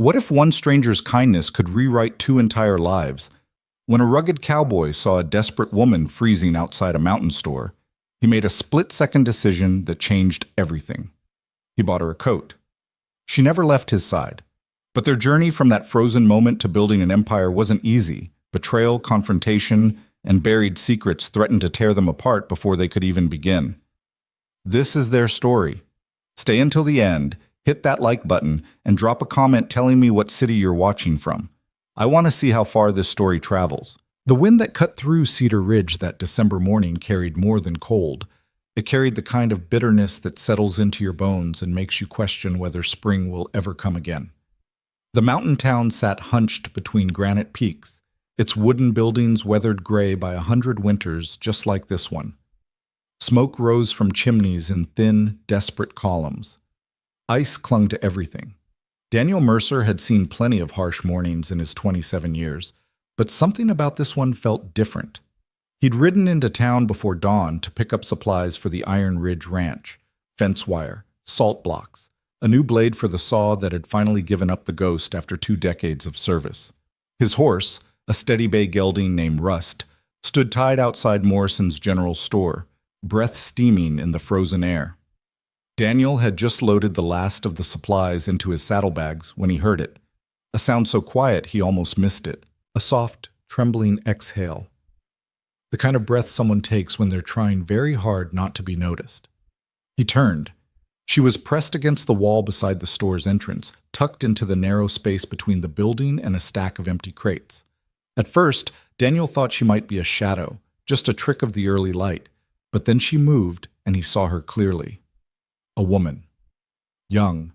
What if one stranger's kindness could rewrite two entire lives? When a rugged cowboy saw a desperate woman freezing outside a mountain store, he made a split-second decision that changed everything. He bought her a coat. She never left his side. But their journey from that frozen moment to building an empire wasn't easy. Betrayal, confrontation, and buried secrets threatened to tear them apart before they could even begin. This is their story. Stay until the end, hit that like button, and drop a comment telling me what city you're watching from. I want to see how far this story travels. The wind that cut through Cedar Ridge that December morning carried more than cold. It carried the kind of bitterness that settles into your bones and makes you question whether spring will ever come again. The mountain town sat hunched between granite peaks, its wooden buildings weathered gray by 100 winters just like this one. Smoke rose from chimneys in thin, desperate columns. Ice clung to everything. Daniel Mercer had seen plenty of harsh mornings in his 27 years, but something about this one felt different. He'd ridden into town before dawn to pick up supplies for the Iron Ridge Ranch, fence wire, salt blocks, a new blade for the saw that had finally given up the ghost after 2 decades of service. His horse, a steady bay gelding named Rust, stood tied outside Morrison's general store, breath steaming in the frozen air. Daniel had just loaded the last of the supplies into his saddlebags when he heard it, a sound so quiet he almost missed it, a soft, trembling exhale. The kind of breath someone takes when they're trying very hard not to be noticed. He turned. She was pressed against the wall beside the store's entrance, tucked into the narrow space between the building and a stack of empty crates. At first, Daniel thought she might be a shadow, just a trick of the early light, but then she moved and he saw her clearly. A woman. Young.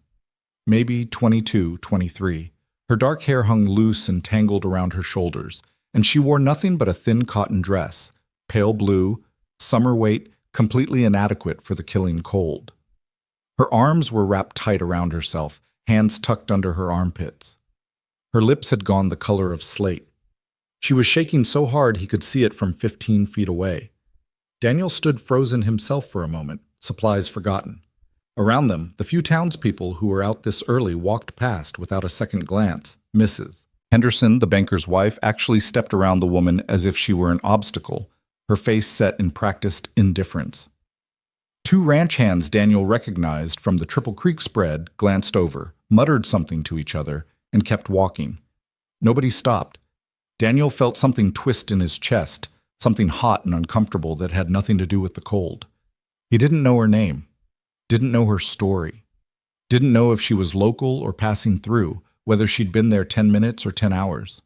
Maybe 22, 23. Her dark hair hung loose and tangled around her shoulders, and she wore nothing but a thin cotton dress, pale blue, summer weight, completely inadequate for the killing cold. Her arms were wrapped tight around herself, hands tucked under her armpits. Her lips had gone the color of slate. She was shaking so hard he could see it from 15 feet away. Daniel stood frozen himself for a moment, supplies forgotten. Around them, the few townspeople who were out this early walked past without a second glance. Mrs. Henderson, the banker's wife, actually stepped around the woman as if she were an obstacle, her face set in practiced indifference. 2 ranch hands Daniel recognized from the Triple Creek spread glanced over, muttered something to each other, and kept walking. Nobody stopped. Daniel felt something twist in his chest, something hot and uncomfortable that had nothing to do with the cold. He didn't know her name. Didn't know her story. Didn't know if she was local or passing through, whether she'd been there 10 minutes or 10 hours.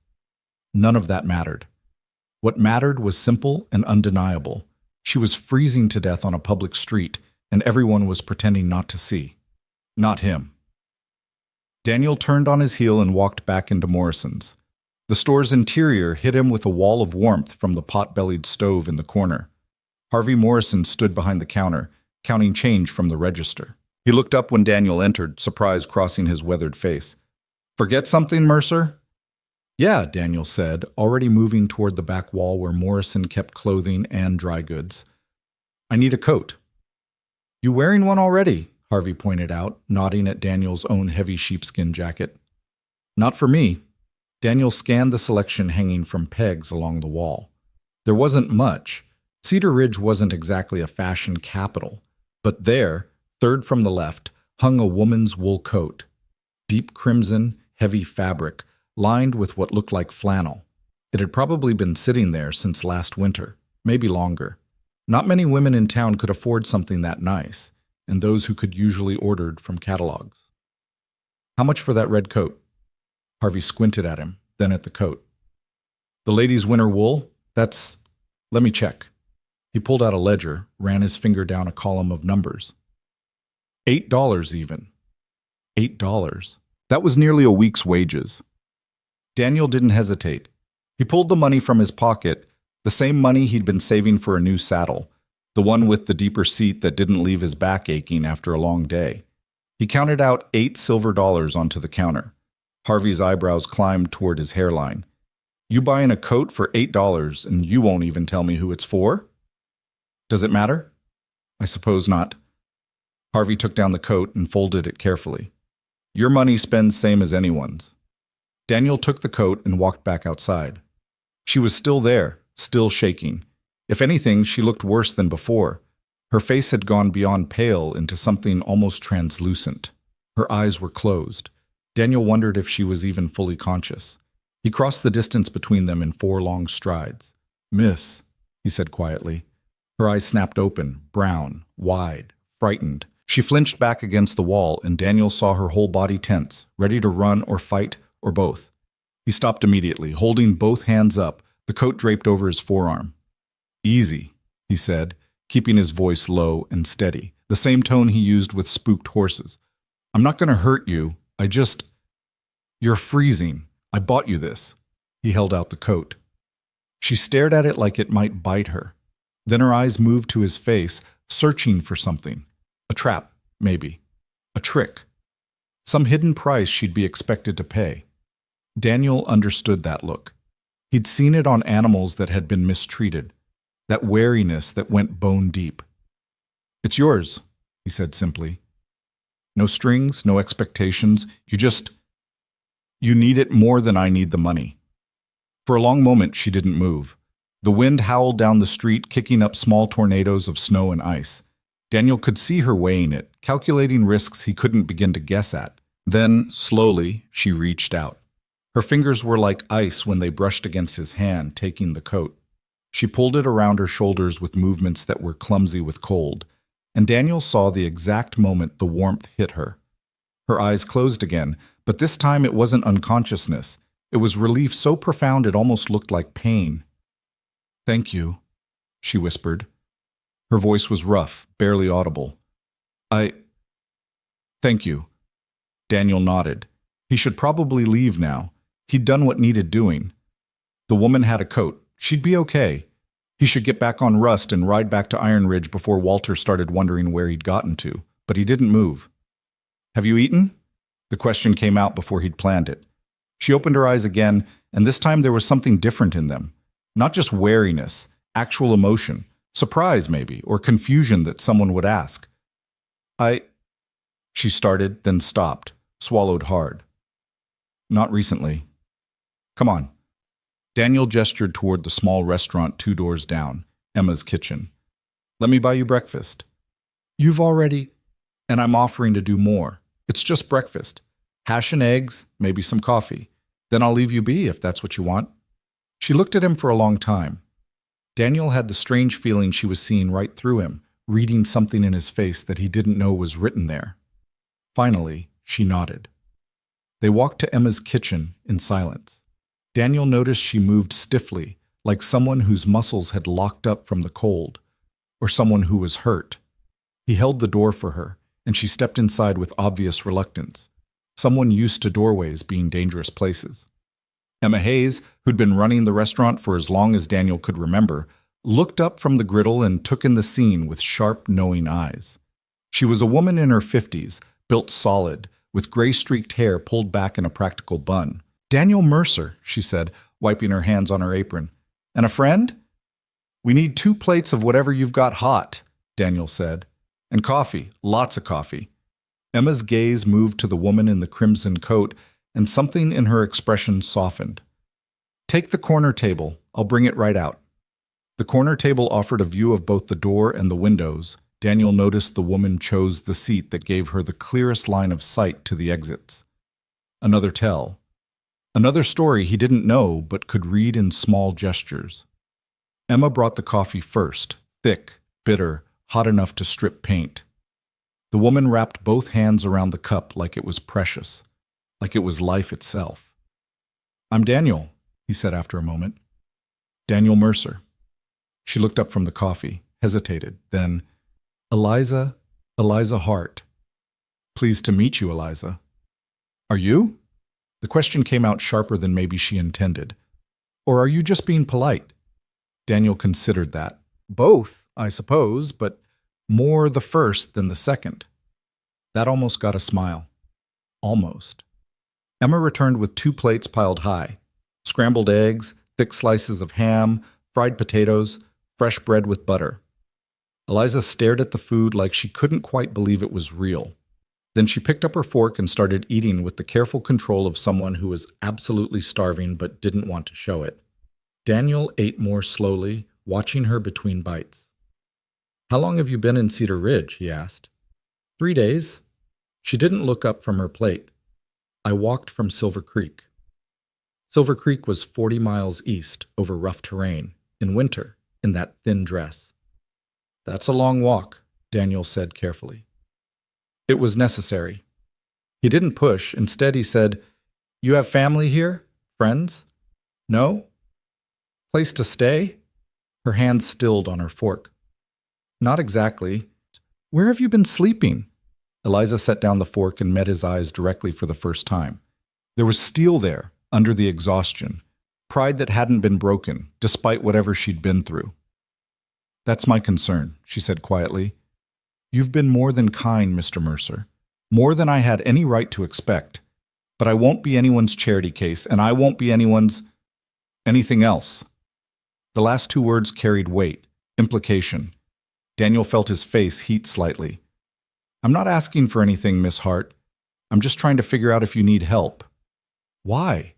None of that mattered. What mattered was simple and undeniable. She was freezing to death on a public street, and everyone was pretending not to see. Not him. Daniel turned on his heel and walked back into Morrison's. The store's interior hit him with a wall of warmth from the pot-bellied stove in the corner. Harvey Morrison stood behind the counter, counting change from the register. He looked up when Daniel entered, surprise crossing his weathered face. "Forget something, Mercer?" "Yeah," Daniel said, already moving toward the back wall where Morrison kept clothing and dry goods. "I need a coat." "You wearing one already?" Harvey pointed out, nodding at Daniel's own heavy sheepskin jacket. "Not for me." Daniel scanned the selection hanging from pegs along the wall. There wasn't much. Cedar Ridge wasn't exactly a fashion capital. But there, third from the left, hung a woman's wool coat. Deep crimson, heavy fabric, lined with what looked like flannel. It had probably been sitting there since last winter, maybe longer. Not many women in town could afford something that nice, and those who could usually ordered from catalogs. "How much for that red coat?" Harvey squinted at him, then at the coat. "The lady's winter wool? Let me check." He pulled out a ledger, ran his finger down a column of numbers. $8 even. $8. That was nearly a week's wages. Daniel didn't hesitate. He pulled the money from his pocket, the same money he'd been saving for a new saddle, the one with the deeper seat that didn't leave his back aching after a long day. He counted out 8 silver dollars onto the counter. Harvey's eyebrows climbed toward his hairline. "You buying a coat for $8 and you won't even tell me who it's for?" "Does it matter?" "I suppose not." Harvey took down the coat and folded it carefully. Your money spends same as anyone's. Daniel took the coat and walked back outside. She was still there, still shaking. If anything, she looked worse than before. Her face had gone beyond pale into something almost translucent. Her eyes were closed. Daniel wondered if she was even fully conscious. He crossed the distance between them in 4 long strides. "Miss," he said quietly. Her eyes snapped open, brown, wide, frightened. She flinched back against the wall, and Daniel saw her whole body tense, ready to run or fight, or both. He stopped immediately, holding both hands up, the coat draped over his forearm. "Easy," he said, keeping his voice low and steady, the same tone he used with spooked horses. "I'm not going to hurt you. You're freezing. I bought you this." He held out the coat. She stared at it like it might bite her. Then her eyes moved to his face, searching for something. A trap, maybe. A trick. Some hidden price she'd be expected to pay. Daniel understood that look. He'd seen it on animals that had been mistreated. That wariness that went bone deep. "It's yours," he said simply. "No strings, no expectations. You need it more than I need the money." For a long moment, she didn't move. The wind howled down the street, kicking up small tornadoes of snow and ice. Daniel could see her weighing it, calculating risks he couldn't begin to guess at. Then, slowly, she reached out. Her fingers were like ice when they brushed against his hand, taking the coat. She pulled it around her shoulders with movements that were clumsy with cold, and Daniel saw the exact moment the warmth hit her. Her eyes closed again, but this time it wasn't unconsciousness. It was relief so profound it almost looked like pain. "Thank you," she whispered. Her voice was rough, barely audible. Thank you." Daniel nodded. He should probably leave now. He'd done what needed doing. The woman had a coat. She'd be okay. He should get back on Rust and ride back to Iron Ridge before Walter started wondering where he'd gotten to. But he didn't move. "Have you eaten?" The question came out before he'd planned it. She opened her eyes again, and this time there was something different in them. Not just wariness, actual emotion, surprise maybe, or confusion that someone would ask. She started, then stopped, swallowed hard. "Not recently." "Come on." Daniel gestured toward the small restaurant 2 doors down, Emma's kitchen. "Let me buy you breakfast." "You've already—" "And I'm offering to do more. It's just breakfast. Hash and eggs, maybe some coffee. Then I'll leave you be if that's what you want." She looked at him for a long time. Daniel had the strange feeling she was seeing right through him, reading something in his face that he didn't know was written there. Finally, she nodded. They walked to Emma's kitchen in silence. Daniel noticed she moved stiffly, like someone whose muscles had locked up from the cold, or someone who was hurt. He held the door for her, and she stepped inside with obvious reluctance. Someone used to doorways being dangerous places. Emma Hayes, who'd been running the restaurant for as long as Daniel could remember, looked up from the griddle and took in the scene with sharp, knowing eyes. She was a woman in her 50s, built solid, with gray-streaked hair pulled back in a practical bun. "Daniel Mercer," she said, wiping her hands on her apron. "And a friend?" "We need 2 plates of whatever you've got hot," Daniel said. "And coffee, lots of coffee." Emma's gaze moved to the woman in the crimson coat, and something in her expression softened. "Take the corner table. I'll bring it right out." The corner table offered a view of both the door and the windows. Daniel noticed the woman chose the seat that gave her the clearest line of sight to the exits. Another tell. Another story he didn't know but could read in small gestures. Emma brought the coffee first, thick, bitter, hot enough to strip paint. The woman wrapped both hands around the cup like it was precious, like it was life itself. "I'm Daniel," he said after a moment. "Daniel Mercer." She looked up from the coffee, hesitated, then, Eliza Hart." "Pleased to meet you, Eliza." "Are you?" The question came out sharper than maybe she intended. "Or are you just being polite?" Daniel considered that. "Both, I suppose, but more the first than the second." That almost got a smile. Almost. Emma returned with 2 plates piled high. Scrambled eggs, thick slices of ham, fried potatoes, fresh bread with butter. Eliza stared at the food like she couldn't quite believe it was real. Then she picked up her fork and started eating with the careful control of someone who was absolutely starving but didn't want to show it. Daniel ate more slowly, watching her between bites. "How long have you been in Cedar Ridge?" he asked. 3 days. She didn't look up from her plate. "I walked from Silver Creek." Silver Creek was 40 miles east, over rough terrain, in winter, in that thin dress. "That's a long walk," Daniel said carefully. It was necessary. He didn't push. Instead, he said, "You have family here? Friends?" "No." "Place to stay?" Her hand stilled on her fork. "Not exactly." "Where have you been sleeping?" Eliza set down the fork and met his eyes directly for the first time. There was steel there, under the exhaustion, pride that hadn't been broken, despite whatever she'd been through. "That's my concern," she said quietly. "You've been more than kind, Mr. Mercer, more than I had any right to expect. But I won't be anyone's charity case, and I won't be anyone's anything else." The last two words carried weight, implication. Daniel felt his face heat slightly. "I'm not asking for anything, Miss Hart. I'm just trying to figure out if you need help." "Why?"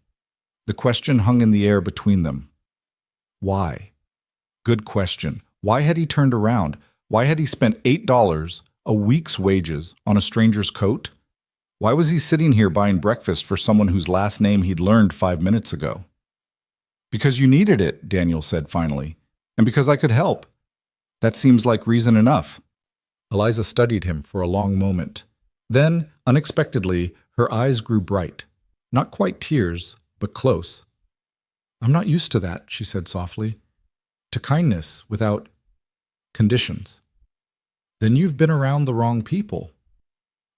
The question hung in the air between them. Why? Good question. Why had he turned around? Why had he spent $8, a week's wages, on a stranger's coat? Why was he sitting here buying breakfast for someone whose last name he'd learned 5 minutes ago? "Because you needed it," Daniel said finally, "and because I could help. That seems like reason enough." Eliza studied him for a long moment. Then, unexpectedly, her eyes grew bright. Not quite tears, but close. "I'm not used to that," she said softly. "To kindness without conditions." "Then you've been around the wrong people."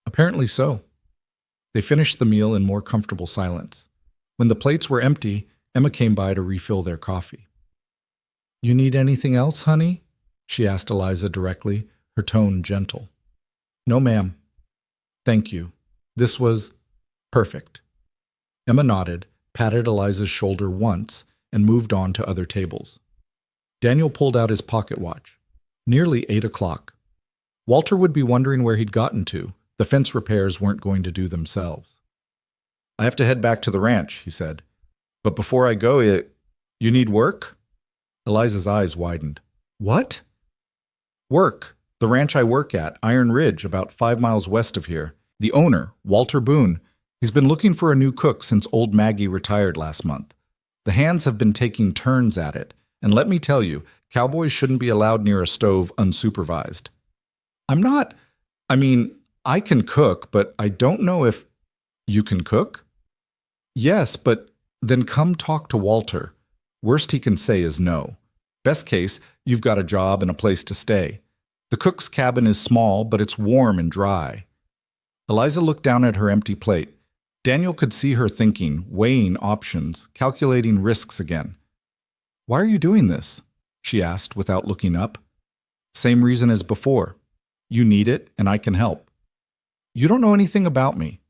"Apparently so." They finished the meal in more comfortable silence. When the plates were empty, Emma came by to refill their coffee. "You need anything else, honey?" she asked Eliza directly, her tone gentle. "No, ma'am." "Thank you. This was perfect." Emma nodded, patted Eliza's shoulder once, and moved on to other tables. Daniel pulled out his pocket watch. Nearly 8 o'clock. Walter would be wondering where he'd gotten to. The fence repairs weren't going to do themselves. "I have to head back to the ranch," he said. "But before I go, you need work?" Eliza's eyes widened. "What?" "Work. The ranch I work at, Iron Ridge, about 5 miles west of here. The owner, Walter Boone, he's been looking for a new cook since old Maggie retired last month. The hands have been taking turns at it, and let me tell you, cowboys shouldn't be allowed near a stove unsupervised." I can cook, but I don't know if—" "You can cook?" "Yes, but then come talk to Walter. Worst he can say is no. Best case, you've got a job and a place to stay. The cook's cabin is small, but it's warm and dry." Eliza looked down at her empty plate. Daniel could see her thinking, weighing options, calculating risks again. "Why are you doing this?" she asked without looking up. "Same reason as before. You need it, and I can help." "You don't know anything about me.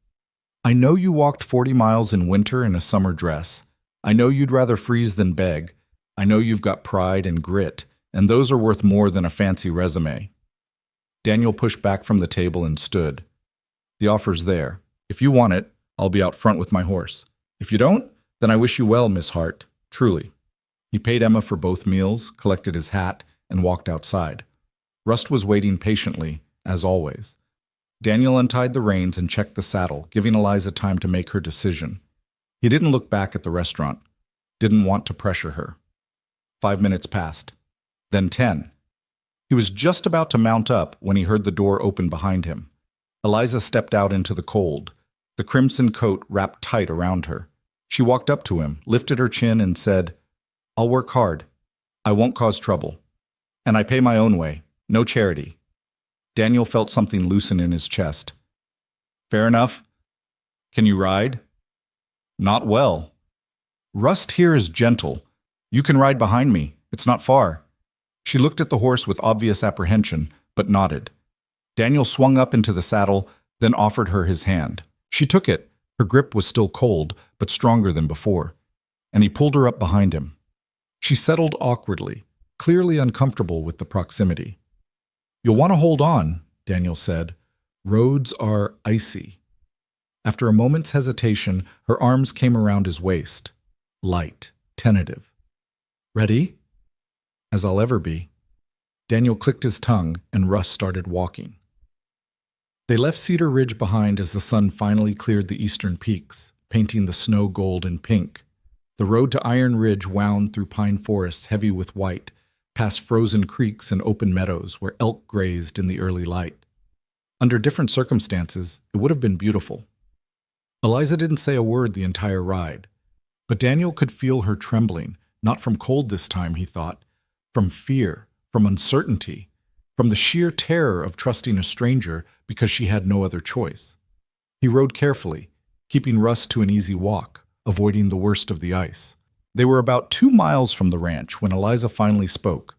I know you walked 40 miles in winter in a summer dress. I know you'd rather freeze than beg. I know you've got pride and grit, and those are worth more than a fancy resume." Daniel pushed back from the table and stood. "The offer's there. If you want it, I'll be out front with my horse. If you don't, then I wish you well, Miss Hart, truly." He paid Emma for both meals, collected his hat, and walked outside. Rust was waiting patiently, as always. Daniel untied the reins and checked the saddle, giving Eliza time to make her decision. He didn't look back at the restaurant. Didn't want to pressure her. 5 minutes passed. Then 10. He was just about to mount up when he heard the door open behind him. Eliza stepped out into the cold, the crimson coat wrapped tight around her. She walked up to him, lifted her chin, and said, "I'll work hard. I won't cause trouble. And I pay my own way. No charity." Daniel felt something loosen in his chest. "Fair enough. Can you ride?" "Not well." "Rust here is gentle. You can ride behind me. It's not far." She looked at the horse with obvious apprehension, but nodded. Daniel swung up into the saddle, then offered her his hand. She took it. Her grip was still cold, but stronger than before, and he pulled her up behind him. She settled awkwardly, clearly uncomfortable with the proximity. "You'll want to hold on," Daniel said. Roads are icy. After a moment's hesitation, her arms came around his waist. Light, tentative. Ready? As I'll ever be. Daniel clicked his tongue, and Russ started walking. They left Cedar Ridge behind as the sun finally cleared the eastern peaks, painting the snow gold and pink. The road to Iron Ridge wound through pine forests heavy with white, past frozen creeks and open meadows where elk grazed in the early light. Under different circumstances, it would have been beautiful. Eliza didn't say a word the entire ride, but Daniel could feel her trembling, not from cold this time, he thought, from fear, from uncertainty, from the sheer terror of trusting a stranger because she had no other choice. He rode carefully, keeping Russ to an easy walk, avoiding the worst of the ice. They were about 2 miles from the ranch when Eliza finally spoke.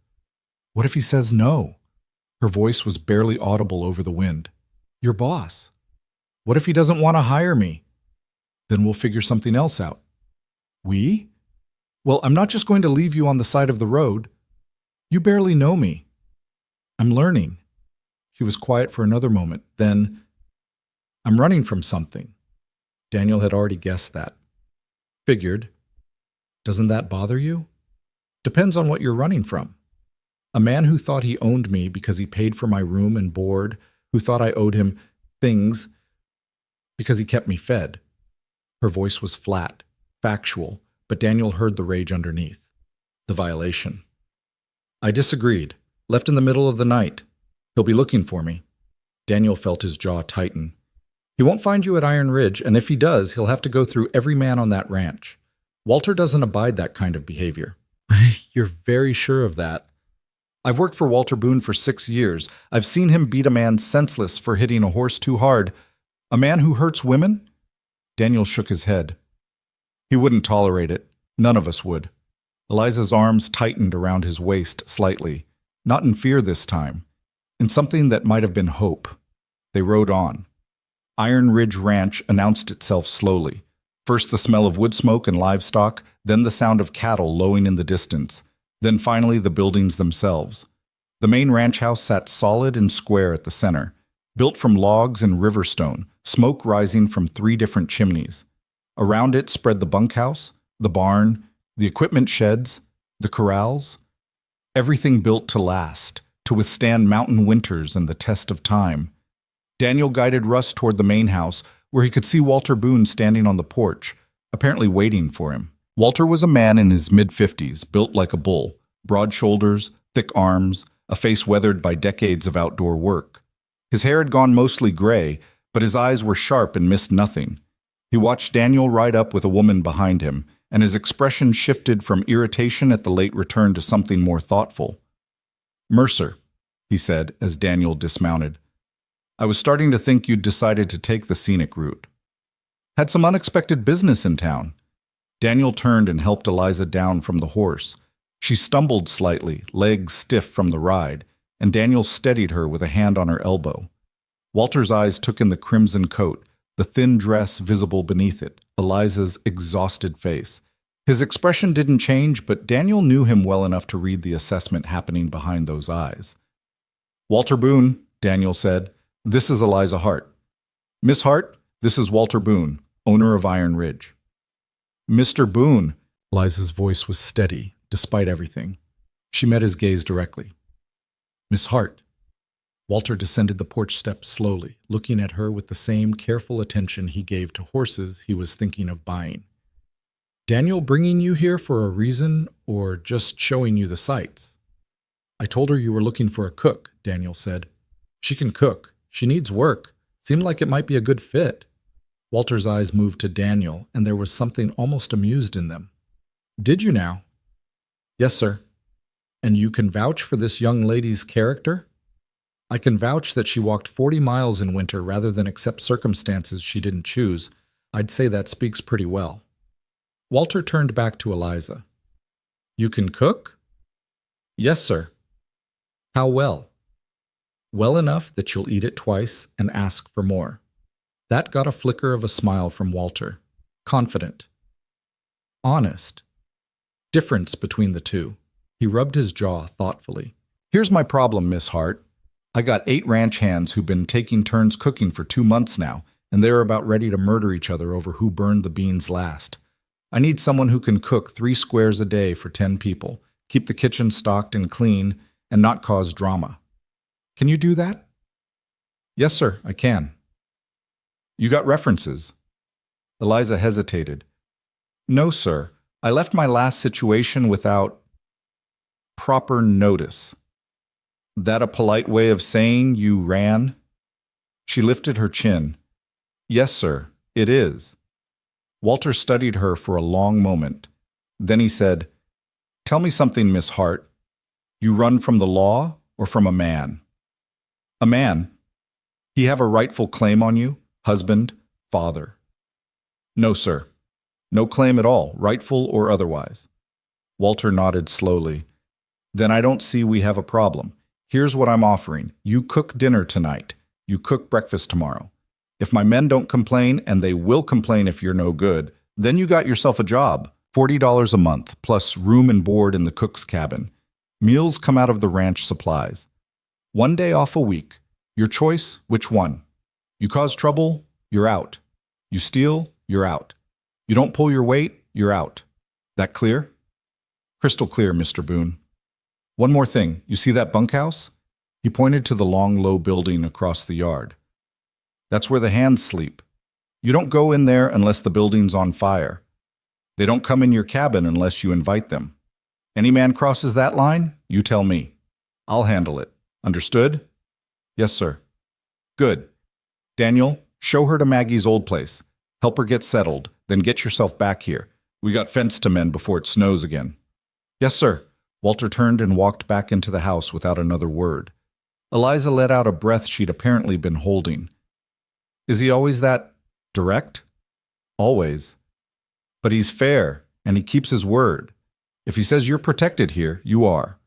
What if he says no? Her voice was barely audible over the wind. Your boss. What if he doesn't want to hire me? Then we'll figure something else out. We? Well, I'm not just going to leave you on the side of the road. You barely know me. I'm learning. She was quiet for another moment. Then, I'm running from something. Daniel had already guessed that. Figured. Doesn't that bother you? Depends on what you're running from. A man who thought he owned me because he paid for my room and board, who thought I owed him things because he kept me fed. Her voice was flat, factual, but Daniel heard the rage underneath. The violation. I disagreed. Left in the middle of the night. He'll be looking for me. Daniel felt his jaw tighten. He won't find you at Iron Ridge, and if he does, he'll have to go through every man on that ranch. Walter doesn't abide that kind of behavior. You're very sure of that. I've worked for Walter Boone for 6 years. I've seen him beat a man senseless for hitting a horse too hard. A man who hurts women? Daniel shook his head. He wouldn't tolerate it. None of us would. Eliza's arms tightened around his waist slightly, not in fear this time, in something that might have been hope. They rode on. Iron Ridge Ranch announced itself slowly. First the smell of wood smoke and livestock, then the sound of cattle lowing in the distance, then finally the buildings themselves. The main ranch house sat solid and square at the center, built from logs and river stone, smoke rising from 3 different chimneys. Around it spread the bunkhouse, the barn, the equipment sheds, the corrals. Everything built to last, to withstand mountain winters and the test of time. Daniel guided Russ toward the main house, where he could see Walter Boone standing on the porch, apparently waiting for him. Walter was a man in his mid-50s, built like a bull, broad shoulders, thick arms, a face weathered by decades of outdoor work. His hair had gone mostly gray, but his eyes were sharp and missed nothing. He watched Daniel ride up with a woman behind him, and his expression shifted from irritation at the late return to something more thoughtful. Mercer, he said as Daniel dismounted. I was starting to think you'd decided to take the scenic route. Had some unexpected business in town. Daniel turned and helped Eliza down from the horse. She stumbled slightly, legs stiff from the ride, and Daniel steadied her with a hand on her elbow. Walter's eyes took in the crimson coat, the thin dress visible beneath it, Eliza's exhausted face. His expression didn't change, but Daniel knew him well enough to read the assessment happening behind those eyes. Walter Boone, Daniel said, this is Eliza Hart. Miss Hart, this is Walter Boone, owner of Iron Ridge. Mr. Boone, Eliza's voice was steady, despite everything. She met his gaze directly. Miss Hart. Walter descended the porch steps slowly, looking at her with the same careful attention he gave to horses he was thinking of buying. Daniel bringing you here for a reason, or just showing you the sights? I told her you were looking for a cook, Daniel said. She can cook. She needs work. Seemed like it might be a good fit. Walter's eyes moved to Daniel, and there was something almost amused in them. Did you now? Yes, sir. And you can vouch for this young lady's character? I can vouch that she walked 40 miles in winter rather than accept circumstances she didn't choose. I'd say that speaks pretty well. Walter turned back to Eliza. You can cook? Yes, sir. How well? Well enough that you'll eat it twice and ask for more. That got a flicker of a smile from Walter. Confident. Honest. Difference between the two. He rubbed his jaw thoughtfully. Here's my problem, Miss Hart. I got 8 ranch hands who've been taking turns cooking for 2 months now, and they're about ready to murder each other over who burned the beans last. I need someone who can cook 3 squares a day for 10 people, keep the kitchen stocked and clean, and not cause drama. Can you do that? Yes, sir, I can. You got references? Eliza hesitated. No, sir. I left my last situation without proper notice. That a polite way of saying you ran? She lifted her chin. Yes, sir, it is. Walter studied her for a long moment. Then he said, Tell me something, Miss Hart. You run from the law or from a man? A man. He have a rightful claim on you? Husband, father? No, sir. No claim at all, rightful or otherwise. Walter nodded slowly. Then I don't see we have a problem. Here's what I'm offering. You cook dinner tonight. You cook breakfast tomorrow. If my men don't complain, and they will complain if you're no good, then you got yourself a job. $40 a month, plus room and board in the cook's cabin. Meals come out of the ranch supplies. 1 day off a week. Your choice, which one? You cause trouble, you're out. You steal, you're out. You don't pull your weight, you're out. That clear? Crystal clear, Mr. Boone. One more thing. You see that bunkhouse? He pointed to the long, low building across the yard. That's where the hands sleep. You don't go in there unless the building's on fire. They don't come in your cabin unless you invite them. Any man crosses that line, you tell me. I'll handle it. Understood? Yes, sir. Good. Daniel, show her to Maggie's old place. Help her get settled, then get yourself back here. We got fence to mend before it snows again. Yes, sir. Walter turned and walked back into the house without another word. Eliza let out a breath she'd apparently been holding. Is he always that direct? Always. But he's fair, and he keeps his word. If he says you're protected here, you are.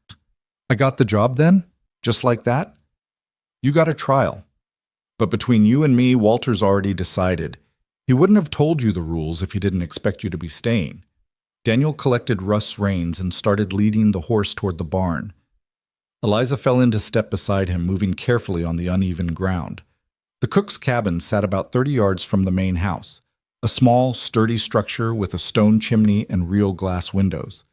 I got the job then? Just like that? You got a trial. But between you and me, Walter's already decided. He wouldn't have told you the rules if he didn't expect you to be staying. Daniel collected Russ's reins and started leading the horse toward the barn. Eliza fell into step beside him, moving carefully on the uneven ground. The cook's cabin sat about 30 yards from the main house, a small, sturdy structure with a stone chimney and real glass windows.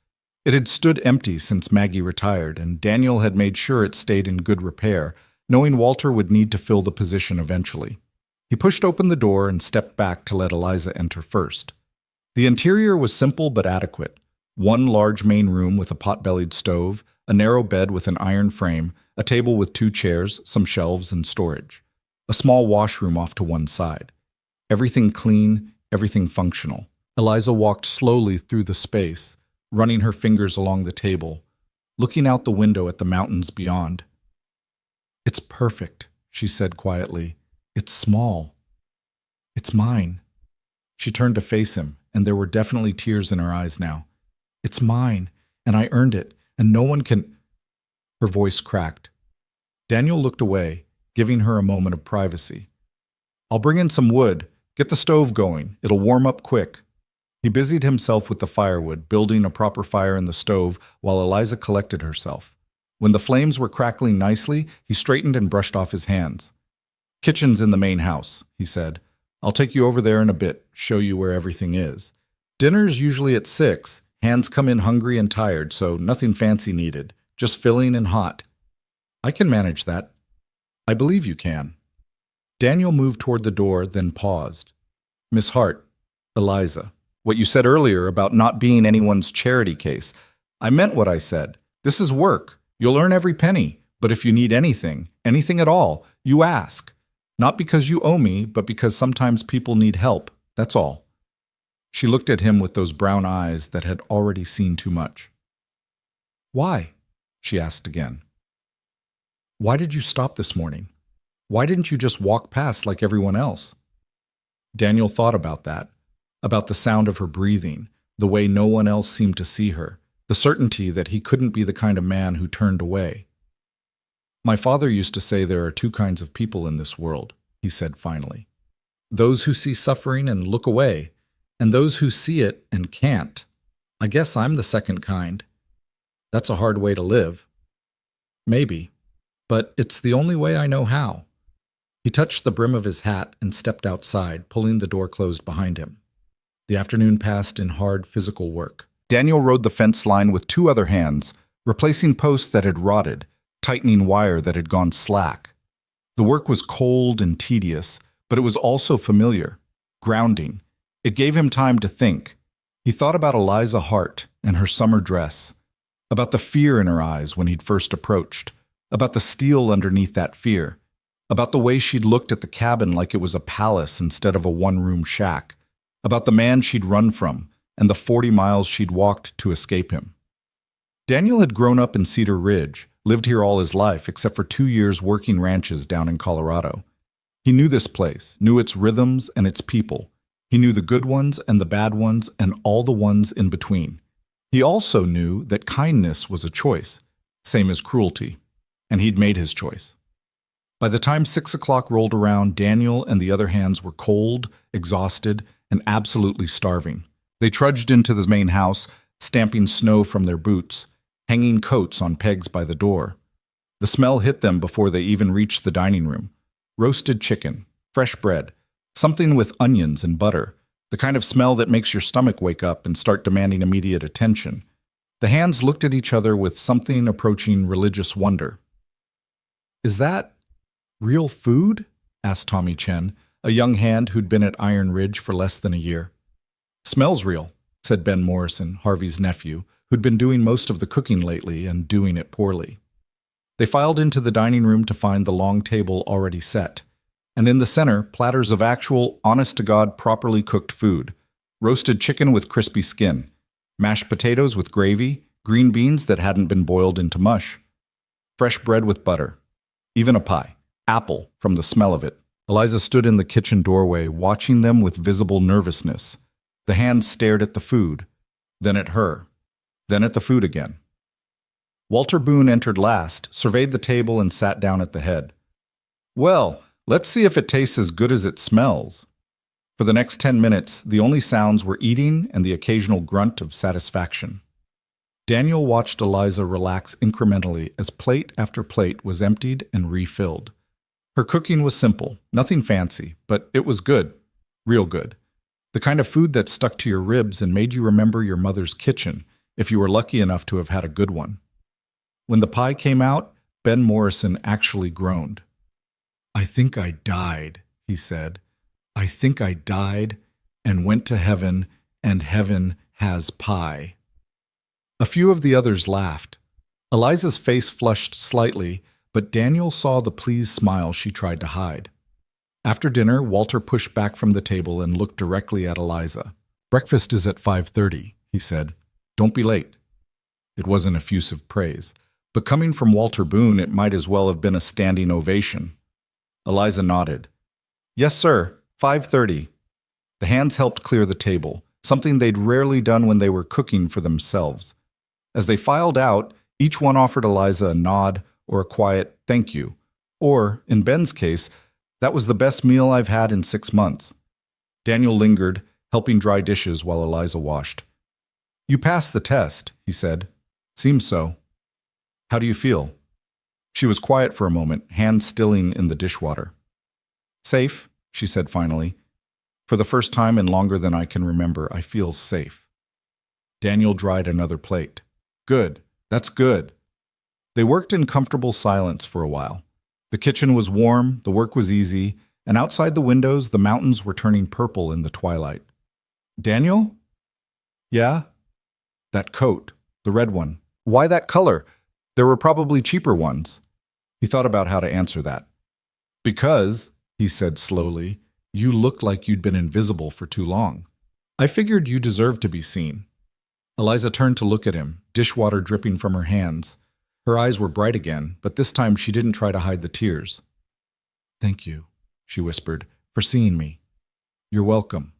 It had stood empty since Maggie retired, and Daniel had made sure it stayed in good repair, knowing Walter would need to fill the position eventually. He pushed open the door and stepped back to let Eliza enter first. The interior was simple but adequate. One large main room with a pot-bellied stove, a narrow bed with an iron frame, a table with 2 chairs, some shelves, and storage. A small washroom off to one side. Everything clean, everything functional. Eliza walked slowly through the space, running her fingers along the table, looking out the window at the mountains beyond. It's perfect, she said quietly. It's small. It's mine. She turned to face him, and there were definitely tears in her eyes now. It's mine, and I earned it, and no one can... Her voice cracked. Daniel looked away, giving her a moment of privacy. I'll bring in some wood. Get the stove going. It'll warm up quick. He busied himself with the firewood, building a proper fire in the stove while Eliza collected herself. When the flames were crackling nicely, he straightened and brushed off his hands. Kitchen's in the main house, he said. I'll take you over there in a bit, show you where everything is. Dinner's usually at 6. Hands come in hungry and tired, so nothing fancy needed. Just filling and hot. I can manage that. I believe you can. Daniel moved toward the door, then paused. Miss Hart, Eliza, what you said earlier about not being anyone's charity case. I meant what I said. This is work. You'll earn every penny. But if you need anything, anything at all, you ask. Not because you owe me, but because sometimes people need help. That's all. She looked at him with those brown eyes that had already seen too much. Why? She asked again. Why did you stop this morning? Why didn't you just walk past like everyone else? Daniel thought about that, about the sound of her breathing, the way no one else seemed to see her, the certainty that he couldn't be the kind of man who turned away. My father used to say there are 2 kinds of people in this world, he said finally. Those who see suffering and look away, and those who see it and can't. I guess I'm the second kind. That's a hard way to live. Maybe. but it's the only way I know how. He touched the brim of his hat and stepped outside, pulling the door closed behind him. The afternoon passed in hard physical work. Daniel rode the fence line with two other hands, replacing posts that had rotted, tightening wire that had gone slack. The work was cold and tedious, but it was also familiar, grounding. It gave him time to think. He thought about Eliza Hart and her summer dress, about the fear in her eyes when he'd first approached, about the steel underneath that fear, about the way she'd looked at the cabin like it was a palace instead of a one-room shack, about the man she'd run from and the 40 miles she'd walked to escape him. Daniel had grown up in Cedar Ridge, lived here all his life except for 2 years working ranches down in Colorado. He knew this place, knew its rhythms and its people. He knew the good ones and the bad ones and all the ones in between. He also knew that kindness was a choice, same as cruelty, and he'd made his choice. By the time 6 o'clock rolled around, Daniel and the other hands were cold, exhausted, and absolutely starving. They trudged into the main house, stamping snow from their boots, hanging coats on pegs by the door. The smell hit them before they even reached the dining room. Roasted chicken, fresh bread, something with onions and butter, the kind of smell that makes your stomach wake up and start demanding immediate attention. The hands looked at each other with something approaching religious wonder. "Is that real food?" asked Tommy Chen, a young hand who'd been at Iron Ridge for less than a year. "Smells real," said Ben Morrison, Harvey's nephew, who'd been doing most of the cooking lately and doing it poorly. They filed into the dining room to find the long table already set, and in the center, platters of actual, honest-to-God, properly cooked food. Roasted chicken with crispy skin, mashed potatoes with gravy, green beans that hadn't been boiled into mush, fresh bread with butter, even a pie, apple from the smell of it. Eliza stood in the kitchen doorway, watching them with visible nervousness. The hands stared at the food, then at her, then at the food again. Walter Boone entered last, surveyed the table, and sat down at the head. "Well, let's see if it tastes as good as it smells." For the next 10 minutes, the only sounds were eating and the occasional grunt of satisfaction. Daniel watched Eliza relax incrementally as plate after plate was emptied and refilled. Her cooking was simple, nothing fancy, but it was good, real good. The kind of food that stuck to your ribs and made you remember your mother's kitchen, if you were lucky enough to have had a good one. When the pie came out, Ben Morrison actually groaned. "I think I died," he said. "I think I died and went to heaven, and heaven has pie." A few of the others laughed. Eliza's face flushed slightly, but Daniel saw the pleased smile she tried to hide. After dinner, Walter pushed back from the table and looked directly at Eliza. "Breakfast is at 5:30, he said. "Don't be late." It wasn't effusive praise, but coming from Walter Boone, it might as well have been a standing ovation. Eliza nodded. "Yes, sir, 5:30. The hands helped clear the table, something they'd rarely done when they were cooking for themselves. As they filed out, each one offered Eliza a nod or a quiet "thank you," or, in Ben's case, "that was the best meal I've had in 6 months." Daniel lingered, helping dry dishes while Eliza washed. "You passed the test," he said. "Seems so. How do you feel?" She was quiet for a moment, hands stilling in the dishwater. "Safe," she said finally. "For the first time in longer than I can remember, I feel safe." Daniel dried another plate. "Good. That's good." They worked in comfortable silence for a while. The kitchen was warm, the work was easy, and outside the windows, the mountains were turning purple in the twilight. "Daniel?" "Yeah?" "That coat, the red one. Why that color? There were probably cheaper ones." He thought about how to answer that. "Because," he said slowly, "you looked like you'd been invisible for too long. I figured you deserved to be seen." Eliza turned to look at him, dishwater dripping from her hands. Her eyes were bright again, but this time she didn't try to hide the tears. "Thank you," she whispered, "for seeing me." "You're welcome."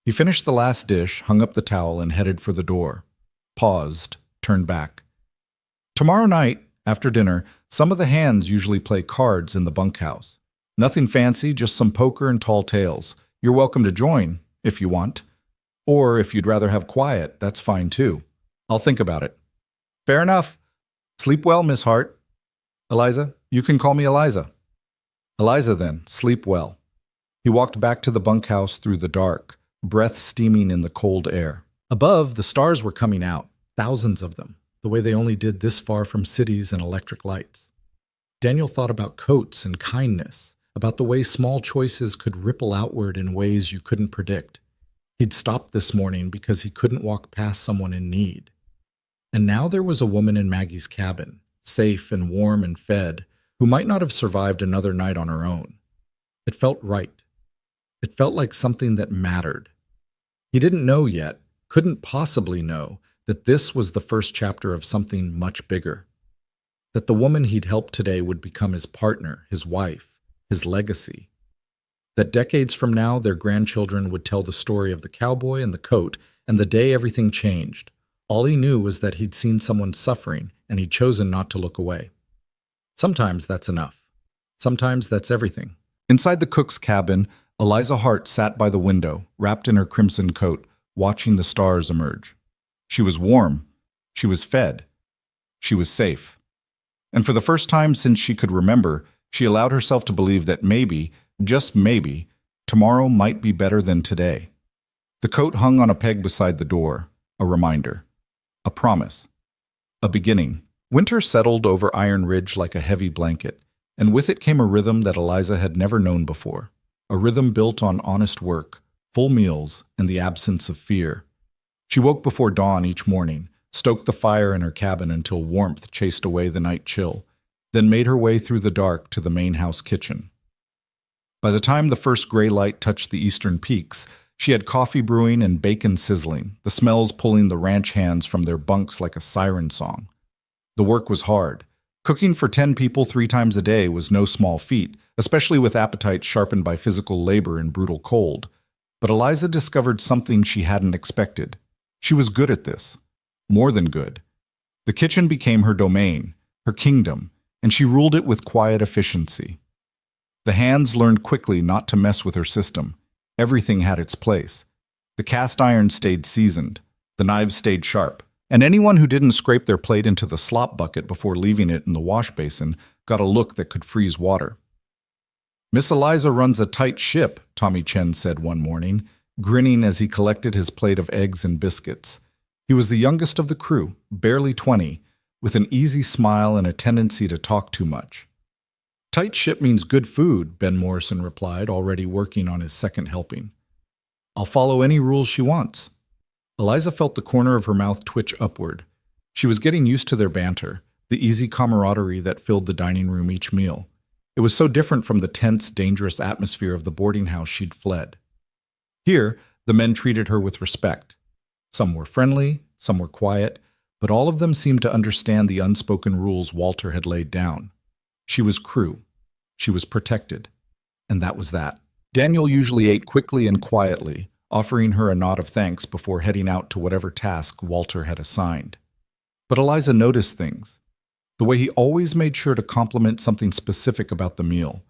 He finished the last dish, hung up the towel, and headed for the door. Paused, turned back. "Tomorrow night, after dinner, some of the hands usually play cards in the bunkhouse. Nothing fancy, just some poker and tall tales. You're welcome to join, if you want. Or if you'd rather have quiet, that's fine too. I'll think about it." "Fair enough. Sleep well, Miss Hart." Eliza, you can call me Eliza. Eliza, then, sleep well. He walked back to the bunkhouse through the dark, breath steaming in the cold air. Above, the stars were coming out, thousands of them, the way they only did this far from cities and electric lights. Daniel thought about coats and kindness, about the way small choices could ripple outward in ways you couldn't predict. He'd stopped this morning because he couldn't walk past someone in need. And now there was a woman in Maggie's cabin, safe and warm and fed, who might not have survived another night on her own. It felt right. It felt like something that mattered. He didn't know yet, couldn't possibly know, that this was the first chapter of something much bigger. That the woman he'd helped today would become his partner, his wife, his legacy. That decades from now, their grandchildren would tell the story of the cowboy and the coat and the day everything changed. All he knew was that he'd seen someone suffering and he'd chosen not to look away. Sometimes that's enough. Sometimes that's everything. Inside the cook's cabin, Eliza Hart sat by the window, wrapped in her crimson coat, watching the stars emerge. She was warm. She was fed. She was safe. And for the first time since she could remember, she allowed herself to believe that maybe, just maybe, tomorrow might be better than today. The coat hung on a peg beside the door, a reminder, a promise, a beginning. Winter settled over Iron Ridge like a heavy blanket, and with it came a rhythm that Eliza had never known before, a rhythm built on honest work, full meals, and the absence of fear. She woke before dawn each morning, stoked the fire in her cabin until warmth chased away the night chill, then made her way through the dark to the main house kitchen. By the time the first gray light touched the eastern peaks, she had coffee brewing and bacon sizzling, the smells pulling the ranch hands from their bunks like a siren song. The work was hard. Cooking for 10 people 3 times a day was no small feat, especially with appetites sharpened by physical labor in brutal cold. But Eliza discovered something she hadn't expected. She was good at this. More than good. The kitchen became her domain, her kingdom, and she ruled it with quiet efficiency. The hands learned quickly not to mess with her system. Everything had its place. The cast iron stayed seasoned. The knives stayed sharp. And anyone who didn't scrape their plate into the slop bucket before leaving it in the wash basin got a look that could freeze water. "Miss Eliza runs a tight ship," Tommy Chen said one morning, grinning as he collected his plate of eggs and biscuits. He was the youngest of the crew, barely 20, with an easy smile and a tendency to talk too much. "Tight ship means good food," Ben Morrison replied, already working on his second helping. "I'll follow any rules she wants." Eliza felt the corner of her mouth twitch upward. She was getting used to their banter, the easy camaraderie that filled the dining room each meal. It was so different from the tense, dangerous atmosphere of the boarding house she'd fled. Here, the men treated her with respect. Some were friendly, some were quiet, but all of them seemed to understand the unspoken rules Walter had laid down. She was crew. She was protected. And that was that. Daniel usually ate quickly and quietly, offering her a nod of thanks before heading out to whatever task Walter had assigned. But Eliza noticed things. The way he always made sure to compliment something specific about the meal.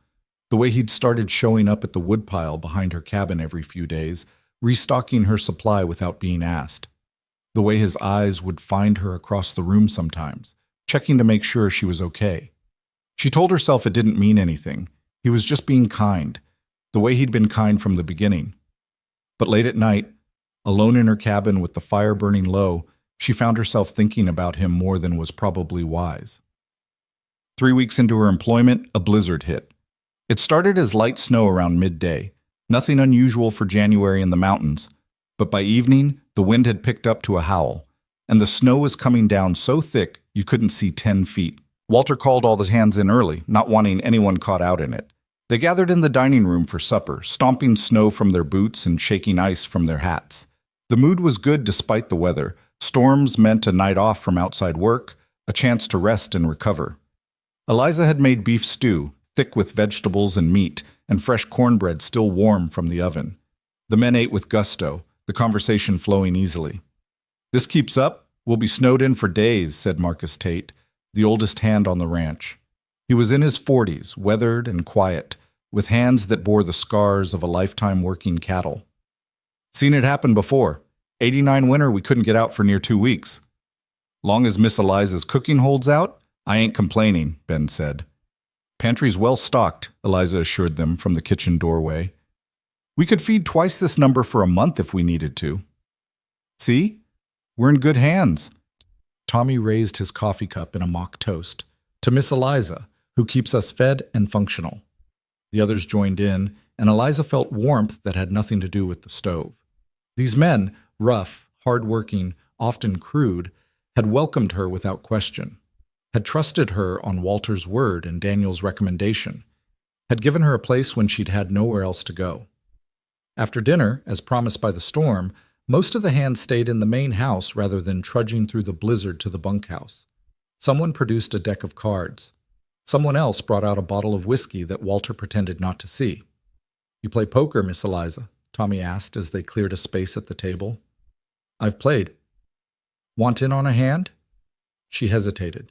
The way he'd started showing up at the woodpile behind her cabin every few days, restocking her supply without being asked. The way his eyes would find her across the room sometimes, checking to make sure she was okay. She told herself it didn't mean anything. He was just being kind, the way he'd been kind from the beginning. But late at night, alone in her cabin with the fire burning low, she found herself thinking about him more than was probably wise. 3 weeks into her employment, a blizzard hit. It started as light snow around midday, nothing unusual for January in the mountains, but by evening, the wind had picked up to a howl, and the snow was coming down so thick you couldn't see 10 feet. Walter called all the hands in early, not wanting anyone caught out in it. They gathered in the dining room for supper, stomping snow from their boots and shaking ice from their hats. The mood was good despite the weather. Storms meant a night off from outside work, a chance to rest and recover. Eliza had made beef stew, thick with vegetables and meat, and fresh cornbread still warm from the oven. The men ate with gusto, the conversation flowing easily. "This keeps up, we'll be snowed in for days," said Marcus Tate, the oldest hand on the ranch. He was in his 40s, weathered and quiet, with hands that bore the scars of a lifetime working cattle. "Seen it happen before. 89 winter, we couldn't get out for near 2 weeks. Long as Miss Eliza's cooking holds out, I ain't complaining, Ben said. Pantry's well stocked, Eliza assured them from the kitchen doorway. We could feed twice this number for a month if we needed to. See? We're in good hands. Tommy raised his coffee cup in a mock toast to Miss Eliza, who keeps us fed and functional. The others joined in, and Eliza felt warmth that had nothing to do with the stove. These men, rough, hard-working, often crude, had welcomed her without question, had trusted her on Walter's word and Daniel's recommendation, had given her a place when she'd had nowhere else to go. After dinner, as promised by the storm, most of the hands stayed in the main house rather than trudging through the blizzard to the bunkhouse. Someone produced a deck of cards. Someone else brought out a bottle of whiskey that Walter pretended not to see. You play poker, Miss Eliza? Tommy asked as they cleared a space at the table. I've played. Want in on a hand? She hesitated.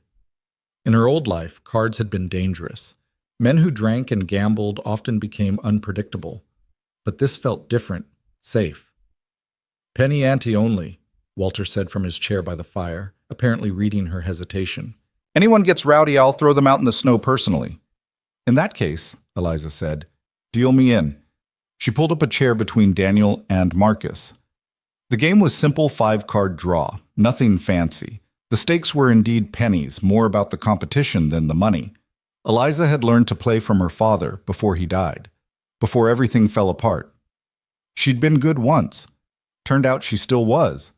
In her old life, cards had been dangerous. Men who drank and gambled often became unpredictable. But this felt different, safe. Penny ante only, Walter said from his chair by the fire, apparently reading her hesitation. Anyone gets rowdy, I'll throw them out in the snow personally. In that case, Eliza said, deal me in. She pulled up a chair between Daniel and Marcus. The game was simple 5-card draw, nothing fancy. The stakes were indeed pennies, more about the competition than the money. Eliza had learned to play from her father before he died, before everything fell apart. She'd been good once. Turned out she still was.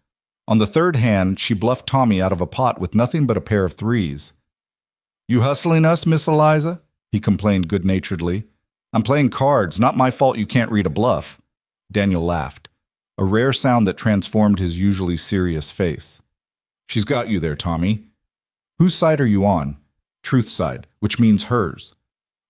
On the third hand, she bluffed Tommy out of a pot with nothing but a pair of threes. You hustling us, Miss Eliza? He complained good-naturedly. I'm playing cards, not my fault you can't read a bluff. Daniel laughed, a rare sound that transformed his usually serious face. She's got you there, Tommy. Whose side are you on? Truth's side, which means hers.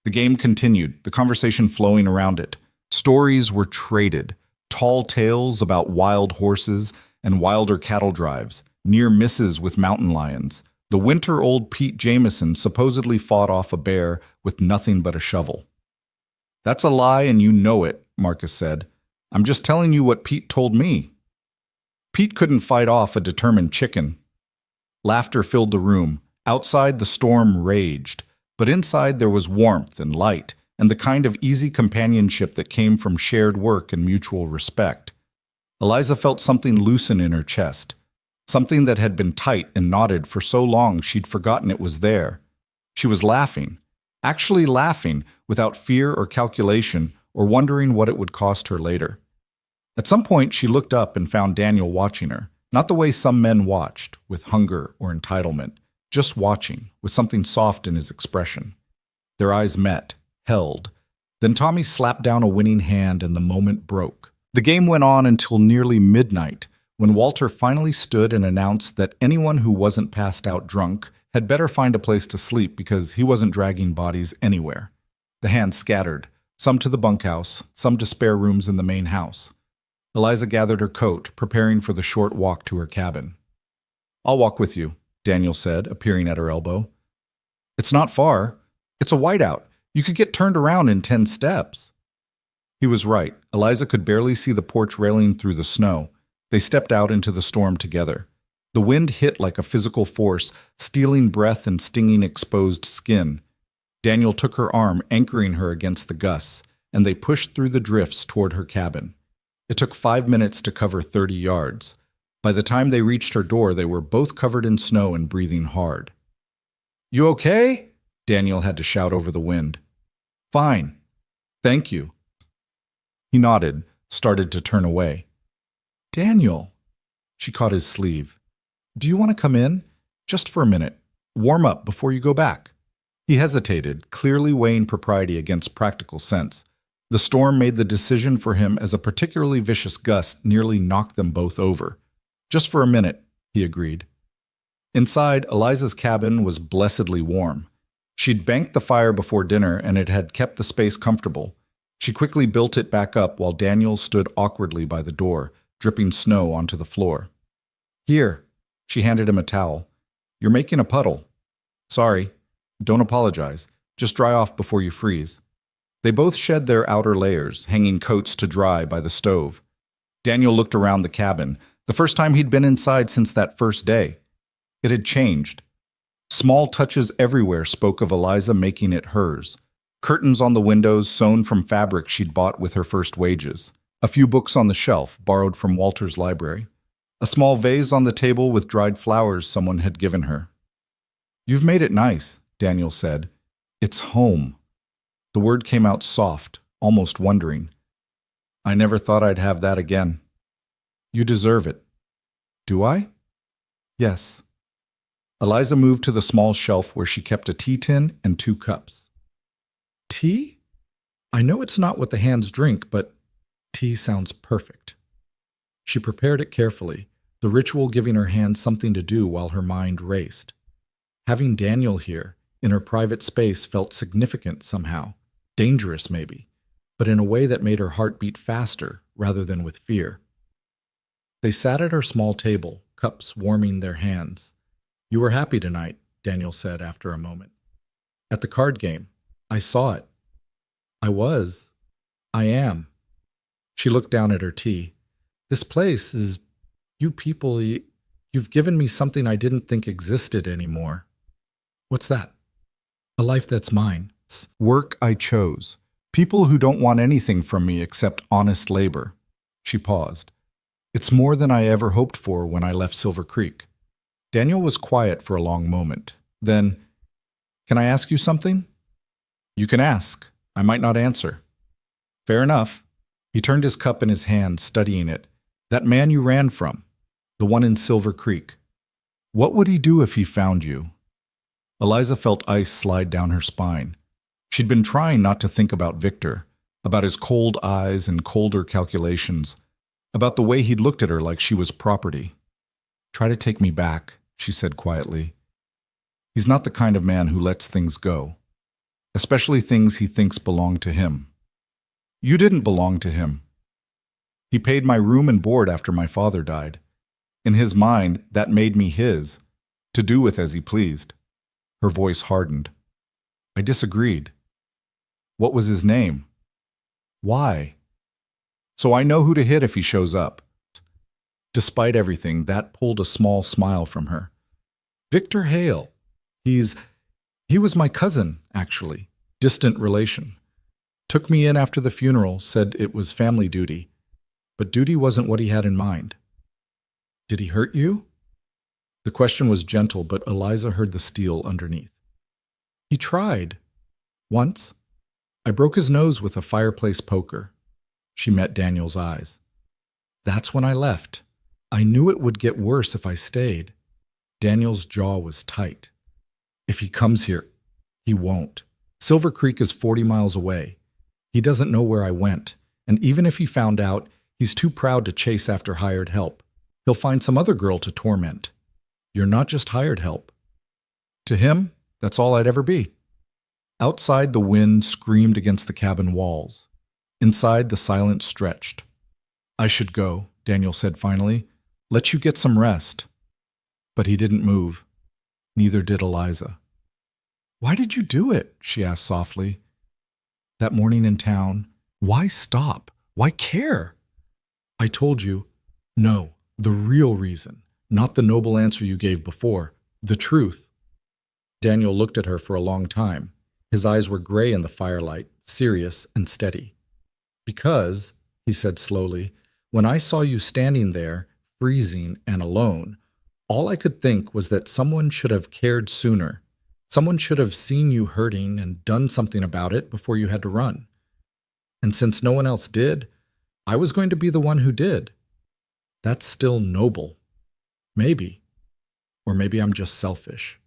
The game continued, the conversation flowing around it. Stories were traded, tall tales about wild horses and wilder cattle drives, near misses with mountain lions. The winter-old Pete Jameson supposedly fought off a bear with nothing but a shovel. That's a lie and you know it, Marcus said. I'm just telling you what Pete told me. Pete couldn't fight off a determined chicken. Laughter filled the room. Outside, the storm raged, but inside there was warmth and light, and the kind of easy companionship that came from shared work and mutual respect. Eliza felt something loosen in her chest, something that had been tight and knotted for so long she'd forgotten it was there. She was laughing, actually laughing, without fear or calculation or wondering what it would cost her later. At some point, she looked up and found Daniel watching her, not the way some men watched, with hunger or entitlement, just watching, with something soft in his expression. Their eyes met, held. Then Tommy slapped down a winning hand and the moment broke. The game went on until nearly midnight, when Walter finally stood and announced that anyone who wasn't passed out drunk had better find a place to sleep because he wasn't dragging bodies anywhere. The hands scattered, some to the bunkhouse, some to spare rooms in the main house. Eliza gathered her coat, preparing for the short walk to her cabin. I'll walk with you, Daniel said, appearing at her elbow. It's not far. It's a whiteout. You could get turned around in 10 steps. He was right. Eliza could barely see the porch railing through the snow. They stepped out into the storm together. The wind hit like a physical force, stealing breath and stinging exposed skin. Daniel took her arm, anchoring her against the gusts, and they pushed through the drifts toward her cabin. It took 5 minutes to cover 30 yards. By the time they reached her door, they were both covered in snow and breathing hard. You okay? Daniel had to shout over the wind. Fine. Thank you. He nodded, started to turn away. Daniel. She caught his sleeve. Do you want to come in? Just for a minute. Warm up before you go back. He hesitated, clearly weighing propriety against practical sense. The storm made the decision for him as a particularly vicious gust nearly knocked them both over. Just for a minute, he agreed. Inside, Eliza's cabin was blessedly warm. She'd banked the fire before dinner and it had kept the space comfortable. She quickly built it back up while Daniel stood awkwardly by the door, dripping snow onto the floor. Here, she handed him a towel. You're making a puddle. Sorry. Don't apologize. Just dry off before you freeze. They both shed their outer layers, hanging coats to dry by the stove. Daniel looked around the cabin, the first time he'd been inside since that first day. It had changed. Small touches everywhere spoke of Eliza making it hers. Curtains on the windows sewn from fabric she'd bought with her first wages. A few books on the shelf, borrowed from Walter's library. A small vase on the table with dried flowers someone had given her. "You've made it nice," Daniel said. "It's home." The word came out soft, almost wondering. "I never thought I'd have that again." "You deserve it." "Do I?" "Yes." Eliza moved to the small shelf where she kept a tea tin and 2 cups. "Tea? I know it's not what the hands drink, but tea sounds perfect." She prepared it carefully, the ritual giving her hands something to do while her mind raced. Having Daniel here, in her private space, felt significant somehow, dangerous maybe, but in a way that made her heart beat faster rather than with fear. They sat at her small table, cups warming their hands. "You were happy tonight," Daniel said after a moment. "At the card game. I saw it." "I was. I am." She looked down at her tea. "This place is... you people, you've given me something I didn't think existed anymore." "What's that?" "A life that's mine. Work I chose. People who don't want anything from me except honest labor." She paused. "It's more than I ever hoped for when I left Silver Creek." Daniel was quiet for a long moment. Then, "Can I ask you something?" "You can ask. I might not answer." "Fair enough." He turned his cup in his hand, studying it. "That man you ran from, the one in Silver Creek. What would he do if he found you?" Eliza felt ice slide down her spine. She'd been trying not to think about Victor, about his cold eyes and colder calculations, about the way he'd looked at her like she was property. "Try to take me back," she said quietly. "He's not the kind of man who lets things go, especially things he thinks belong to him." "You didn't belong to him." "He paid my room and board after my father died. In his mind, that made me his, to do with as he pleased." Her voice hardened. "I disagreed." "What was his name?" "Why?" "So I know who to hit if he shows up." Despite everything, that pulled a small smile from her. "Victor Hale. He was my cousin, actually. Distant relation. Took me in after the funeral, said it was family duty. But duty wasn't what he had in mind." "Did he hurt you?" The question was gentle, but Eliza heard the steel underneath. "He tried. Once. I broke his nose with a fireplace poker." She met Daniel's eyes. "That's when I left. I knew it would get worse if I stayed." Daniel's jaw was tight. "If he comes here, he won't. Silver Creek is 40 miles away. He doesn't know where I went, and even if he found out, he's too proud to chase after hired help. He'll find some other girl to torment. You're not just hired help." To him, that's all I'd ever be. Outside, the wind screamed against the cabin walls. Inside, the silence stretched. "I should go," Daniel said finally. "Let you get some rest." But he didn't move. Neither did Eliza. "Why did you do it?" she asked softly. "That morning in town, why stop? Why care?" "I told you." "No, the real reason, not the noble answer you gave before. The truth." Daniel looked at her for a long time. His eyes were gray in the firelight, serious and steady. "Because," he said slowly, "when I saw you standing there, freezing and alone, all I could think was that someone should have cared sooner. Someone should have seen you hurting and done something about it before you had to run. And since no one else did, I was going to be the one who did. That's still noble. Maybe. Or maybe I'm just selfish."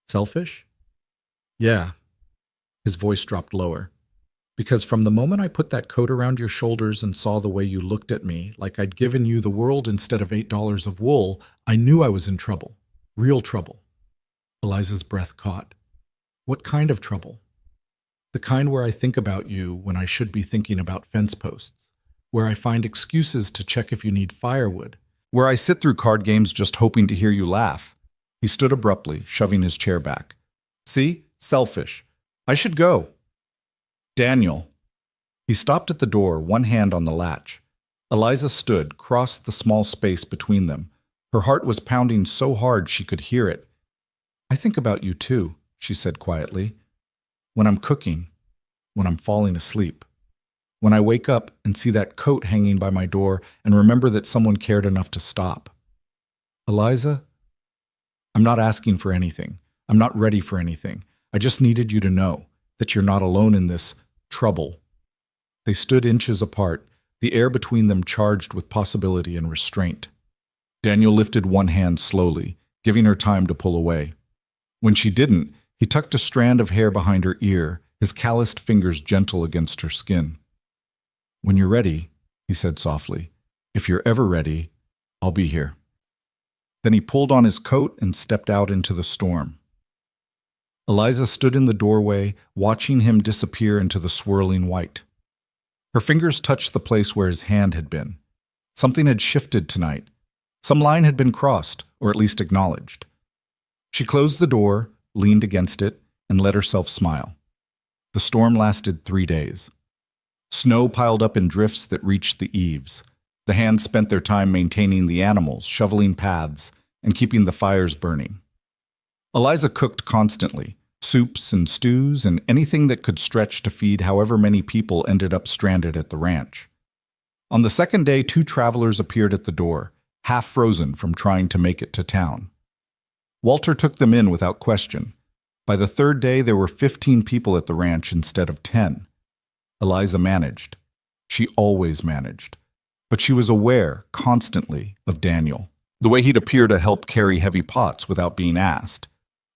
"Selfish?" "Yeah." His voice dropped lower. "Because from the moment I put that coat around your shoulders and saw the way you looked at me, like I'd given you the world instead of $8 of wool, I knew I was in trouble. Real trouble." Eliza's breath caught. "What kind of trouble?" "The kind where I think about you when I should be thinking about fence posts. Where I find excuses to check if you need firewood. Where I sit through card games just hoping to hear you laugh." He stood abruptly, shoving his chair back. "See? Selfish. I should go." "Daniel." He stopped at the door, one hand on the latch. Eliza stood, crossed the small space between them. Her heart was pounding so hard she could hear it. I think about you too, she said quietly. When I'm cooking, when I'm falling asleep, when I wake up and see that coat hanging by my door and remember that someone cared enough to stop. Eliza, I'm not asking for anything. I'm not ready for anything. I just needed you to know that you're not alone in this trouble. They stood inches apart, the air between them charged with possibility and restraint. Daniel lifted one hand slowly, giving her time to pull away. When she didn't, he tucked a strand of hair behind her ear, his calloused fingers gentle against her skin. When you're ready, he said softly, if you're ever ready, I'll be here. Then he pulled on his coat and stepped out into the storm. Eliza stood in the doorway, watching him disappear into the swirling white. Her fingers touched the place where his hand had been. Something had shifted tonight. Some line had been crossed, or at least acknowledged. She closed the door, leaned against it, and let herself smile. The storm lasted 3 days. Snow piled up in drifts that reached the eaves. The hands spent their time maintaining the animals, shoveling paths, and keeping the fires burning. Eliza cooked constantly, soups and stews and anything that could stretch to feed however many people ended up stranded at the ranch. On the second day, 2 travelers appeared at the door, half frozen from trying to make it to town. Walter took them in without question. By the 3rd day, there were 15 people at the ranch instead of 10. Eliza managed. She always managed. But she was aware, constantly, of Daniel. The way he'd appear to help carry heavy pots without being asked.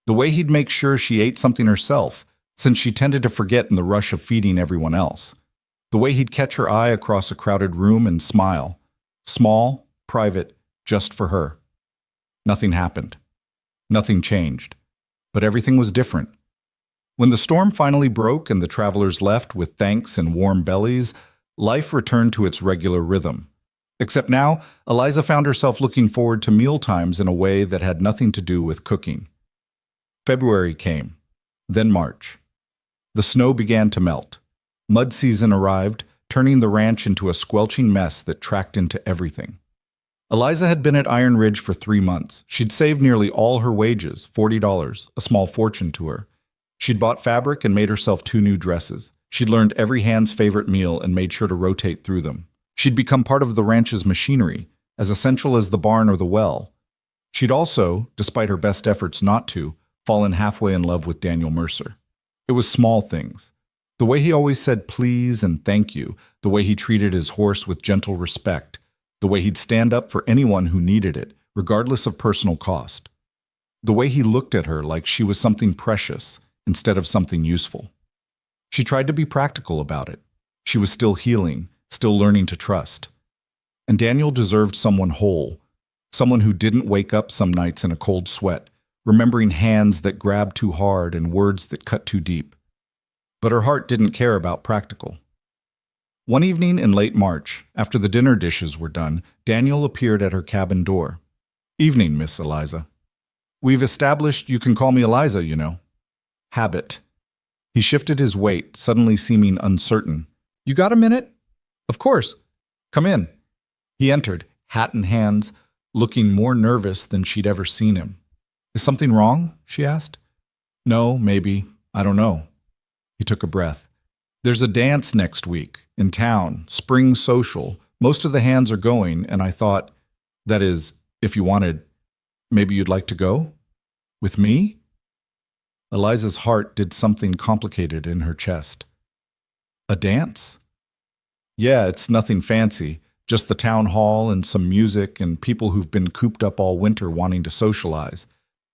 The way he'd make sure she ate something herself, since she tended to forget in the rush of feeding everyone else. The way he'd catch her eye across a crowded room and smile. Small, private, just for her. Nothing happened. Nothing changed. But everything was different. When the storm finally broke and the travelers left with thanks and warm bellies, life returned to its regular rhythm. Except now, Eliza found herself looking forward to mealtimes in a way that had nothing to do with cooking. February came, then March. The snow began to melt. Mud season arrived, turning the ranch into a squelching mess that tracked into everything. Eliza had been at Iron Ridge for 3 months. She'd saved nearly all her wages, $40, a small fortune to her. She'd bought fabric and made herself 2 new dresses. She'd learned every hand's favorite meal and made sure to rotate through them. She'd become part of the ranch's machinery, as essential as the barn or the well. She'd also, despite her best efforts not to, fallen halfway in love with Daniel Mercer. It was small things. The way he always said please and thank you, the way he treated his horse with gentle respect, the way he'd stand up for anyone who needed it, regardless of personal cost. The way he looked at her like she was something precious instead of something useful. She tried to be practical about it. She was still healing, still learning to trust. And Daniel deserved someone whole, someone who didn't wake up some nights in a cold sweat, remembering hands that grabbed too hard and words that cut too deep. But her heart didn't care about practical. One evening in late March, after the dinner dishes were done, Daniel appeared at her cabin door. "Evening, Miss Eliza. We've established you can call me Eliza, you know." Habit. He shifted his weight, suddenly seeming uncertain. "You got a minute?" "Of course. Come in." He entered, hat in hands, looking more nervous than she'd ever seen him. "Is something wrong?" she asked. "No, maybe. I don't know." He took a breath. "There's a dance next week, in town, spring social. Most of the hands are going, and I thought, that is, if you wanted, maybe you'd like to go? With me?" Eliza's heart did something complicated in her chest. "A dance?" "Yeah, it's nothing fancy. Just the town hall and some music and people who've been cooped up all winter wanting to socialize.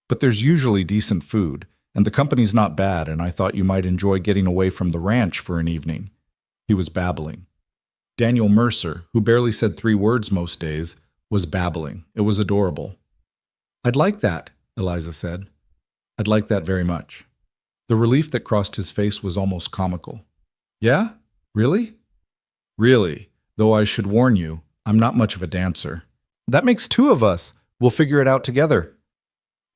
But there's usually decent food, and the company's not bad, and I thought you might enjoy getting away from the ranch for an evening." He was babbling. Daniel Mercer, who barely said 3 words most days, was babbling. It was adorable. "I'd like that," Eliza said. "I'd like that very much." The relief that crossed his face was almost comical. "Yeah? Really?" "Really, though I should warn you, I'm not much of a dancer." "That makes 2 of us. We'll figure it out together."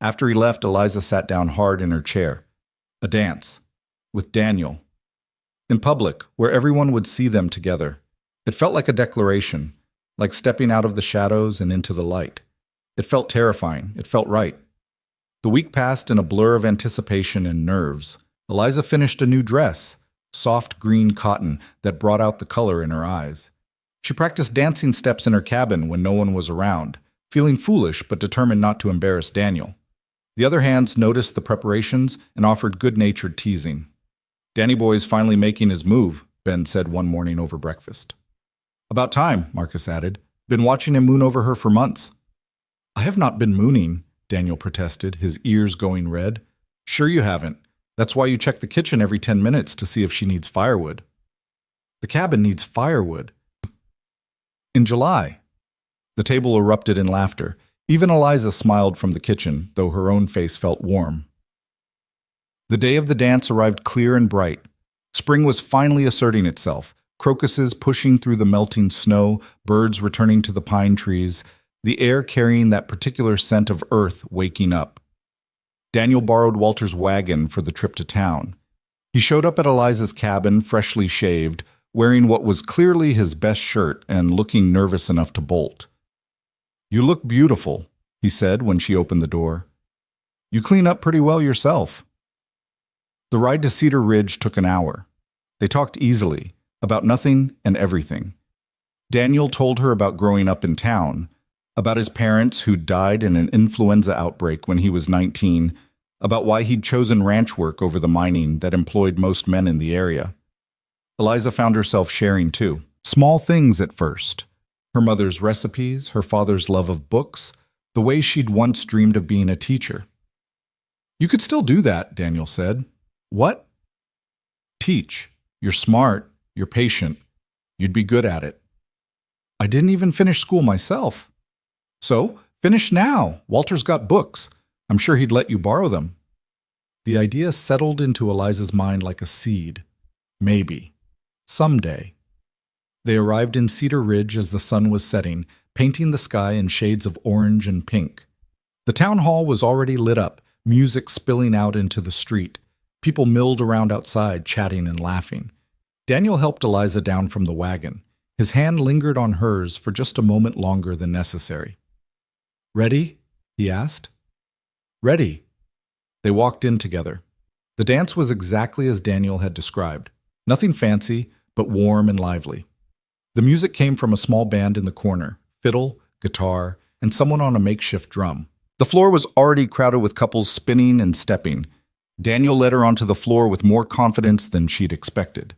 After he left, Eliza sat down hard in her chair. A dance. With Daniel. In public, where everyone would see them together. It felt like a declaration, like stepping out of the shadows and into the light. It felt terrifying. It felt right. The The week passed in a blur of anticipation and nerves. Eliza finished a new dress, soft green cotton that brought out the color in her eyes. She practiced dancing steps in her cabin when no one was around, feeling foolish but determined not to embarrass Daniel. The other hands noticed the preparations and offered good-natured teasing. "Danny Boy's finally making his move," Ben said one morning over breakfast. "About time," Marcus added. "Been watching him moon over her for months." "I have not been mooning," Daniel protested, his ears going red. "Sure you haven't. That's why you check the kitchen every 10 minutes to see if she needs firewood." "The cabin needs firewood." "In July." The table erupted in laughter. Even Eliza smiled from the kitchen, though her own face felt warm. The day of the dance arrived clear and bright. Spring was finally asserting itself, crocuses pushing through the melting snow, birds returning to the pine trees, the air carrying that particular scent of earth waking up. Daniel borrowed Walter's wagon for the trip to town. He showed up at Eliza's cabin, freshly shaved, wearing what was clearly his best shirt and looking nervous enough to bolt. "You look beautiful," he said when she opened the door. "You clean up pretty well yourself." The ride to Cedar Ridge took an hour. They talked easily, about nothing and everything. Daniel told her about growing up in town, about his parents who died in an influenza outbreak when he was 19, about why he'd chosen ranch work over the mining that employed most men in the area. Eliza found herself sharing too. Small things at first. Her mother's recipes, her father's love of books, the way she'd once dreamed of being a teacher. "You could still do that," Daniel said. "What?" "Teach. You're smart. You're patient. You'd be good at it." "I didn't even finish school myself." "So, finish now. Walter's got books. I'm sure he'd let you borrow them." The idea settled into Eliza's mind like a seed. Maybe. Someday. They arrived in Cedar Ridge as the sun was setting, painting the sky in shades of orange and pink. The town hall was already lit up, music spilling out into the street. People milled around outside, chatting and laughing. Daniel helped Eliza down from the wagon. His hand lingered on hers for just a moment longer than necessary. "Ready?" he asked. "Ready." They walked in together. The dance was exactly as Daniel had described. Nothing fancy, but warm and lively. The music came from a small band in the corner, fiddle, guitar, and someone on a makeshift drum. The floor was already crowded with couples spinning and stepping. Daniel led her onto the floor with more confidence than she'd expected.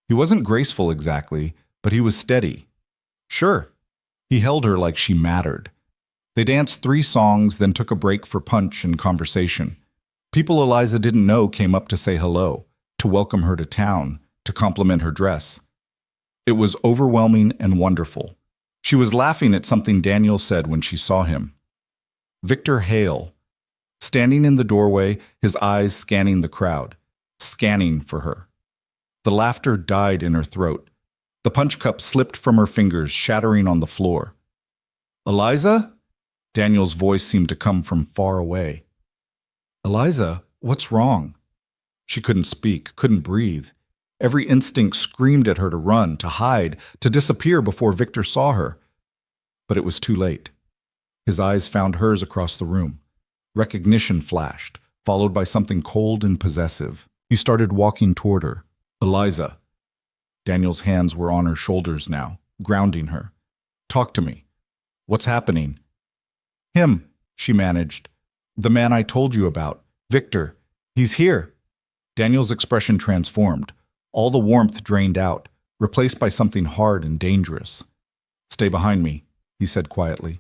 He wasn't graceful exactly, but he was steady. Sure, he held her like she mattered. They danced 3 songs, then took a break for punch and conversation. People Eliza didn't know came up to say hello, to welcome her to town, to compliment her dress. It was overwhelming and wonderful. She was laughing at something Daniel said when she saw him. Victor Hale, standing in the doorway, his eyes scanning the crowd, scanning for her. The laughter died in her throat. The punch cup slipped from her fingers, shattering on the floor. "Eliza?" Daniel's voice seemed to come from far away. "Eliza, what's wrong?" She couldn't speak, couldn't breathe. Every instinct screamed at her to run, to hide, to disappear before Victor saw her. But it was too late. His eyes found hers across the room. Recognition flashed, followed by something cold and possessive. He started walking toward her. "Eliza." Daniel's hands were on her shoulders now, grounding her. "Talk to me. What's happening?" "Him," she managed. "The man I told you about. Victor. He's here." Daniel's expression transformed. All the warmth drained out, replaced by something hard and dangerous. "Stay behind me," he said quietly.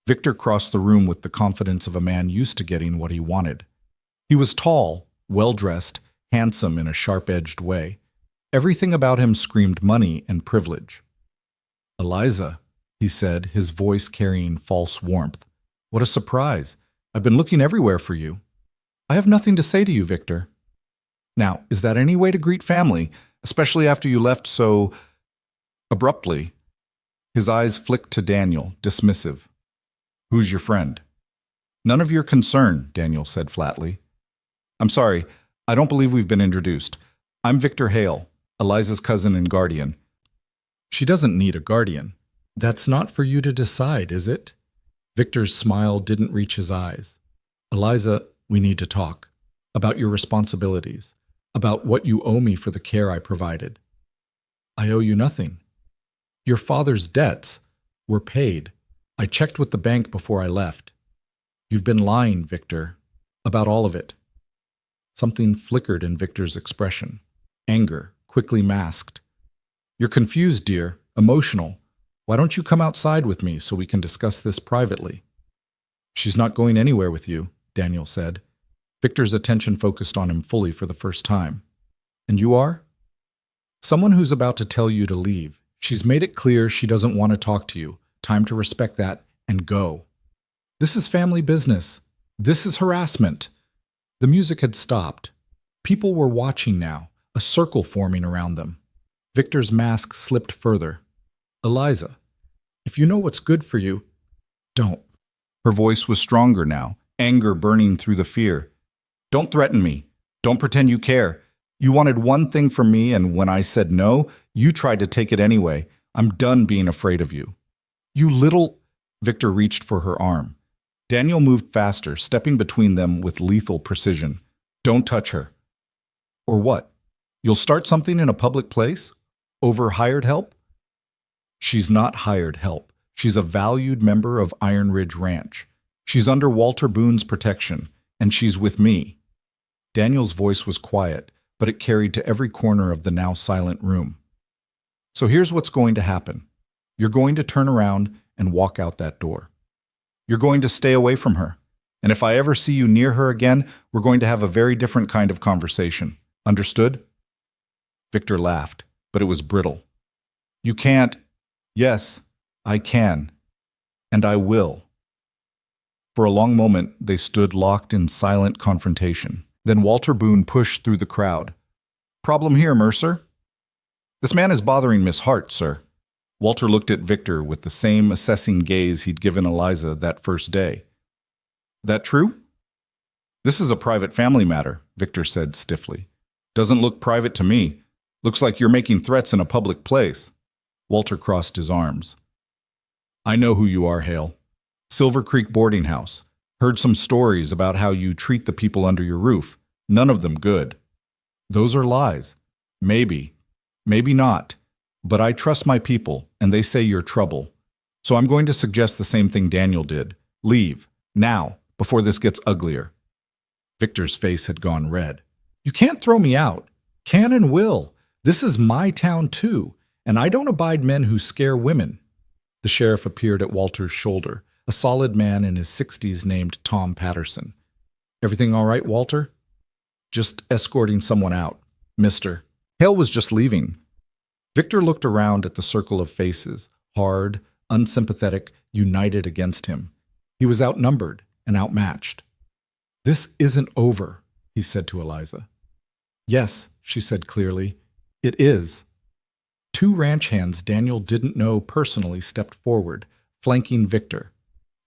Victor crossed the room with the confidence of a man used to getting what he wanted. He was tall, well-dressed, handsome in a sharp-edged way. Everything about him screamed money and privilege. "Eliza," he said, his voice carrying false warmth. "What a surprise. I've been looking everywhere for you." "I have nothing to say to you, Victor." "Now, is that any way to greet family, especially after you left so abruptly?" His eyes flicked to Daniel, dismissive. "Who's your friend?" "None of your concern," Daniel said flatly. "I'm sorry, I don't believe we've been introduced. I'm Victor Hale, Eliza's cousin and guardian." "She doesn't need a guardian. That's not for you to decide, is it?" Victor's smile didn't reach his eyes. Eliza, we need to talk. About your responsibilities. About what you owe me for the care I provided. I owe you nothing. Your father's debts were paid. I checked with the bank before I left. You've been lying, Victor, about all of it. Something flickered in Victor's expression. Anger, quickly masked. You're confused, dear, emotional. Why don't you come outside with me so we can discuss this privately? She's not going anywhere with you, Daniel said. Victor's attention focused on him fully for the first time. And you are? Someone who's about to tell you to leave. She's made it clear she doesn't want to talk to you. Time to respect that and go. This is family business. This is harassment. The music had stopped. People were watching now, a circle forming around them. Victor's mask slipped further. Eliza, if you know what's good for you, don't. Her voice was stronger now, anger burning through the fear. Don't threaten me. Don't pretend you care. You wanted one thing from me, and when I said no, you tried to take it anyway. I'm done being afraid of you. You little... Victor reached for her arm. Daniel moved faster, stepping between them with lethal precision. Don't touch her. Or what? You'll start something in a public place? Over hired help? She's not hired help. She's a valued member of Iron Ridge Ranch. She's under Walter Boone's protection, and she's with me. Daniel's voice was quiet, but it carried to every corner of the now silent room. So here's what's going to happen. You're going to turn around and walk out that door. You're going to stay away from her. And if I ever see you near her again, we're going to have a very different kind of conversation. Understood? Victor laughed, but it was brittle. You can't. Yes, I can. And I will. For a long moment, they stood locked in silent confrontation. Then Walter Boone pushed through the crowd. Problem here, Mercer? This man is bothering Miss Hart, sir. Walter looked at Victor with the same assessing gaze he'd given Eliza that first day. That true? This is a private family matter, Victor said stiffly. Doesn't look private to me. Looks like you're making threats in a public place. Walter crossed his arms. I know who you are, Hale. Silver Creek boarding house. Heard some stories about how you treat the people under your roof. None of them good. Those are lies. Maybe. Maybe not. But I trust my people, and they say you're trouble. So I'm going to suggest the same thing Daniel did. Leave. Now, before this gets uglier. Victor's face had gone red. You can't throw me out. Can and will. This is my town too, and I don't abide men who scare women. The sheriff appeared at Walter's shoulder, a solid man in his 60s named Tom Patterson. Everything all right, Walter? Just escorting someone out, mister. Hale was just leaving. Victor looked around at the circle of faces, hard, unsympathetic, united against him. He was outnumbered and outmatched. This isn't over, he said to Eliza. Yes, she said clearly, it is. Two ranch hands Daniel didn't know personally stepped forward, flanking Victor.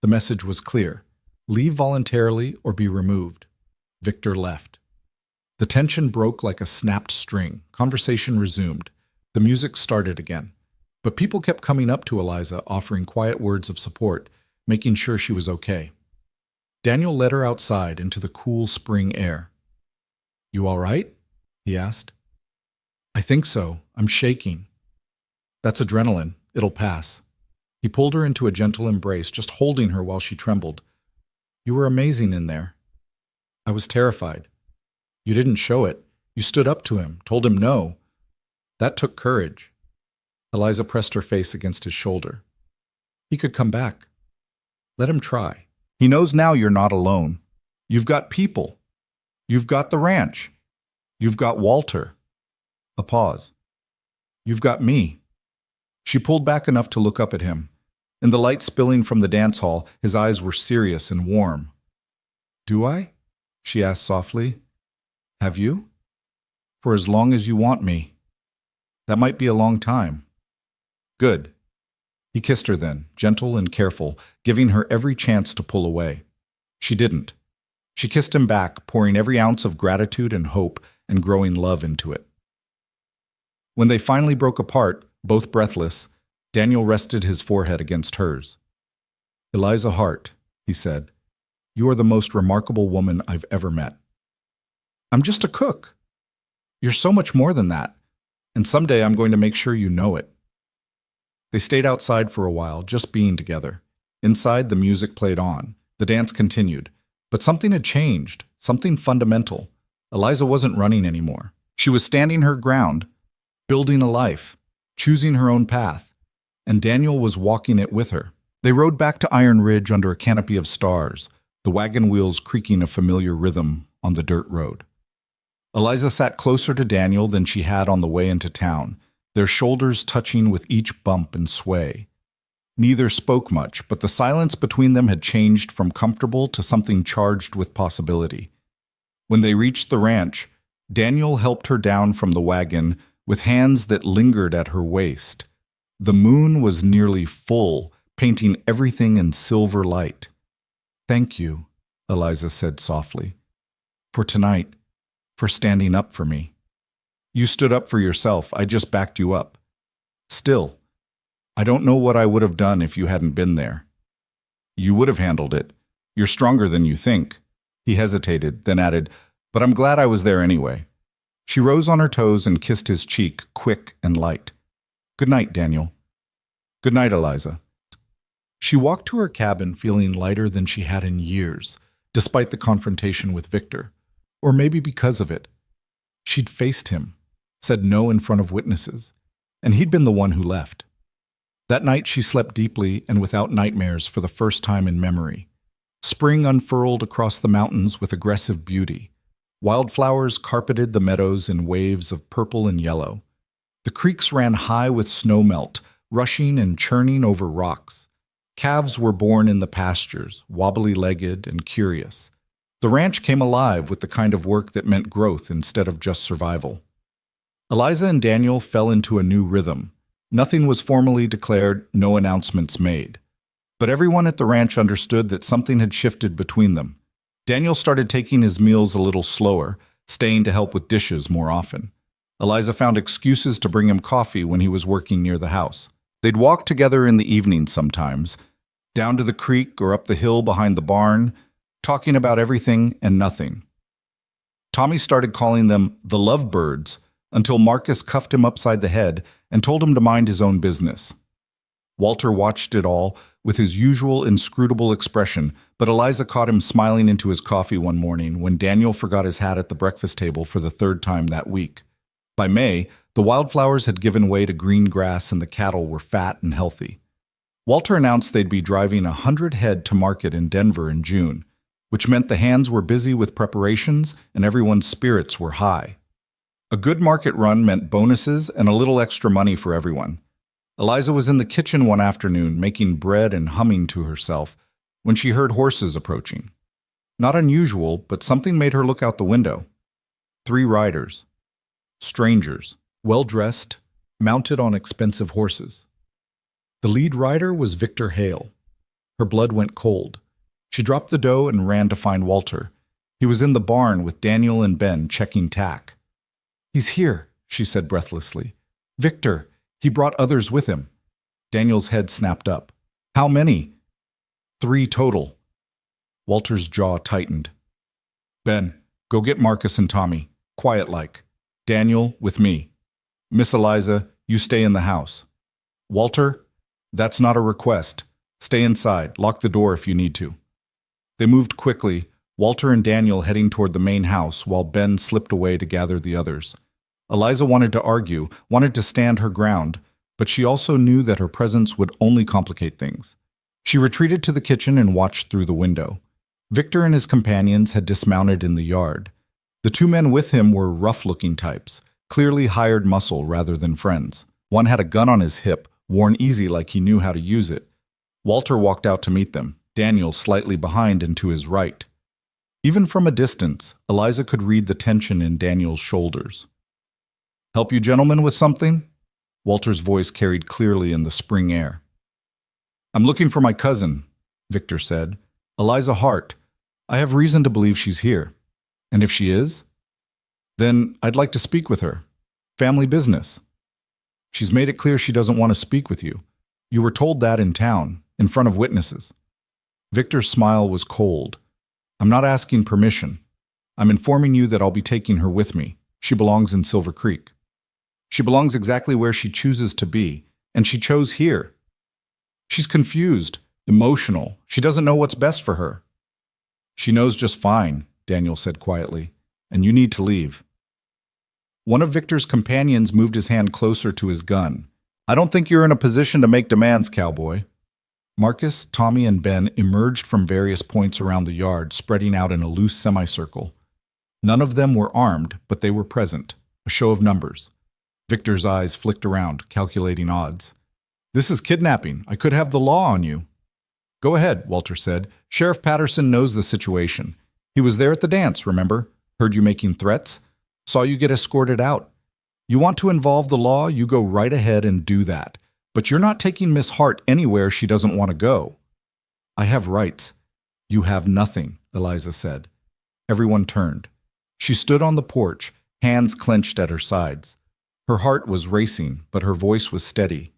The message was clear. Leave voluntarily or be removed. Victor left. The tension broke like a snapped string. Conversation resumed. The music started again. But people kept coming up to Eliza, offering quiet words of support, making sure she was okay. Daniel led her outside into the cool spring air. You all right? He asked. I think so. I'm shaking. That's adrenaline. It'll pass. He pulled her into a gentle embrace, just holding her while she trembled. You were amazing in there. I was terrified. You didn't show it. You stood up to him, told him no. That took courage. Eliza pressed her face against his shoulder. He could come back. Let him try. He knows now you're not alone. You've got people. You've got the ranch. You've got Walter. A pause. You've got me. She pulled back enough to look up at him. In the light spilling from the dance hall, his eyes were serious and warm. Do I? She asked softly. Have you? For as long as you want me. That might be a long time. Good. He kissed her then, gentle and careful, giving her every chance to pull away. She didn't. She kissed him back, pouring every ounce of gratitude and hope and growing love into it. When they finally broke apart, both breathless, Daniel rested his forehead against hers. Eliza Hart, he said, You are the most remarkable woman I've ever met." "I'm just a cook." "You're so much more than that. And someday I'm going to make sure you know it." They stayed outside for a while, just being together. Inside, the music played on. The dance continued. But something had changed, something fundamental. Eliza wasn't running anymore. She was standing her ground, building a life, choosing her own path, and Daniel was walking it with her. They rode back to Iron Ridge under a canopy of stars, the wagon wheels creaking a familiar rhythm on the dirt road. Eliza sat closer to Daniel than she had on the way into town, their shoulders touching with each bump and sway. Neither spoke much, but the silence between them had changed from comfortable to something charged with possibility. When they reached the ranch, Daniel helped her down from the wagon with hands that lingered at her waist. The moon was nearly full, painting everything in silver light. "Thank you," Eliza said softly, "for tonight, for standing up for me. You stood up for yourself, I just backed you up. Still, I don't know what I would have done if you hadn't been there." "You would have handled it. You're stronger than you think." He hesitated, then added, "But I'm glad I was there anyway." She rose on her toes and kissed his cheek, quick and light. "Good night, Daniel." "Good night, Eliza." She walked to her cabin feeling lighter than she had in years, despite the confrontation with Victor. Or maybe because of it. She'd faced him, said no in front of witnesses, and he'd been the one who left. That night she slept deeply and without nightmares for the first time in memory. Spring unfurled across the mountains with aggressive beauty. Wildflowers carpeted the meadows in waves of purple and yellow. The creeks ran high with snowmelt, rushing and churning over rocks. Calves were born in the pastures, wobbly-legged and curious. The ranch came alive with the kind of work that meant growth instead of just survival. Eliza and Daniel fell into a new rhythm. Nothing was formally declared, no announcements made. But everyone at the ranch understood that something had shifted between them. Daniel started taking his meals a little slower, staying to help with dishes more often. Eliza found excuses to bring him coffee when he was working near the house. They'd walk together in the evening sometimes, down to the creek or up the hill behind the barn, talking about everything and nothing. Tommy started calling them the lovebirds until Marcus cuffed him upside the head and told him to mind his own business. Walter watched it all with his usual inscrutable expression, but Eliza caught him smiling into his coffee one morning when Daniel forgot his hat at the breakfast table for the third time that week. By May, the wildflowers had given way to green grass and the cattle were fat and healthy. Walter announced they'd be driving 100 head to market in Denver in June, which meant the hands were busy with preparations and everyone's spirits were high. A good market run meant bonuses and a little extra money for everyone. Eliza was in the kitchen one afternoon making bread and humming to herself when she heard horses approaching. Not unusual, but something made her look out the window. 3 riders. Strangers, well-dressed, mounted on expensive horses. The lead rider was Victor Hale. Her blood went cold. She dropped the dough and ran to find Walter. He was in the barn with Daniel and Ben checking tack. "He's here," she said breathlessly. "Victor, he brought others with him." Daniel's head snapped up. "How many?" 3 total. Walter's jaw tightened. "Ben, go get Marcus and Tommy. Quiet like. Daniel, with me. Miss Eliza, you stay in the house. Walter, that's not a request. Stay inside. Lock the door if you need to." They moved quickly, Walter and Daniel heading toward the main house while Ben slipped away to gather the others. Eliza wanted to argue, wanted to stand her ground, but she also knew that her presence would only complicate things. She retreated to the kitchen and watched through the window. Victor and his companions had dismounted in the yard. The 2 men with him were rough-looking types, clearly hired muscle rather than friends. One had a gun on his hip, worn easy like he knew how to use it. Walter walked out to meet them, Daniel slightly behind and to his right. Even from a distance, Eliza could read the tension in Daniel's shoulders. "Help you gentlemen with something?" Walter's voice carried clearly in the spring air. "I'm looking for my cousin," Victor said. "Eliza Hart. I have reason to believe she's here. And if she is? Then I'd like to speak with her. Family business. She's made it clear she doesn't want to speak with you. You were told that in town, in front of witnesses." Victor's smile was cold. I'm not asking permission. I'm informing you that I'll be taking her with me. She belongs in Silver Creek. She belongs exactly where she chooses to be, and she chose here. She's confused, emotional. She doesn't know what's best for her. She knows just fine, Daniel said quietly, and you need to leave. One of Victor's companions moved his hand closer to his gun. I don't think you're in a position to make demands, Cowboy. Marcus, Tommy, and Ben emerged from various points around the yard, spreading out in a loose semicircle. None of them were armed, but they were present, a show of numbers. Victor's eyes flicked around, calculating odds. This is kidnapping. I could have the law on you. Go ahead, Walter said. Sheriff Patterson knows the situation. He was there at the dance, remember? Heard you making threats. Saw you get escorted out. You want to involve the law, you go right ahead and do that. But you're not taking Miss Hart anywhere she doesn't want to go. I have rights. You have nothing, Eliza said. Everyone turned. She stood on the porch, hands clenched at her sides. Her heart was racing, but her voice was steady.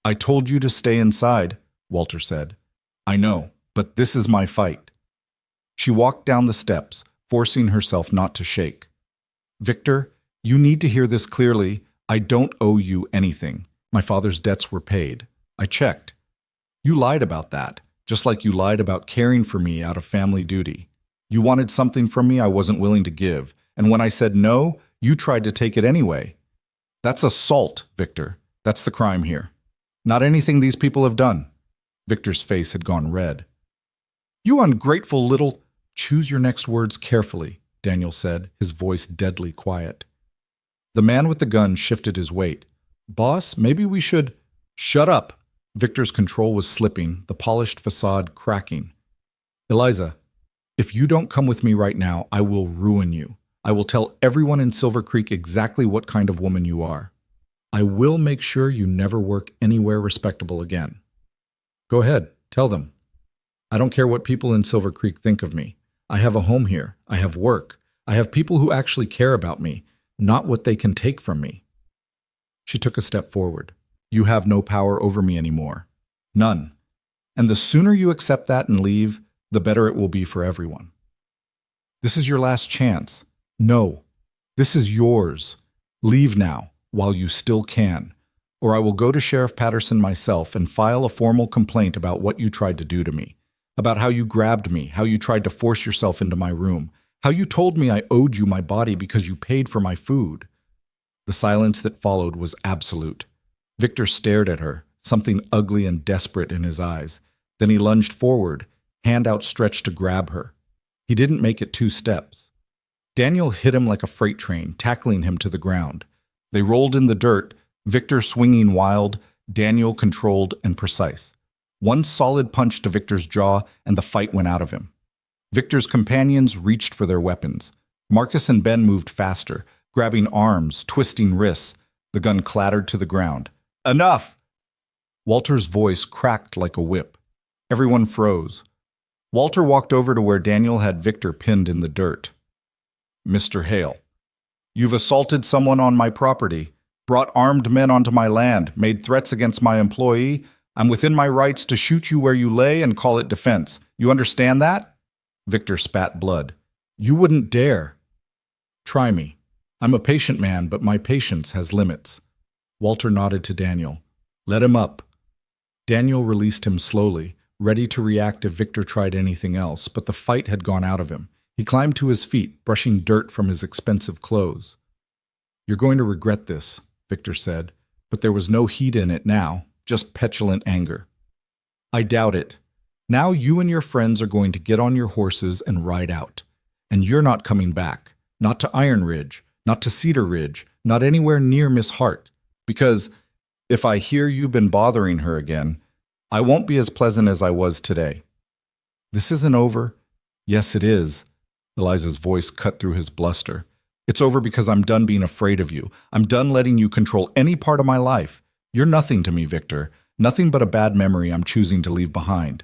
I told you to stay inside, Walter said. I know, but this is my fight. She walked down the steps, forcing herself not to shake. Victor, you need to hear this clearly. I don't owe you anything. My father's debts were paid. I checked. You lied about that, just like you lied about caring for me out of family duty. You wanted something from me I wasn't willing to give, and when I said no, you tried to take it anyway. That's assault, Victor. That's the crime here. Not anything these people have done. Victor's face had gone red. You ungrateful little... Choose your next words carefully, Daniel said, his voice deadly quiet. The man with the gun shifted his weight. Boss, maybe we should... Shut up! Victor's control was slipping, the polished facade cracking. Eliza, if you don't come with me right now, I will ruin you. I will tell everyone in Silver Creek exactly what kind of woman you are. I will make sure you never work anywhere respectable again. Go ahead, tell them. I don't care what people in Silver Creek think of me. I have a home here. I have work. I have people who actually care about me, not what they can take from me. She took a step forward. You have no power over me anymore. None. And the sooner you accept that and leave, the better it will be for everyone. This is your last chance. No. This is yours. Leave now, while you still can, or I will go to Sheriff Patterson myself and file a formal complaint about what you tried to do to me, about how you grabbed me, how you tried to force yourself into my room, how you told me I owed you my body because you paid for my food. The silence that followed was absolute. Victor stared at her, something ugly and desperate in his eyes. Then he lunged forward, hand outstretched to grab her. He didn't make it 2 steps. Daniel hit him like a freight train, tackling him to the ground. They rolled in the dirt, Victor swinging wild, Daniel controlled and precise. One solid punch to Victor's jaw, and the fight went out of him. Victor's companions reached for their weapons. Marcus and Ben moved faster, grabbing arms, twisting wrists. The gun clattered to the ground. Enough! Walter's voice cracked like a whip. Everyone froze. Walter walked over to where Daniel had Victor pinned in the dirt. Mr. Hale, you've assaulted someone on my property, brought armed men onto my land, made threats against my employee. I'm within my rights to shoot you where you lay and call it defense. You understand that? Victor spat blood. You wouldn't dare. Try me. I'm a patient man, but my patience has limits. Walter nodded to Daniel. Let him up. Daniel released him slowly, ready to react if Victor tried anything else, but the fight had gone out of him. He climbed to his feet, brushing dirt from his expensive clothes. You're going to regret this, Victor said, but there was no heat in it now, just petulant anger. I doubt it. Now you and your friends are going to get on your horses and ride out. And you're not coming back. Not to Iron Ridge, not to Cedar Ridge, not anywhere near Miss Hart. Because if I hear you've been bothering her again, I won't be as pleasant as I was today. This isn't over. Yes, it is. Eliza's voice cut through his bluster. It's over because I'm done being afraid of you. I'm done letting you control any part of my life. You're nothing to me, Victor. Nothing but a bad memory I'm choosing to leave behind.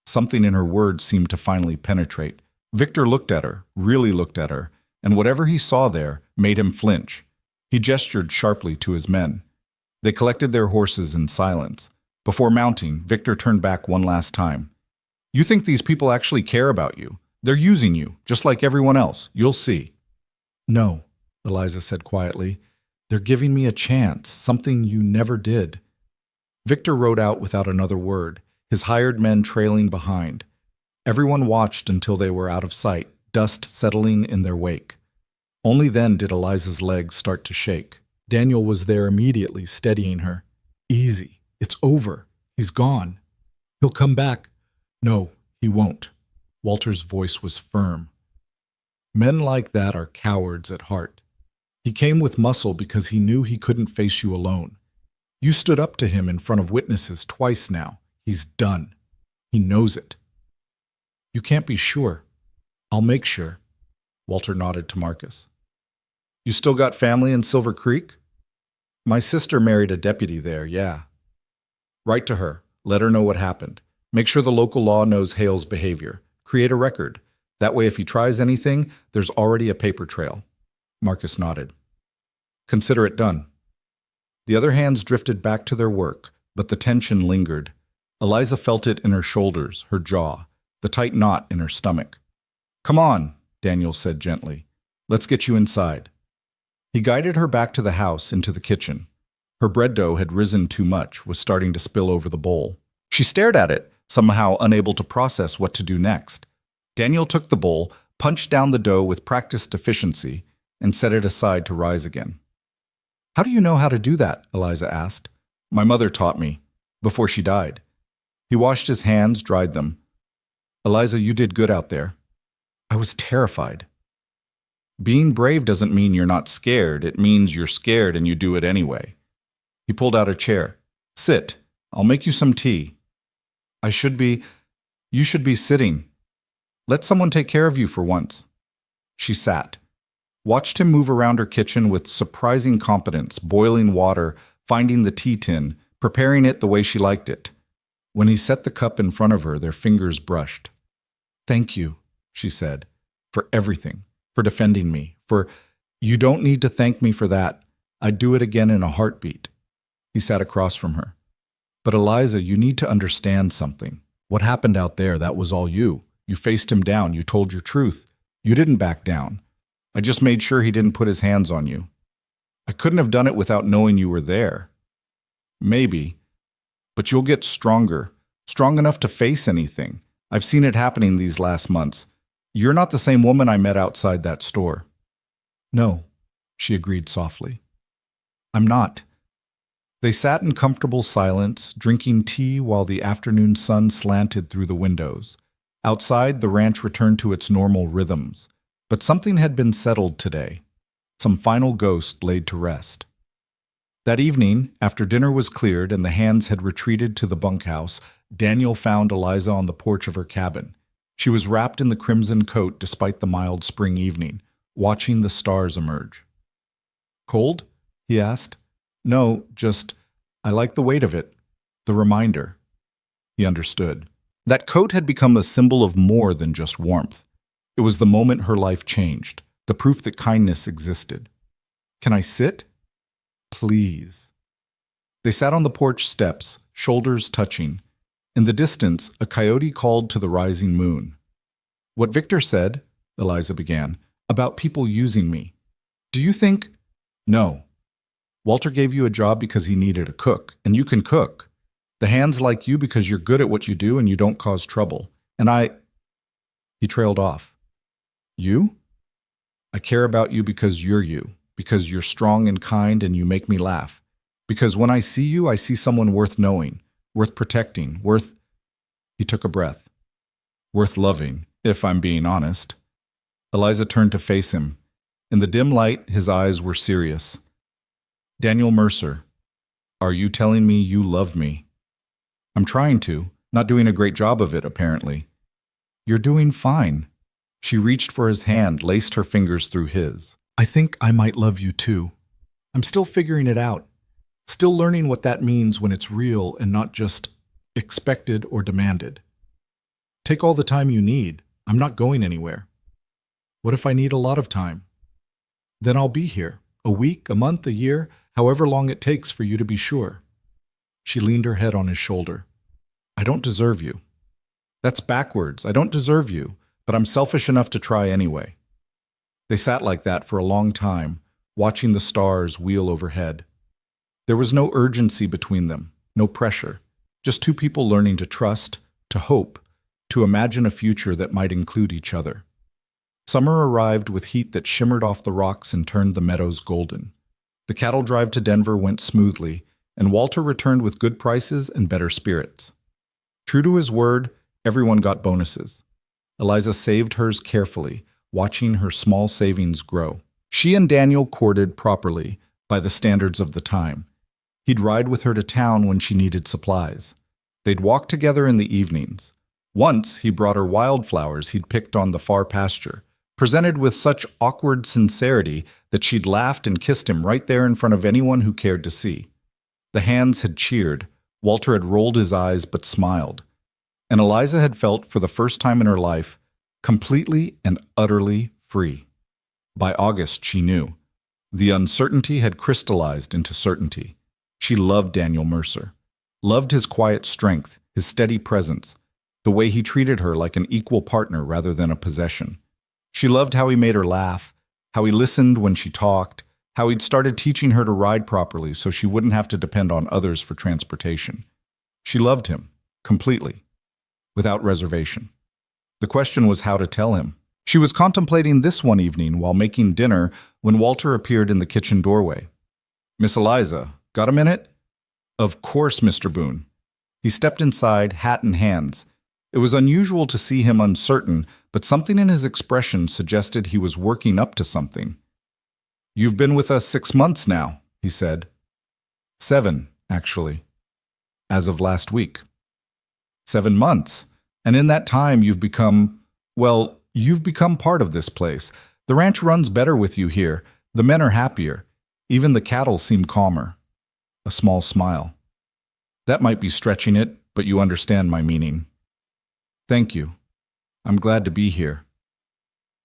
Something in her words seemed to finally penetrate. Victor looked at her, really looked at her, and whatever he saw there made him flinch. He gestured sharply to his men. They collected their horses in silence. Before mounting, Victor turned back one last time. You think these people actually care about you? They're using you, just like everyone else. You'll see. No, Eliza said quietly. They're giving me a chance, something you never did. Victor rode out without another word, his hired men trailing behind. Everyone watched until they were out of sight, dust settling in their wake. Only then did Eliza's legs start to shake. Daniel was there immediately, steadying her. Easy. It's over. He's gone. He'll come back. No, he won't. Walter's voice was firm. Men like that are cowards at heart. He came with muscle because he knew he couldn't face you alone. You stood up to him in front of witnesses twice now. He's done. He knows it. You can't be sure. I'll make sure. Walter nodded to Marcus. You still got family in Silver Creek? My sister married a deputy there, yeah. Write to her. Let her know what happened. Make sure the local law knows Hale's behavior. Create a record. That way if he tries anything, there's already a paper trail. Marcus nodded. Consider it done. The other hands drifted back to their work, but the tension lingered. Eliza felt it in her shoulders, her jaw, the tight knot in her stomach. Come on, Daniel said gently. Let's get you inside. He guided her back to the house, into the kitchen. Her bread dough had risen too much, was starting to spill over the bowl. She stared at it, somehow unable to process what to do next. Daniel took the bowl, punched down the dough with practiced efficiency, and set it aside to rise again. How do you know how to do that? Eliza asked. My mother taught me, before she died. He washed his hands, dried them. Eliza, you did good out there. I was terrified. Being brave doesn't mean you're not scared. It means you're scared and you do it anyway. He pulled out a chair. Sit. I'll make you some tea. You should be sitting. Let someone take care of you for once. She sat. Watched him move around her kitchen with surprising competence, boiling water, finding the tea tin, preparing it the way she liked it. When he set the cup in front of her, their fingers brushed. Thank you, she said, for everything, for defending me, you don't need to thank me for that. I'd do it again in a heartbeat. He sat across from her. But Eliza, you need to understand something. What happened out there, that was all you. You faced him down, you told your truth. You didn't back down. I just made sure he didn't put his hands on you. I couldn't have done it without knowing you were there. Maybe. But you'll get stronger, strong enough to face anything. I've seen it happening these last months. You're not the same woman I met outside that store. No, she agreed softly. I'm not. They sat in comfortable silence, drinking tea while the afternoon sun slanted through the windows. Outside, the ranch returned to its normal rhythms. But something had been settled today. Some final ghost laid to rest. That evening, after dinner was cleared and the hands had retreated to the bunkhouse, Daniel found Eliza on the porch of her cabin. She was wrapped in the crimson coat despite the mild spring evening, watching the stars emerge. Cold? He asked. No, just, I like the weight of it. The reminder. He understood. That coat had become a symbol of more than just warmth. It was the moment her life changed, the proof that kindness existed. Can I sit? Please. They sat on the porch steps, shoulders touching. In the distance, a coyote called to the rising moon. What Victor said, Eliza began, about people using me. Do you think? No. Walter gave you a job because he needed a cook, and you can cook. The hands like you because you're good at what you do and you don't cause trouble. And He trailed off. You? I care about you, because you're strong and kind and you make me laugh. Because when I see you, I see someone worth knowing, worth protecting, He took a breath. Worth loving, if I'm being honest. Eliza turned to face him. In the dim light, his eyes were serious. Daniel Mercer, are you telling me you love me? I'm trying to, not doing a great job of it, apparently. You're doing fine. She reached for his hand, laced her fingers through his. I think I might love you too. I'm still figuring it out. Still learning what that means when it's real and not just expected or demanded. Take all the time you need. I'm not going anywhere. What if I need a lot of time? Then I'll be here. A week, a month, a year, however long it takes for you to be sure. She leaned her head on his shoulder. I don't deserve you. That's backwards. I don't deserve you. but I'm selfish enough to try anyway." They sat like that for a long time, watching the stars wheel overhead. There was no urgency between them, no pressure, just two people learning to trust, to hope, to imagine a future that might include each other. Summer arrived with heat that shimmered off the rocks and turned the meadows golden. The cattle drive to Denver went smoothly, and Walter returned with good prices and better spirits. True to his word, everyone got bonuses. Eliza saved hers carefully, watching her small savings grow. She and Daniel courted properly by the standards of the time. He'd ride with her to town when she needed supplies. They'd walk together in the evenings. Once he brought her wildflowers he'd picked on the far pasture, presented with such awkward sincerity that she'd laughed and kissed him right there in front of anyone who cared to see. The hands had cheered, Walter had rolled his eyes but smiled, and Eliza had felt, for the first time in her life, completely and utterly free. By August, she knew. The uncertainty had crystallized into certainty. She loved Daniel Mercer, loved his quiet strength, his steady presence, the way he treated her like an equal partner rather than a possession. She loved how he made her laugh, how he listened when she talked, how he'd started teaching her to ride properly so she wouldn't have to depend on others for transportation. She loved him, completely, without reservation. The question was how to tell him. She was contemplating this one evening while making dinner when Walter appeared in the kitchen doorway. "Miss Eliza, got a minute?" "Of course, Mr. Boone." He stepped inside, hat in hands. It was unusual to see him uncertain, but something in his expression suggested he was working up to something. "You've been with us 6 months now," he said. 7, actually. As of last week. 7 months. And in that time you've become part of this place. The ranch runs better with you here. The men are happier. Even the cattle seem calmer. A small smile. "That might be stretching it, but you understand my meaning." "Thank you. I'm glad to be here.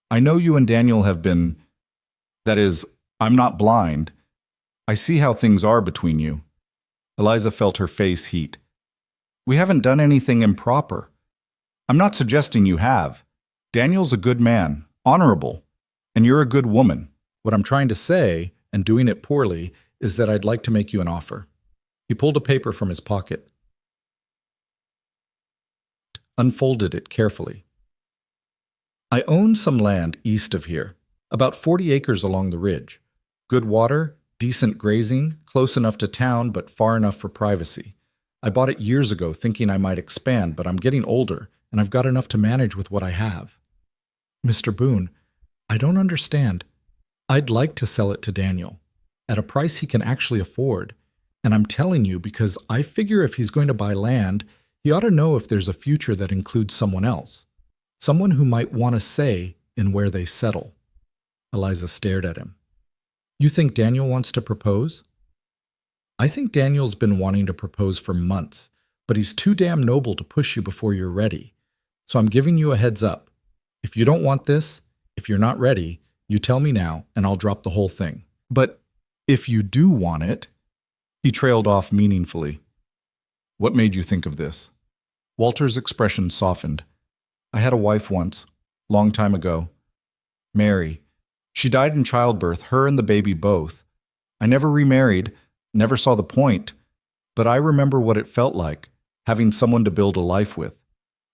I know you and Daniel have been... That is, I'm not blind. I see how things are between you." Eliza felt her face heat. "We haven't done anything improper. I'm not suggesting you have. Daniel's a good man, honorable, and you're a good woman. What I'm trying to say, and doing it poorly, is that I'd like to make you an offer." He pulled a paper from his pocket, unfolded it carefully. "I own some land east of here, about 40 acres along the ridge. Good water, decent grazing, close enough to town but far enough for privacy. I bought it years ago thinking I might expand, but I'm getting older, and I've got enough to manage with what I have." "Mr. Boone, I don't understand. I'd like to sell it to Daniel, at a price he can actually afford. And I'm telling you because I figure if he's going to buy land, he ought to know if there's a future that includes someone else. Someone who might want a say in where they settle." Eliza stared at him. "You think Daniel wants to propose?" "I think Daniel's been wanting to propose for months, but he's too damn noble to push you before you're ready. So I'm giving you a heads up. If you don't want this, if you're not ready, you tell me now and I'll drop the whole thing." "But if you do want it..." He trailed off meaningfully. "What made you think of this?" Walter's expression softened. "I had a wife once, long time ago. Mary. She died in childbirth, her and the baby both. I never remarried, never saw the point, but I remember what it felt like, having someone to build a life with.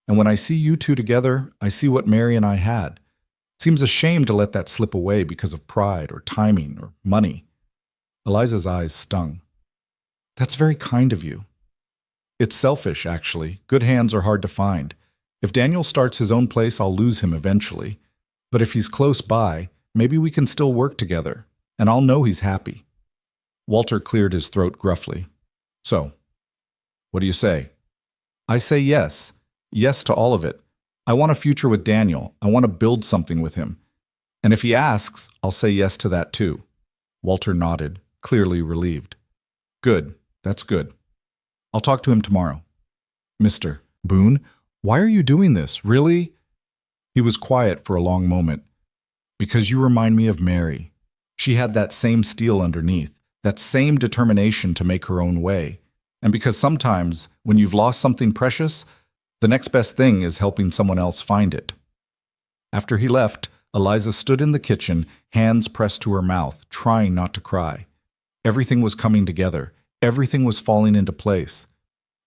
And when I see you two together, I see what Mary and I had. Seems a shame to let that slip away because of pride or timing or money." Eliza's eyes stung. "That's very kind of you." "It's selfish, actually. Good hands are hard to find. If Daniel starts his own place, I'll lose him eventually. But if he's close by, maybe we can still work together, and I'll know he's happy." Walter cleared his throat gruffly. "So, what do you say?" "I say yes. Yes to all of it. I want a future with Daniel. I want to build something with him. And if he asks, I'll say yes to that too." Walter nodded, clearly relieved. "Good. That's good. I'll talk to him tomorrow." "Mr. Boone, why are you doing this? Really?" He was quiet for a long moment. "Because you remind me of Mary. She had that same steel underneath, that same determination to make her own way. And because sometimes, when you've lost something precious, the next best thing is helping someone else find it." After he left, Eliza stood in the kitchen, hands pressed to her mouth, trying not to cry. Everything was coming together. Everything was falling into place.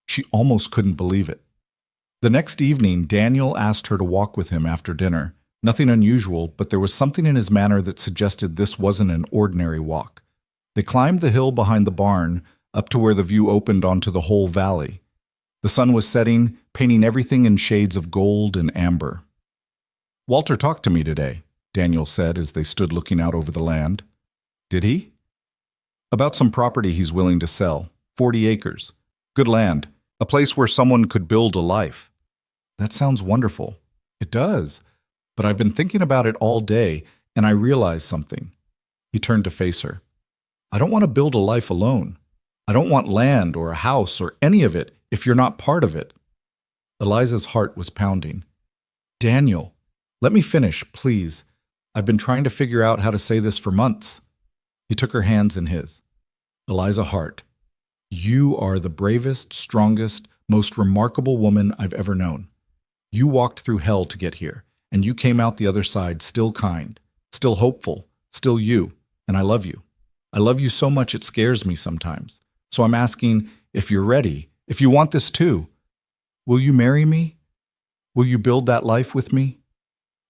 She almost couldn't believe it. The next evening, Daniel asked her to walk with him after dinner. Nothing unusual, but there was something in his manner that suggested this wasn't an ordinary walk. They climbed the hill behind the barn, up to where the view opened onto the whole valley. The sun was setting, painting everything in shades of gold and amber. "Walter talked to me today," Daniel said as they stood looking out over the land. "Did he?" "About some property he's willing to sell. 40 acres. Good land. A place where someone could build a life." "That sounds wonderful." "It does. But I've been thinking about it all day, and I realized something." He turned to face her. "I don't want to build a life alone. I don't want land or a house or any of it if you're not part of it." Eliza's heart was pounding. "Daniel, let me finish, please. I've been trying to figure out how to say this for months." He took her hands in his. "Eliza Hart, you are the bravest, strongest, most remarkable woman I've ever known. You walked through hell to get here, and you came out the other side still kind, still hopeful, still you, and I love you. I love you so much it scares me sometimes. So I'm asking, if you're ready, if you want this too, will you marry me? Will you build that life with me?"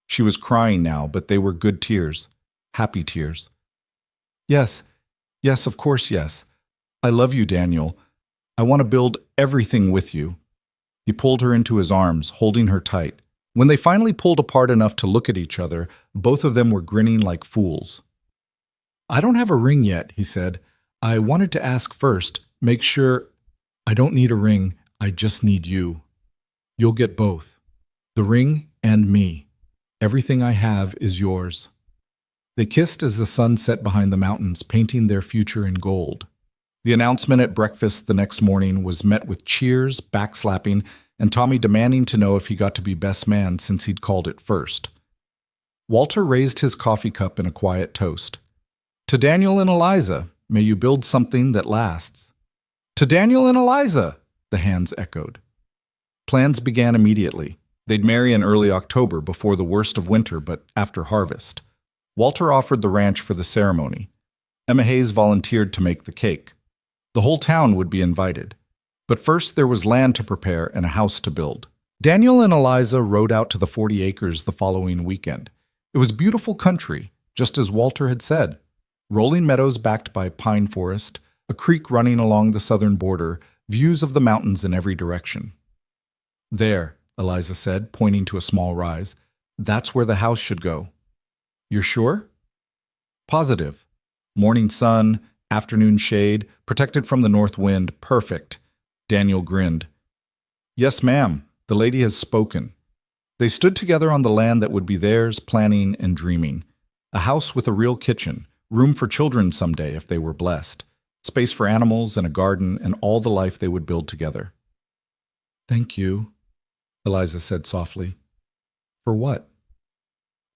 She was crying now, but they were good tears, happy tears. "Yes, yes, of course, yes. I love you, Daniel. I want to build everything with you." He pulled her into his arms, holding her tight. When they finally pulled apart enough to look at each other, both of them were grinning like fools. "I don't have a ring yet," he said. "I wanted to ask first, make sure—" "I don't need a ring, I just need you. You'll get both. The ring and me. Everything I have is yours." They kissed as the sun set behind the mountains, painting their future in gold. The announcement at breakfast the next morning was met with cheers, backslapping, and Tommy demanding to know if he got to be best man since he'd called it first. Walter raised his coffee cup in a quiet toast. "To Daniel and Eliza, may you build something that lasts." "To Daniel and Eliza," the hands echoed. Plans began immediately. They'd marry in early October before the worst of winter, but after harvest. Walter offered the ranch for the ceremony. Emma Hayes volunteered to make the cake. The whole town would be invited. But first there was land to prepare and a house to build. Daniel and Eliza rode out to the 40 acres the following weekend. It was beautiful country, just as Walter had said. Rolling meadows backed by pine forest, a creek running along the southern border, views of the mountains in every direction. "There," Eliza said, pointing to a small rise. "That's where the house should go." "You're sure?" "Positive. Morning sun, afternoon shade, protected from the north wind, perfect." Daniel grinned. "Yes, ma'am, the lady has spoken." They stood together on the land that would be theirs, planning and dreaming. A house with a real kitchen, room for children someday if they were blessed, space for animals and a garden and all the life they would build together. "Thank you," Eliza said softly. "For what?"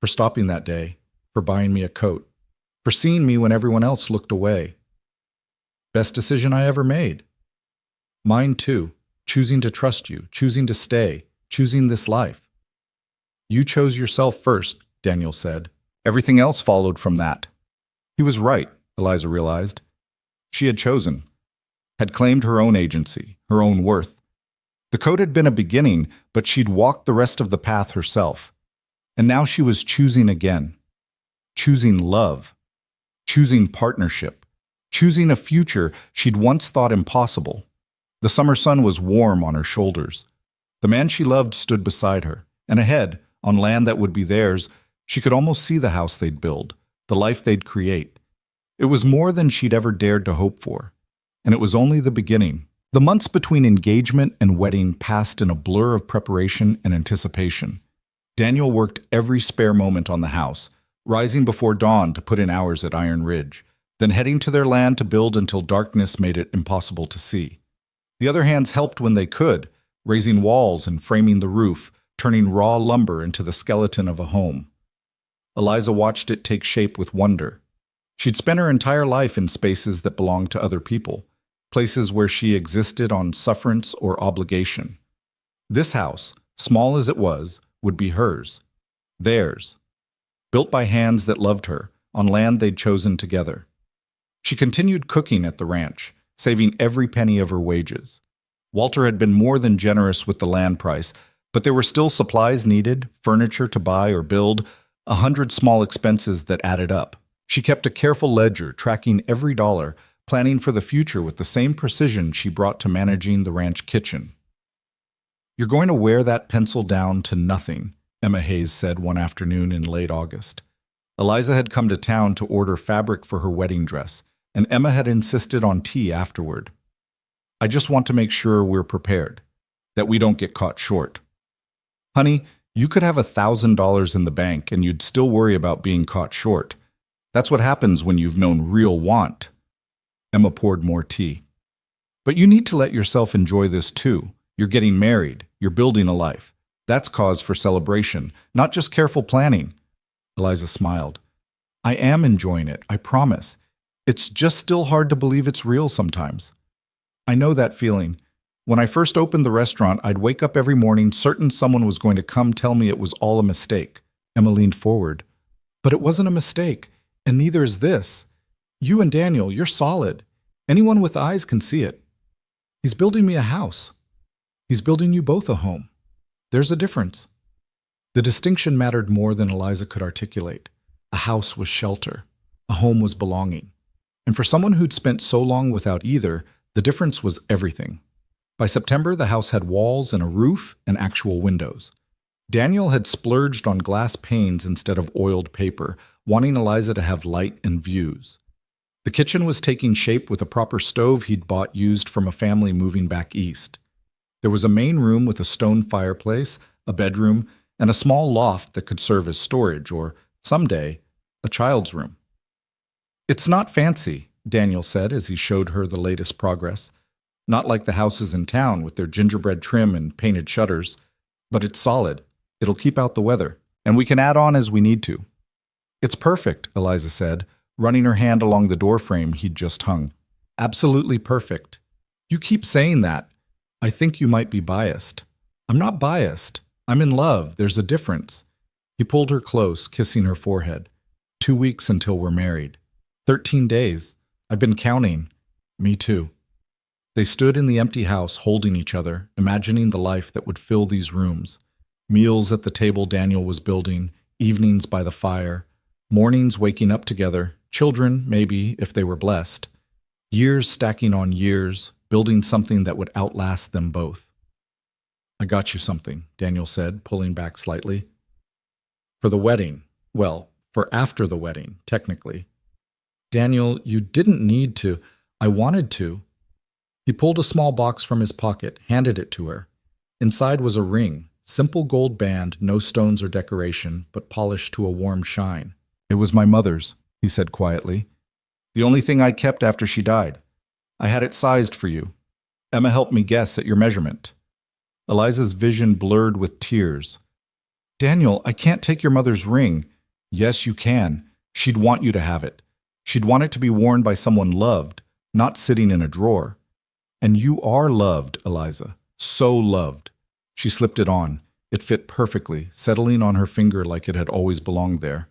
"For stopping that day, for buying me a coat, for seeing me when everyone else looked away. Best decision I ever made. Mine too, choosing to trust you, choosing to stay, choosing this life." "You chose yourself first," Daniel said. "Everything else followed from that." He was right, Eliza realized. She had chosen, had claimed her own agency, her own worth. The code had been a beginning, but she'd walked the rest of the path herself. And now she was choosing again. Choosing love. Choosing partnership. Choosing a future she'd once thought impossible. The summer sun was warm on her shoulders. The man she loved stood beside her, and ahead, on land that would be theirs, she could almost see the house they'd build, the life they'd create. It was more than she'd ever dared to hope for, and it was only the beginning. The months between engagement and wedding passed in a blur of preparation and anticipation. Daniel worked every spare moment on the house, rising before dawn to put in hours at Iron Ridge, then heading to their land to build until darkness made it impossible to see. The other hands helped when they could, raising walls and framing the roof, turning raw lumber into the skeleton of a home. Eliza watched it take shape with wonder. She'd spent her entire life in spaces that belonged to other people, places where she existed on sufferance or obligation. This house, small as it was, would be hers. Theirs. Built by hands that loved her, on land they'd chosen together. She continued cooking at the ranch, saving every penny of her wages. Walter had been more than generous with the land price, but there were still supplies needed, furniture to buy or build, 100 small expenses that added up. She kept a careful ledger, tracking every dollar, planning for the future with the same precision she brought to managing the ranch kitchen. "You're going to wear that pencil down to nothing," Emma Hayes said one afternoon in late August. Eliza had come to town to order fabric for her wedding dress, and Emma had insisted on tea afterward. "I just want to make sure we're prepared, that we don't get caught short." "Honey, you could have $1,000 in the bank and you'd still worry about being caught short. That's what happens when you've known real want." Emma poured more tea. "But you need to let yourself enjoy this too. You're getting married. You're building a life. That's cause for celebration, not just careful planning." Eliza smiled. "I am enjoying it, I promise. It's just still hard to believe it's real sometimes." "I know that feeling. When I first opened the restaurant, I'd wake up every morning certain someone was going to come tell me it was all a mistake." Emma leaned forward. "But it wasn't a mistake, and neither is this. You and Daniel, you're solid. Anyone with eyes can see it. He's building me a house. He's building you both a home. There's a difference." The distinction mattered more than Eliza could articulate. A house was shelter. A home was belonging. And for someone who'd spent so long without either, the difference was everything. By September, the house had walls and a roof and actual windows. Daniel had splurged on glass panes instead of oiled paper, wanting Eliza to have light and views. The kitchen was taking shape with a proper stove he'd bought used from a family moving back east. There was a main room with a stone fireplace, a bedroom, and a small loft that could serve as storage or, someday, a child's room. "It's not fancy," Daniel said as he showed her the latest progress. "Not like the houses in town with their gingerbread trim and painted shutters, but it's solid. It'll keep out the weather, and we can add on as we need to." "It's perfect," Eliza said, running her hand along the doorframe he'd just hung. "Absolutely perfect." "You keep saying that. I think you might be biased." "I'm not biased. I'm in love. There's a difference." He pulled her close, kissing her forehead. 2 weeks until we're married. 13 days. I've been counting." "Me too." They stood in the empty house, holding each other, imagining the life that would fill these rooms. Meals at the table Daniel was building, evenings by the fire, mornings waking up together, children, maybe, if they were blessed. Years stacking on years, building something that would outlast them both. "I got you something," Daniel said, pulling back slightly. "For the wedding. Well, for after the wedding, technically." "Daniel, you didn't need to. I wanted to." He pulled a small box from his pocket, handed it to her. Inside was a ring, simple gold band, no stones or decoration, but polished to a warm shine. "It was my mother's," he said quietly. "The only thing I kept after she died. I had it sized for you. Emma helped me guess at your measurement." Eliza's vision blurred with tears. "Daniel, I can't take your mother's ring." "Yes, you can. She'd want you to have it. She'd want it to be worn by someone loved, not sitting in a drawer. And you are loved, Eliza. So loved." She slipped it on. It fit perfectly, settling on her finger like it had always belonged there.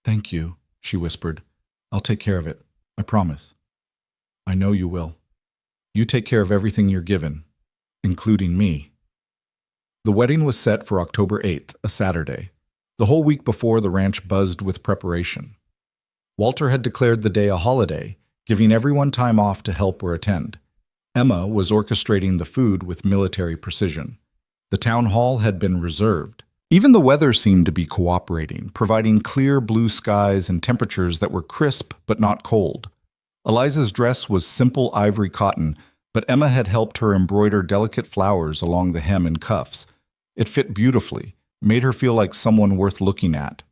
"Thank you," she whispered. "I'll take care of it. I promise." "I know you will. You take care of everything you're given, including me." The wedding was set for October 8th, a Saturday. The whole week before, the ranch buzzed with preparation. Walter had declared the day a holiday, giving everyone time off to help or attend. Emma was orchestrating the food with military precision. The town hall had been reserved. Even the weather seemed to be cooperating, providing clear blue skies and temperatures that were crisp but not cold. Eliza's dress was simple ivory cotton, but Emma had helped her embroider delicate flowers along the hem and cuffs. It fit beautifully, made her feel like someone worth looking at.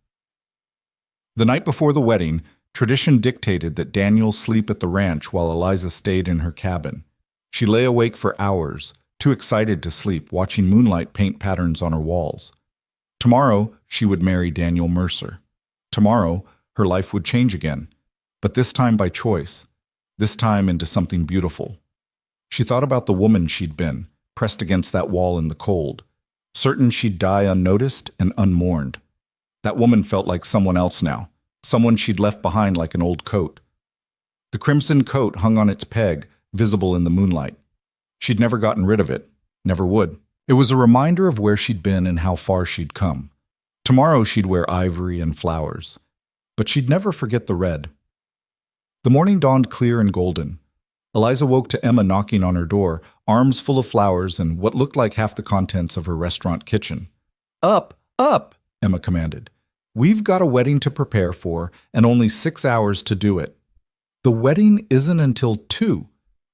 The night before the wedding, tradition dictated that Daniel sleep at the ranch while Eliza stayed in her cabin. She lay awake for hours, too excited to sleep, watching moonlight paint patterns on her walls. Tomorrow, she would marry Daniel Mercer. Tomorrow, her life would change again, but this time by choice, this time into something beautiful. She thought about the woman she'd been, pressed against that wall in the cold, certain she'd die unnoticed and unmourned. That woman felt like someone else now, someone she'd left behind like an old coat. The crimson coat hung on its peg, visible in the moonlight. She'd never gotten rid of it, never would. It was a reminder of where she'd been and how far she'd come. Tomorrow she'd wear ivory and flowers, but she'd never forget the red. The morning dawned clear and golden. Eliza woke to Emma knocking on her door, arms full of flowers and what looked like half the contents of her restaurant kitchen. "Up, up," Emma commanded. "We've got a wedding to prepare for and only 6 hours to do it." "The wedding isn't until 2,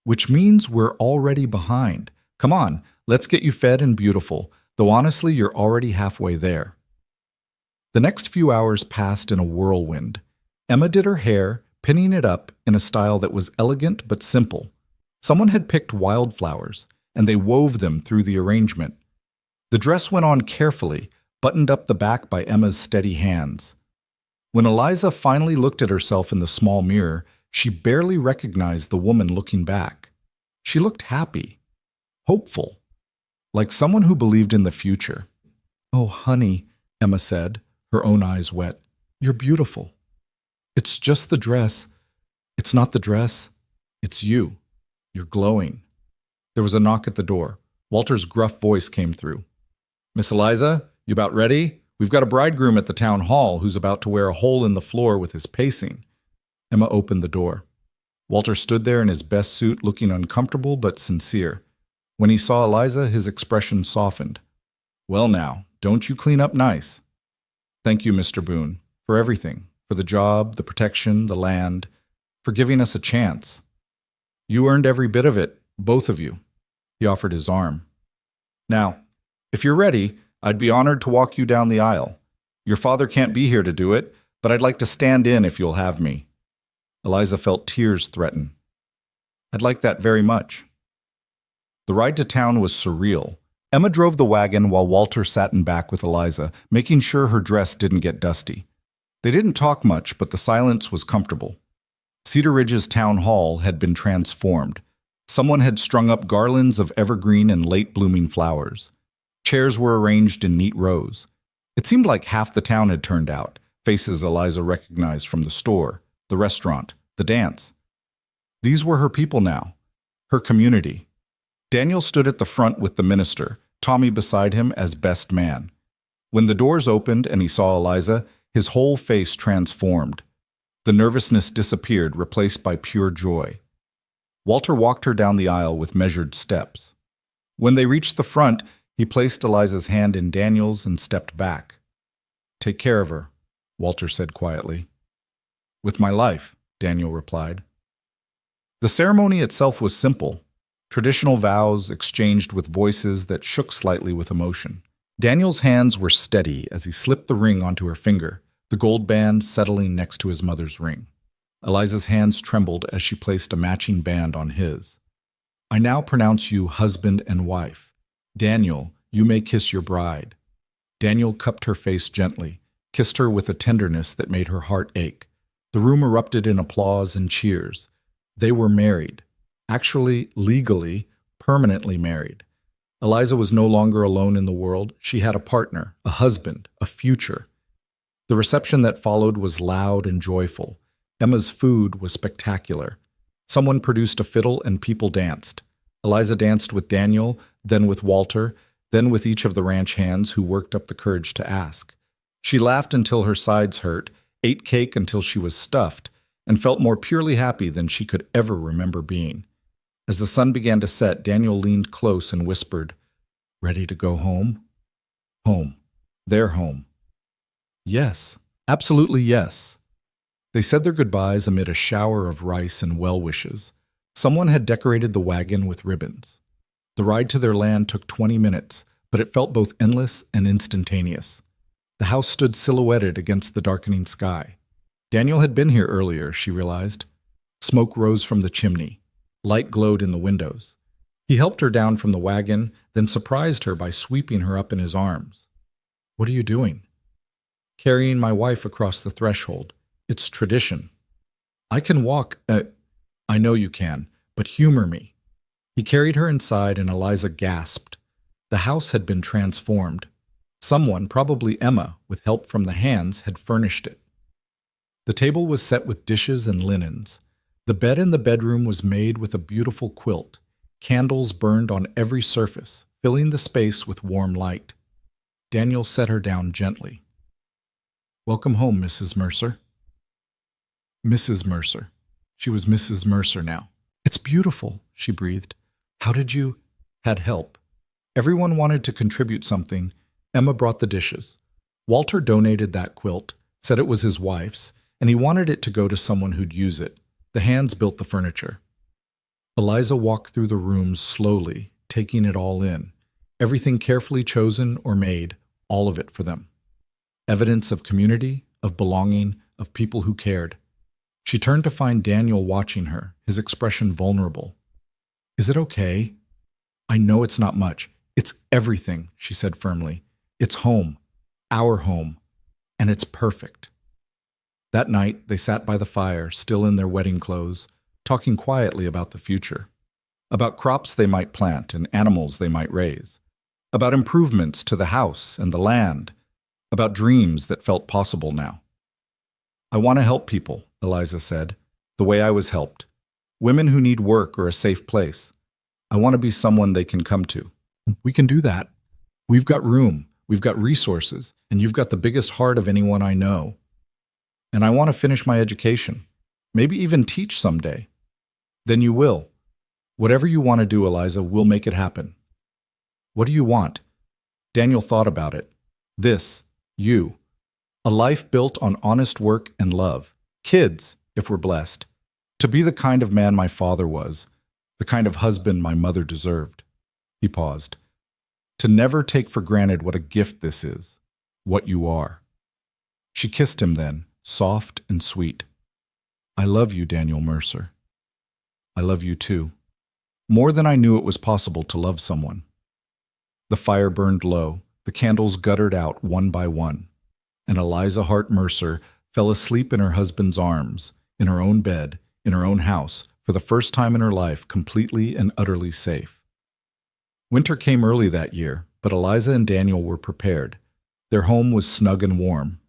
which means we're already behind. Come on, let's get you fed and beautiful, though honestly you're already halfway there." The next few hours passed in a whirlwind. Emma did her hair, pinning it up in a style that was elegant but simple. Someone had picked wildflowers, and they wove them through the arrangement. The dress went on carefully, buttoned up the back by Emma's steady hands. When Eliza finally looked at herself in the small mirror, she barely recognized the woman looking back. She looked happy, hopeful, like someone who believed in the future. "Oh, honey," Emma said, her own eyes wet. "You're beautiful. It's just the dress. It's not the dress. It's you. You're glowing." There was a knock at the door. Walter's gruff voice came through. "Miss Eliza, you about ready? We've got a bridegroom at the town hall who's about to wear a hole in the floor with his pacing." Emma opened the door. Walter stood there in his best suit, looking uncomfortable but sincere. When he saw Eliza, his expression softened. "Well now, don't you clean up nice?" "Thank you, Mr. Boone, for everything. For the job, the protection, the land, for giving us a chance. You earned every bit of it, both of you." He offered his arm. "Now, if you're ready, I'd be honored to walk you down the aisle. Your father can't be here to do it, but I'd like to stand in if you'll have me." Eliza felt tears threaten. "I'd like that very much." The ride to town was surreal. Emma drove the wagon while Walter sat in back with Eliza, making sure her dress didn't get dusty. They didn't talk much, but the silence was comfortable. Cedar Ridge's town hall had been transformed. Someone had strung up garlands of evergreen and late-blooming flowers. Chairs were arranged in neat rows. It seemed like half the town had turned out, faces Eliza recognized from the store, the restaurant, the dance. These were her people now, her community. Daniel stood at the front with the minister, Tommy beside him as best man. When the doors opened and he saw Eliza, his whole face transformed. The nervousness disappeared, replaced by pure joy. Walter walked her down the aisle with measured steps. When they reached the front, he placed Eliza's hand in Daniel's and stepped back. "Take care of her," Walter said quietly. "With my life," Daniel replied. The ceremony itself was simple. Traditional vows exchanged with voices that shook slightly with emotion. Daniel's hands were steady as he slipped the ring onto her finger, the gold band settling next to his mother's ring. Eliza's hands trembled as she placed a matching band on his. "I now pronounce you husband and wife. Daniel, you may kiss your bride." Daniel cupped her face gently, kissed her with a tenderness that made her heart ache. The room erupted in applause and cheers. They were married. Actually, legally, permanently married. Eliza was no longer alone in the world. She had a partner, a husband, a future. The reception that followed was loud and joyful. Emma's food was spectacular. Someone produced a fiddle and people danced. Eliza danced with Daniel, then with Walter, then with each of the ranch hands who worked up the courage to ask. She laughed until her sides hurt, ate cake until she was stuffed, and felt more purely happy than she could ever remember being. As the sun began to set, Daniel leaned close and whispered, "Ready to go home?" Home. Their home. Yes, absolutely yes. They said their goodbyes amid a shower of rice and well wishes. Someone had decorated the wagon with ribbons. The ride to their land took 20 minutes, but it felt both endless and instantaneous. The house stood silhouetted against the darkening sky. Daniel had been here earlier, she realized. Smoke rose from the chimney. Light glowed in the windows. He helped her down from the wagon, then surprised her by sweeping her up in his arms. "What are you doing?" "Carrying my wife across the threshold. It's tradition." "I can walk." "I know you can, but humor me." He carried her inside and Eliza gasped. The house had been transformed. Someone, probably Emma, with help from the hands, had furnished it. The table was set with dishes and linens. The bed in the bedroom was made with a beautiful quilt. Candles burned on every surface, filling the space with warm light. Daniel set her down gently. "Welcome home, Mrs. Mercer." Mrs. Mercer. She was Mrs. Mercer now. "It's beautiful," she breathed. "How did you—" Had help. Everyone wanted to contribute something. Emma brought the dishes. Walter donated that quilt, said it was his wife's, and he wanted it to go to someone who'd use it. The hands built the furniture. Eliza walked through the rooms slowly, taking it all in. Everything carefully chosen or made, all of it for them. Evidence of community, of belonging, of people who cared. She turned to find Daniel watching her, his expression vulnerable. "Is it okay?" "I know it's not much. It's everything," she said firmly. "It's home, our home, and it's perfect." That night, they sat by the fire, still in their wedding clothes, talking quietly about the future, about crops they might plant and animals they might raise, about improvements to the house and the land, about dreams that felt possible now. "I want to help people," Eliza said, "the way I was helped. Women who need work or a safe place. I want to be someone they can come to." "We can do that. We've got room, we've got resources, and you've got the biggest heart of anyone I know. And I want to finish my education, maybe even teach someday." "Then you will. Whatever you want to do, Eliza, we'll make it happen." "What do you want?" Daniel thought about it. "This, you. A life built on honest work and love. Kids, if we're blessed. To be the kind of man my father was, the kind of husband my mother deserved." He paused. "To never take for granted what a gift this is, what you are." She kissed him then, soft and sweet. "I love you, Daniel Mercer." "I love you too. More than I knew it was possible to love someone." The fire burned low, the candles guttered out one by one, and Eliza Hart Mercer fell asleep in her husband's arms, in her own bed, in her own house, for the first time in her life, completely and utterly safe. Winter came early that year, but Eliza and Daniel were prepared. Their home was snug and warm.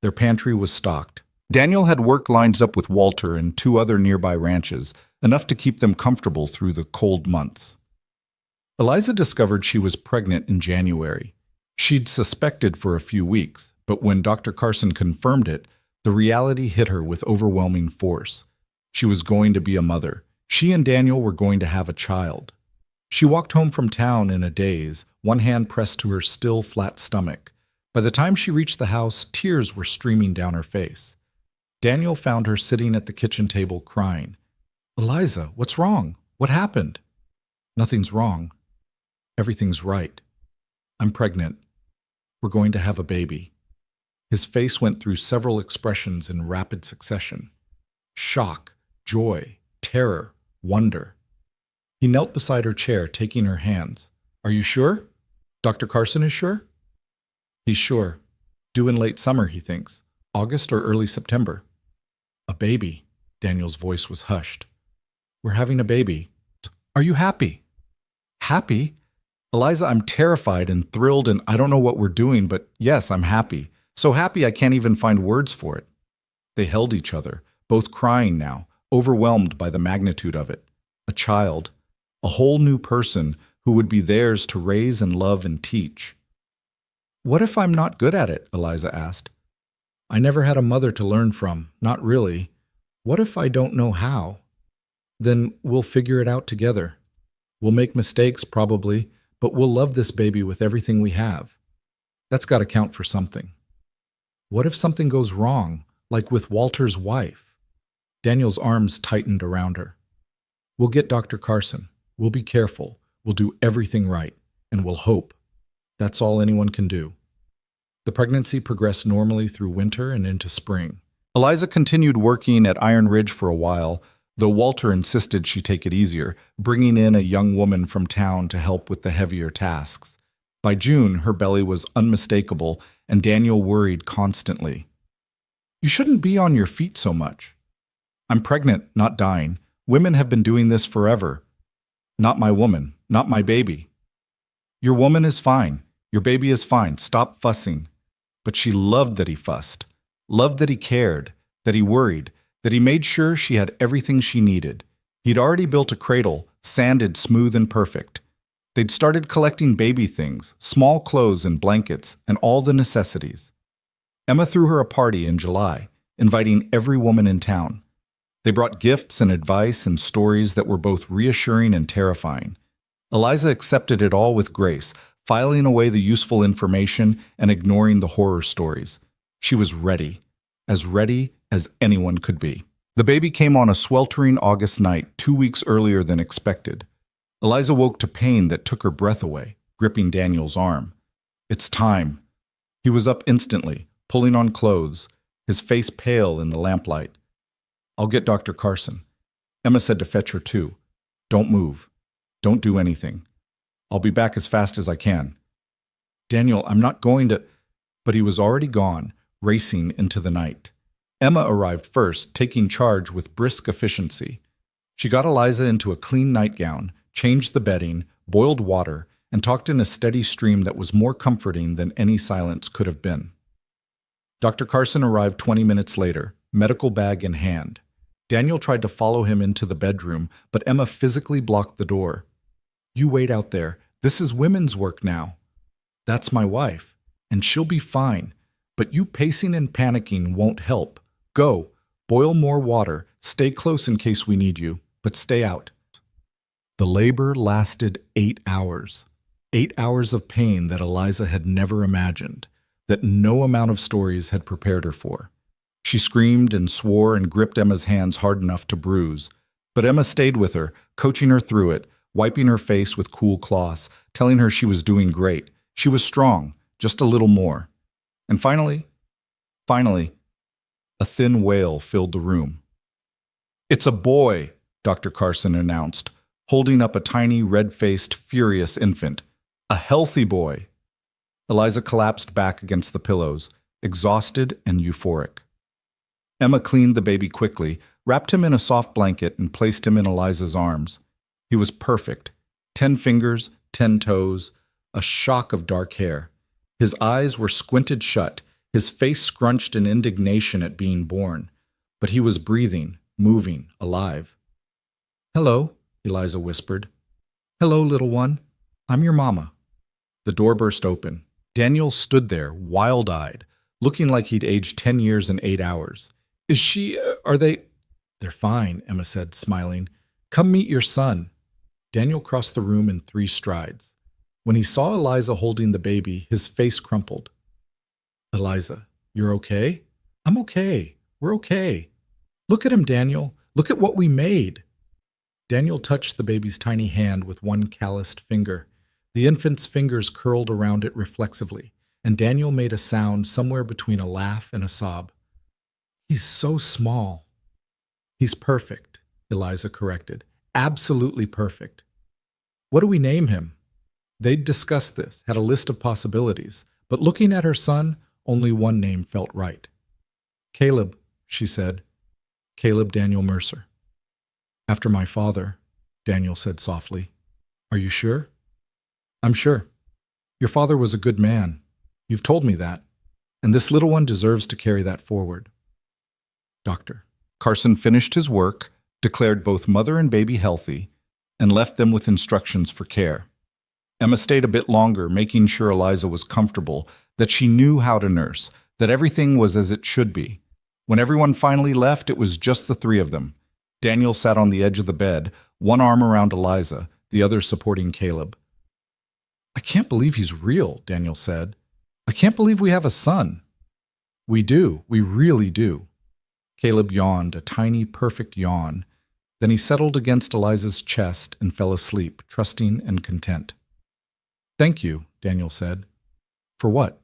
Their pantry was stocked. Daniel had work lined up with Walter and 2 other nearby ranches, enough to keep them comfortable through the cold months. Eliza discovered she was pregnant in January. She'd suspected for a few weeks, but when Dr. Carson confirmed it, the reality hit her with overwhelming force. She was going to be a mother. She and Daniel were going to have a child. She walked home from town in a daze, one hand pressed to her still flat stomach. By the time she reached the house, tears were streaming down her face. Daniel found her sitting at the kitchen table crying. "Eliza, what's wrong? What happened?" "Nothing's wrong. Everything's right. I'm pregnant. We're going to have a baby." His face went through several expressions in rapid succession. Shock, joy, terror, wonder. He knelt beside her chair, taking her hands. "Are you sure? Dr. Carson is sure?" "He's sure. Due in late summer, he thinks. August or early September." "A baby." Daniel's voice was hushed. "We're having a baby. Are you happy?" "Happy? Eliza, I'm terrified and thrilled, and I don't know what we're doing, but yes, I'm happy. So happy I can't even find words for it." They held each other, both crying now, overwhelmed by the magnitude of it. A child, a whole new person who would be theirs to raise and love and teach. "What if I'm not good at it?" Eliza asked. "I never had a mother to learn from, not really. What if I don't know how?" "Then we'll figure it out together. We'll make mistakes, probably, but we'll love this baby with everything we have. That's got to count for something." "What if something goes wrong, like with Walter's wife?" Daniel's arms tightened around her. "We'll get Dr. Carson. We'll be careful. We'll do everything right. And we'll hope. That's all anyone can do." The pregnancy progressed normally through winter and into spring. Eliza continued working at Iron Ridge for a while, though Walter insisted she take it easier, bringing in a young woman from town to help with the heavier tasks. By June, her belly was unmistakable, and Daniel worried constantly. "You shouldn't be on your feet so much." "I'm pregnant, not dying. Women have been doing this forever." "Not my woman, not my baby." "Your woman is fine. Your baby is fine. Stop fussing. But she loved that he fussed, loved that he cared, that he worried, that he made sure she had everything she needed. He'd already built a cradle, sanded smooth and perfect. They'd started collecting baby things, small clothes and blankets, and all the necessities. Emma threw her a party in July, inviting every woman in town. They brought gifts and advice and stories that were both reassuring and terrifying. Eliza accepted it all with grace, filing away the useful information and ignoring the horror stories. She was ready as anyone could be. The baby came on a sweltering August night 2 weeks earlier than expected. Eliza woke to pain that took her breath away, gripping Daniel's arm. It's time. He was up instantly, pulling on clothes, his face pale in the lamplight. I'll get Dr. Carson. Emma said to fetch her too. Don't move. Don't do anything. I'll be back as fast as I can. Daniel, I'm not going to... But he was already gone, racing into the night. Emma arrived first, taking charge with brisk efficiency. She got Eliza into a clean nightgown, changed the bedding, boiled water, and talked in a steady stream that was more comforting than any silence could have been. Dr. Carson arrived 20 minutes later, medical bag in hand. Daniel tried to follow him into the bedroom, but Emma physically blocked the door. You wait out there. This is women's work now. That's my wife, and she'll be fine. But you pacing and panicking won't help. Go, boil more water, stay close in case we need you, but stay out. The labor lasted 8 hours. 8 hours of pain that Eliza had never imagined, that no amount of stories had prepared her for. She screamed and swore and gripped Emma's hands hard enough to bruise. But Emma stayed with her, coaching her through it, wiping her face with cool cloths, telling her she was doing great. She was strong, just a little more. And finally, a thin wail filled the room. It's a boy, Dr. Carson announced, holding up a tiny, red-faced, furious infant. A healthy boy. Eliza collapsed back against the pillows, exhausted and euphoric. Emma cleaned the baby quickly, wrapped him in a soft blanket, and placed him in Eliza's arms. He was perfect. 10 fingers, 10 toes, a shock of dark hair. His eyes were squinted shut, his face scrunched in indignation at being born. But he was breathing, moving, alive. Hello, Eliza whispered. Hello, little one. I'm your mama. The door burst open. Daniel stood there, wild-eyed, looking like he'd aged 10 years and 8 hours. Is she... are they... They're fine, Emma said, smiling. Come meet your son. Daniel crossed the room in 3 strides. When he saw Eliza holding the baby, his face crumpled. Eliza, you're okay? I'm okay. We're okay. Look at him, Daniel. Look at what we made. Daniel touched the baby's tiny hand with one calloused finger. The infant's fingers curled around it reflexively, and Daniel made a sound somewhere between a laugh and a sob. He's so small. He's perfect, Eliza corrected. Absolutely perfect. What do we name him? They'd discussed this, had a list of possibilities, but looking at her son, only one name felt right. Caleb, she said. Caleb Daniel Mercer. After my father, Daniel said softly. Are you sure? I'm sure. Your father was a good man. You've told me that. And this little one deserves to carry that forward. Doctor. Carson finished his work, declared both mother and baby healthy, and left them with instructions for care. Emma stayed a bit longer, making sure Eliza was comfortable, that she knew how to nurse, that everything was as it should be. When everyone finally left, it was just the 3 of them. Daniel sat on the edge of the bed, one arm around Eliza, the other supporting Caleb. I can't believe he's real, Daniel said. I can't believe we have a son. We do. We really do. Caleb yawned, a tiny, perfect yawn. Then he settled against Eliza's chest and fell asleep, trusting and content. Thank you, Daniel said. For what?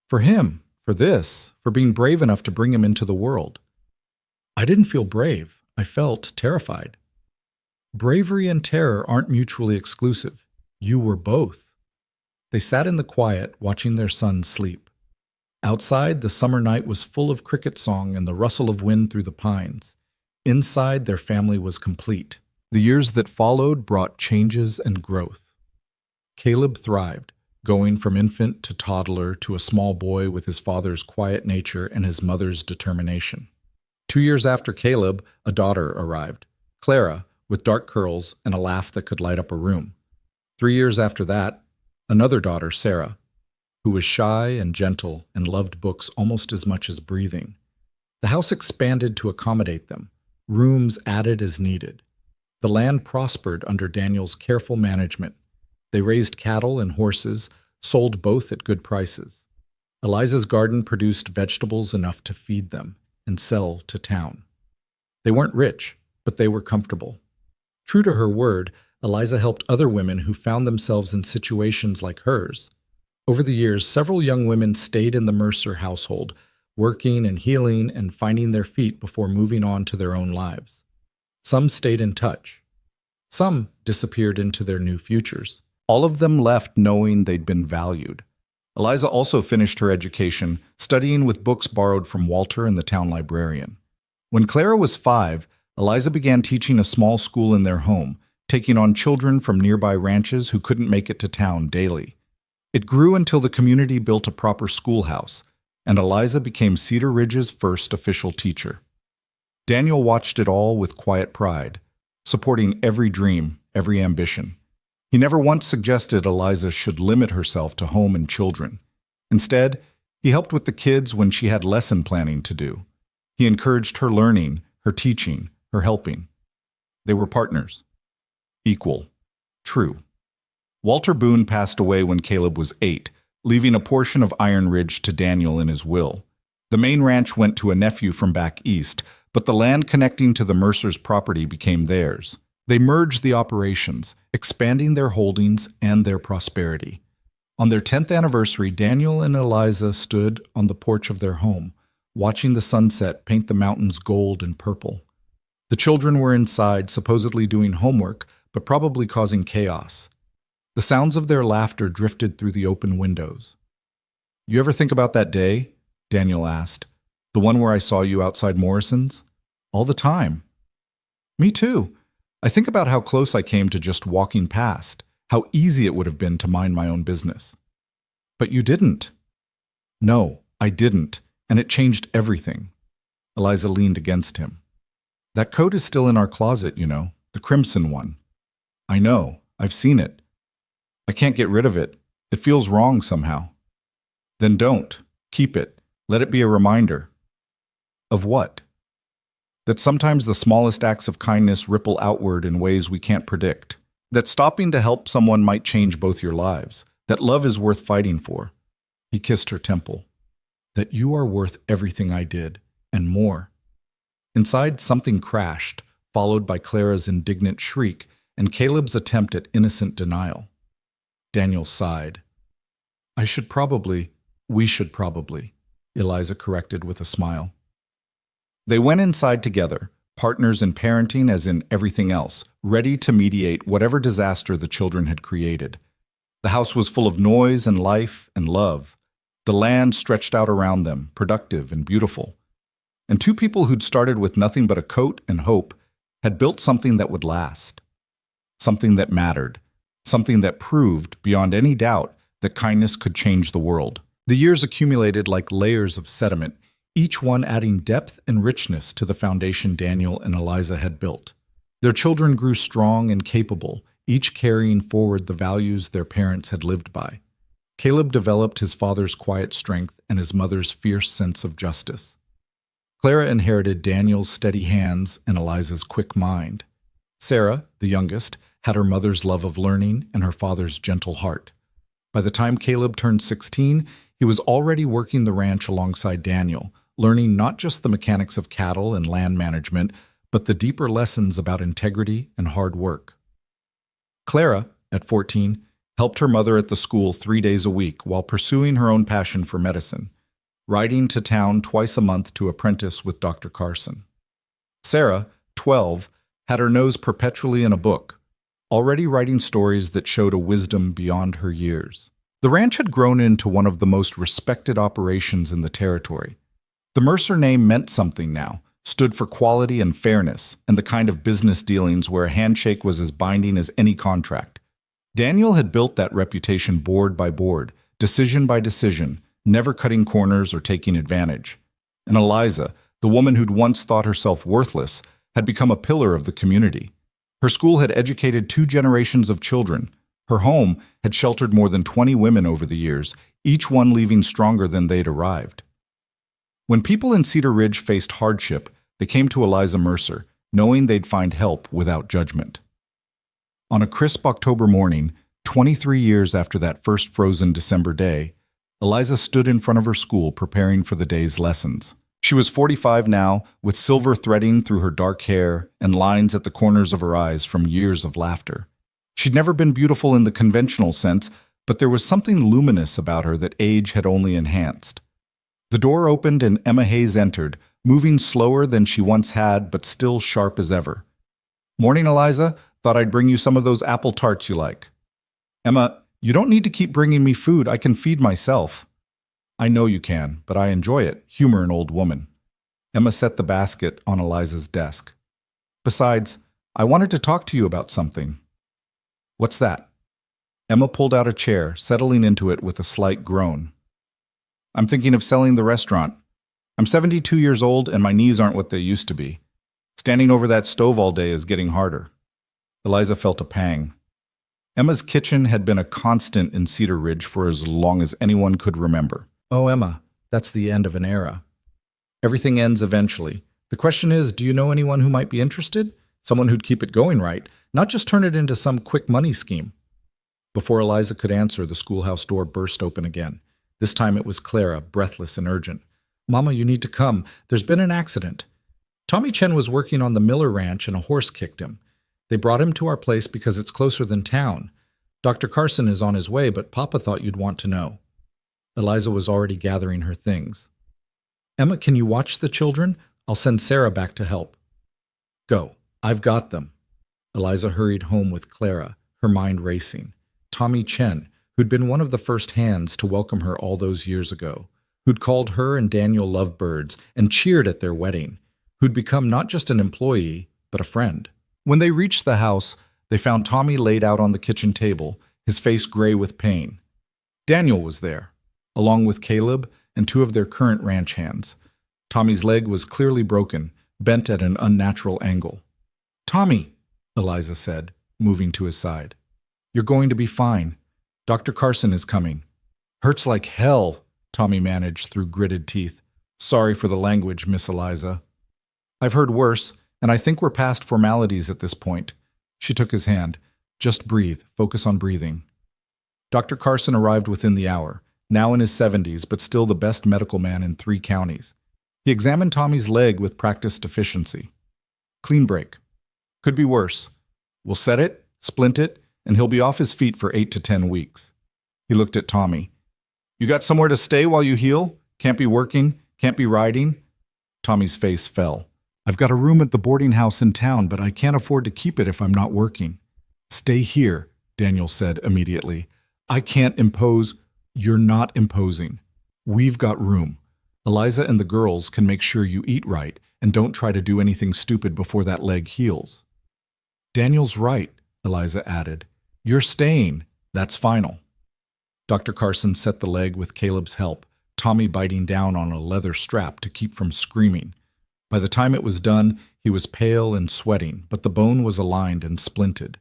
For him, for this, for being brave enough to bring him into the world. I didn't feel brave. I felt terrified. Bravery and terror aren't mutually exclusive. You were both. They sat in the quiet, watching their son sleep. Outside, the summer night was full of cricket song and the rustle of wind through the pines. Inside, their family was complete. The years that followed brought changes and growth. Caleb thrived, going from infant to toddler to a small boy with his father's quiet nature and his mother's determination. 2 years after Caleb, a daughter arrived, Clara, with dark curls and a laugh that could light up a room. 3 years after that, another daughter, Sarah, who was shy and gentle and loved books almost as much as breathing. The house expanded to accommodate them, rooms added as needed. The land prospered under Daniel's careful management. They raised cattle and horses, sold both at good prices. Eliza's garden produced vegetables enough to feed them and sell to town. They weren't rich, but they were comfortable. True to her word, Eliza helped other women who found themselves in situations like hers. Over the years, several young women stayed in the Mercer household, working and healing and finding their feet before moving on to their own lives. Some stayed in touch. Some disappeared into their new futures. All of them left knowing they'd been valued. Eliza also finished her education, studying with books borrowed from Walter and the town librarian. When Clara was 5, Eliza began teaching a small school in their home, taking on children from nearby ranches who couldn't make it to town daily. It grew until the community built a proper schoolhouse, and Eliza became Cedar Ridge's first official teacher. Daniel watched it all with quiet pride, supporting every dream, every ambition. He never once suggested Eliza should limit herself to home and children. Instead, he helped with the kids when she had lesson planning to do. He encouraged her learning, her teaching, her helping. They were partners. Equal. True. Walter Boone passed away when Caleb was 8, leaving a portion of Iron Ridge to Daniel in his will. The main ranch went to a nephew from back east, but the land connecting to the Mercer's property became theirs. They merged the operations, expanding their holdings and their prosperity. On their 10th anniversary, Daniel and Eliza stood on the porch of their home, watching the sunset paint the mountains gold and purple. The children were inside, supposedly doing homework, but probably causing chaos. The sounds of their laughter drifted through the open windows. "You ever think about that day?" Daniel asked. "The one where I saw you outside Morrison's?" "All the time." "Me too. I think about how close I came to just walking past, how easy it would have been to mind my own business." "But you didn't." "No, I didn't, and it changed everything." Eliza leaned against him. "That coat is still in our closet, you know, the crimson one." "I know. I've seen it. I can't get rid of it. It feels wrong somehow." "Then don't. Keep it. Let it be a reminder." "Of what?" "That sometimes the smallest acts of kindness ripple outward in ways we can't predict. That stopping to help someone might change both your lives. That love is worth fighting for." He kissed her temple. "That you are worth everything I did, and more." Inside, something crashed, followed by Clara's indignant shriek and Caleb's attempt at innocent denial. Daniel sighed. We should probably, Eliza corrected with a smile. They went inside together, partners in parenting as in everything else, ready to mediate whatever disaster the children had created. The house was full of noise and life and love. The land stretched out around them, productive and beautiful. And two people who'd started with nothing but a coat and hope had built something that would last. Something that mattered. Something that proved, beyond any doubt, that kindness could change the world. The years accumulated like layers of sediment, each one adding depth and richness to the foundation Daniel and Eliza had built. Their children grew strong and capable, each carrying forward the values their parents had lived by. Caleb developed his father's quiet strength and his mother's fierce sense of justice. Clara inherited Daniel's steady hands and Eliza's quick mind. Sarah, the youngest, had her mother's love of learning and her father's gentle heart. By the time Caleb turned 16, he was already working the ranch alongside Daniel, learning not just the mechanics of cattle and land management, but the deeper lessons about integrity and hard work. Clara, at 14, helped her mother at the school 3 days a week while pursuing her own passion for medicine, riding to town twice a month to apprentice with Dr. Carson. Sarah, 12, had her nose perpetually in a book, already writing stories that showed a wisdom beyond her years. The ranch had grown into one of the most respected operations in the territory. The Mercer name meant something now, stood for quality and fairness, and the kind of business dealings where a handshake was as binding as any contract. Daniel had built that reputation board by board, decision by decision, never cutting corners or taking advantage. And Eliza, the woman who'd once thought herself worthless, had become a pillar of the community. Her school had educated 2 generations of children. Her home had sheltered more than 20 women over the years, each one leaving stronger than they'd arrived. When people in Cedar Ridge faced hardship, they came to Eliza Mercer, knowing they'd find help without judgment. On a crisp October morning, 23 years after that first frozen December day, Eliza stood in front of her school preparing for the day's lessons. She was 45 now, with silver threading through her dark hair and lines at the corners of her eyes from years of laughter. She'd never been beautiful in the conventional sense, but there was something luminous about her that age had only enhanced. The door opened and Emma Hayes entered, moving slower than she once had, but still sharp as ever. "Morning, Eliza. Thought I'd bring you some of those apple tarts you like." "Emma, you don't need to keep bringing me food. I can feed myself." "I know you can, but I enjoy it. Humor an old woman." Emma set the basket on Eliza's desk. "Besides, I wanted to talk to you about something." "What's that?" Emma pulled out a chair, settling into it with a slight groan. "I'm thinking of selling the restaurant. I'm 72 years old and my knees aren't what they used to be. Standing over that stove all day is getting harder." Eliza felt a pang. Emma's kitchen had been a constant in Cedar Ridge for as long as anyone could remember. "Oh, Emma, that's the end of an era. Everything ends eventually. The question is, do you know anyone who might be interested? Someone who'd keep it going right, not just turn it into some quick money scheme." Before Eliza could answer, the schoolhouse door burst open again. This time it was Clara, breathless and urgent. "Mama, you need to come. There's been an accident. Tommy Chen was working on the Miller Ranch and a horse kicked him. They brought him to our place because it's closer than town. Dr. Carson is on his way, but Papa thought you'd want to know." Eliza was already gathering her things. "Emma, can you watch the children? I'll send Sarah back to help." "Go. I've got them." Eliza hurried home with Clara, her mind racing. Tommy Chen, who'd been one of the first hands to welcome her all those years ago, who'd called her and Daniel lovebirds and cheered at their wedding, who'd become not just an employee, but a friend. When they reached the house, they found Tommy laid out on the kitchen table, his face gray with pain. Daniel was there, along with Caleb and 2 of their current ranch hands. Tommy's leg was clearly broken, bent at an unnatural angle. "Tommy," Eliza said, moving to his side. "You're going to be fine. Dr. Carson is coming." "Hurts like hell," Tommy managed through gritted teeth. "Sorry for the language, Miss Eliza." "I've heard worse, and I think we're past formalities at this point." She took his hand. "Just breathe. Focus on breathing." Dr. Carson arrived within the hour, now in his 70s, but still the best medical man in 3 counties. He examined Tommy's leg with practiced efficiency. "Clean break. Could be worse. We'll set it, splint it, and he'll be off his feet for 8 to 10 weeks. He looked at Tommy. "You got somewhere to stay while you heal? Can't be working? Can't be riding?" Tommy's face fell. "I've got a room at the boarding house in town, but I can't afford to keep it if I'm not working." "Stay here," Daniel said immediately. "I can't impose." "You're not imposing. We've got room. Eliza and the girls can make sure you eat right and don't try to do anything stupid before that leg heals." "Daniel's right," Eliza added. "You're staying. That's final." Dr. Carson set the leg with Caleb's help, Tommy biting down on a leather strap to keep from screaming. By the time it was done, he was pale and sweating, but the bone was aligned and splinted.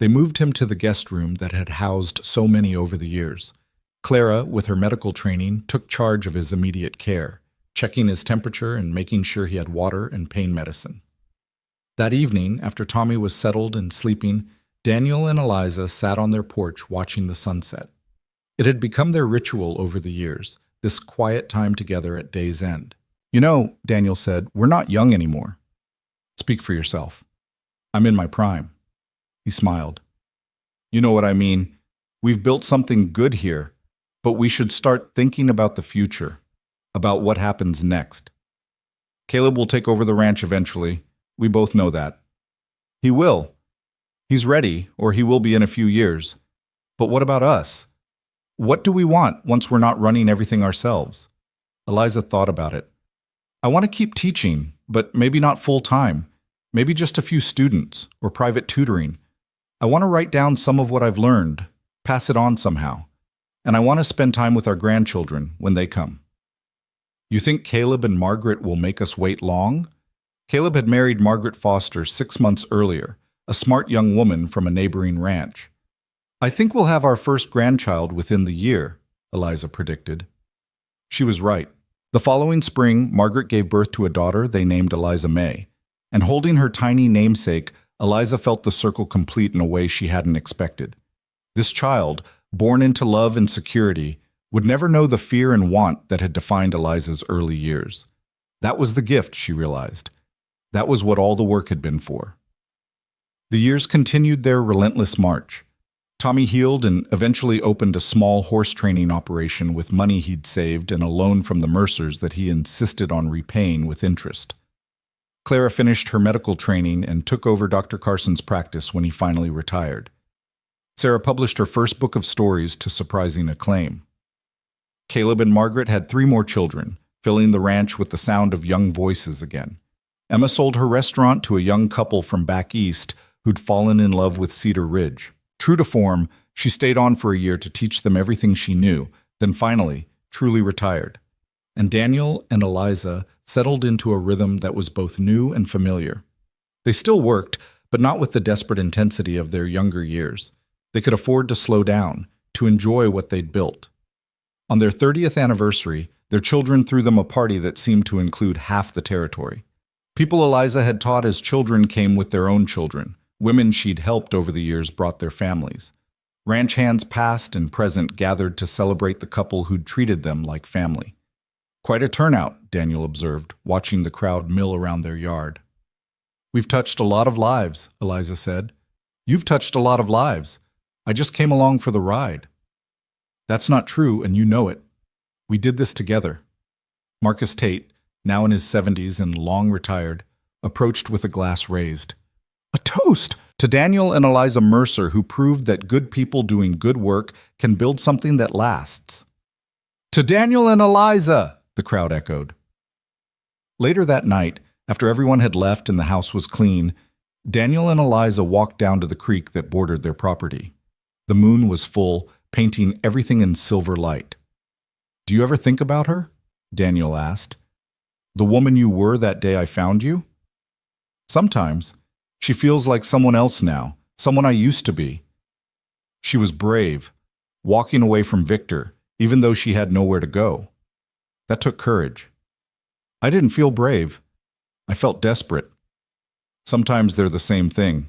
They moved him to the guest room that had housed so many over the years. Clara, with her medical training, took charge of his immediate care, checking his temperature and making sure he had water and pain medicine. That evening, after Tommy was settled and sleeping, Daniel and Eliza sat on their porch watching the sunset. It had become their ritual over the years, this quiet time together at day's end. "You know," Daniel said, "we're not young anymore." "Speak for yourself." "I'm in my prime." He smiled. "You know what I mean. We've built something good here, but we should start thinking about the future, about what happens next. Caleb will take over the ranch eventually. We both know that. He will. He's ready, or he will be in a few years. But what about us? What do we want once we're not running everything ourselves?" Eliza thought about it. "I want to keep teaching, but maybe not full-time. Maybe just a few students, or private tutoring. I want to write down some of what I've learned, pass it on somehow, and I want to spend time with our grandchildren when they come. You think Caleb and Margaret will make us wait long? Caleb had married Margaret Foster 6 months earlier, a smart young woman from a neighboring ranch. I think we'll have our first grandchild within the year, Eliza predicted. She was right. The following spring, Margaret gave birth to a daughter they named Eliza May, and holding her tiny namesake, Eliza felt the circle complete in a way she hadn't expected. This child, born into love and security, would never know the fear and want that had defined Eliza's early years. That was the gift, she realized. That was what all the work had been for. The years continued their relentless march. Tommy healed and eventually opened a small horse training operation with money he'd saved and a loan from the Mercers that he insisted on repaying with interest. Clara finished her medical training and took over Dr. Carson's practice when he finally retired. Sarah published her first book of stories to surprising acclaim. Caleb and Margaret had 3 more children, filling the ranch with the sound of young voices again. Emma sold her restaurant to a young couple from back east who'd fallen in love with Cedar Ridge. True to form, she stayed on for a year to teach them everything she knew, then finally, truly retired. And Daniel and Eliza settled into a rhythm that was both new and familiar. They still worked, but not with the desperate intensity of their younger years. They could afford to slow down, to enjoy what they'd built. On their 30th anniversary, their children threw them a party that seemed to include half the territory. People Eliza had taught as children came with their own children. Women she'd helped over the years brought their families. Ranch hands past and present gathered to celebrate the couple who'd treated them like family. Quite a turnout, Daniel observed, watching the crowd mill around their yard. We've touched a lot of lives, Eliza said. You've touched a lot of lives. I just came along for the ride. That's not true, and you know it. We did this together. Marcus Tate, now in his 70s and long retired, approached with a glass raised. A toast to Daniel and Eliza Mercer, who proved that good people doing good work can build something that lasts. To Daniel and Eliza, the crowd echoed. Later that night, after everyone had left and the house was clean, Daniel and Eliza walked down to the creek that bordered their property. The moon was full, painting everything in silver light. Do you ever think about her? Daniel asked. The woman you were that day I found you? Sometimes. She feels like someone else now, someone I used to be. She was brave, walking away from Victor, even though she had nowhere to go. That took courage. I didn't feel brave. I felt desperate. Sometimes they're the same thing.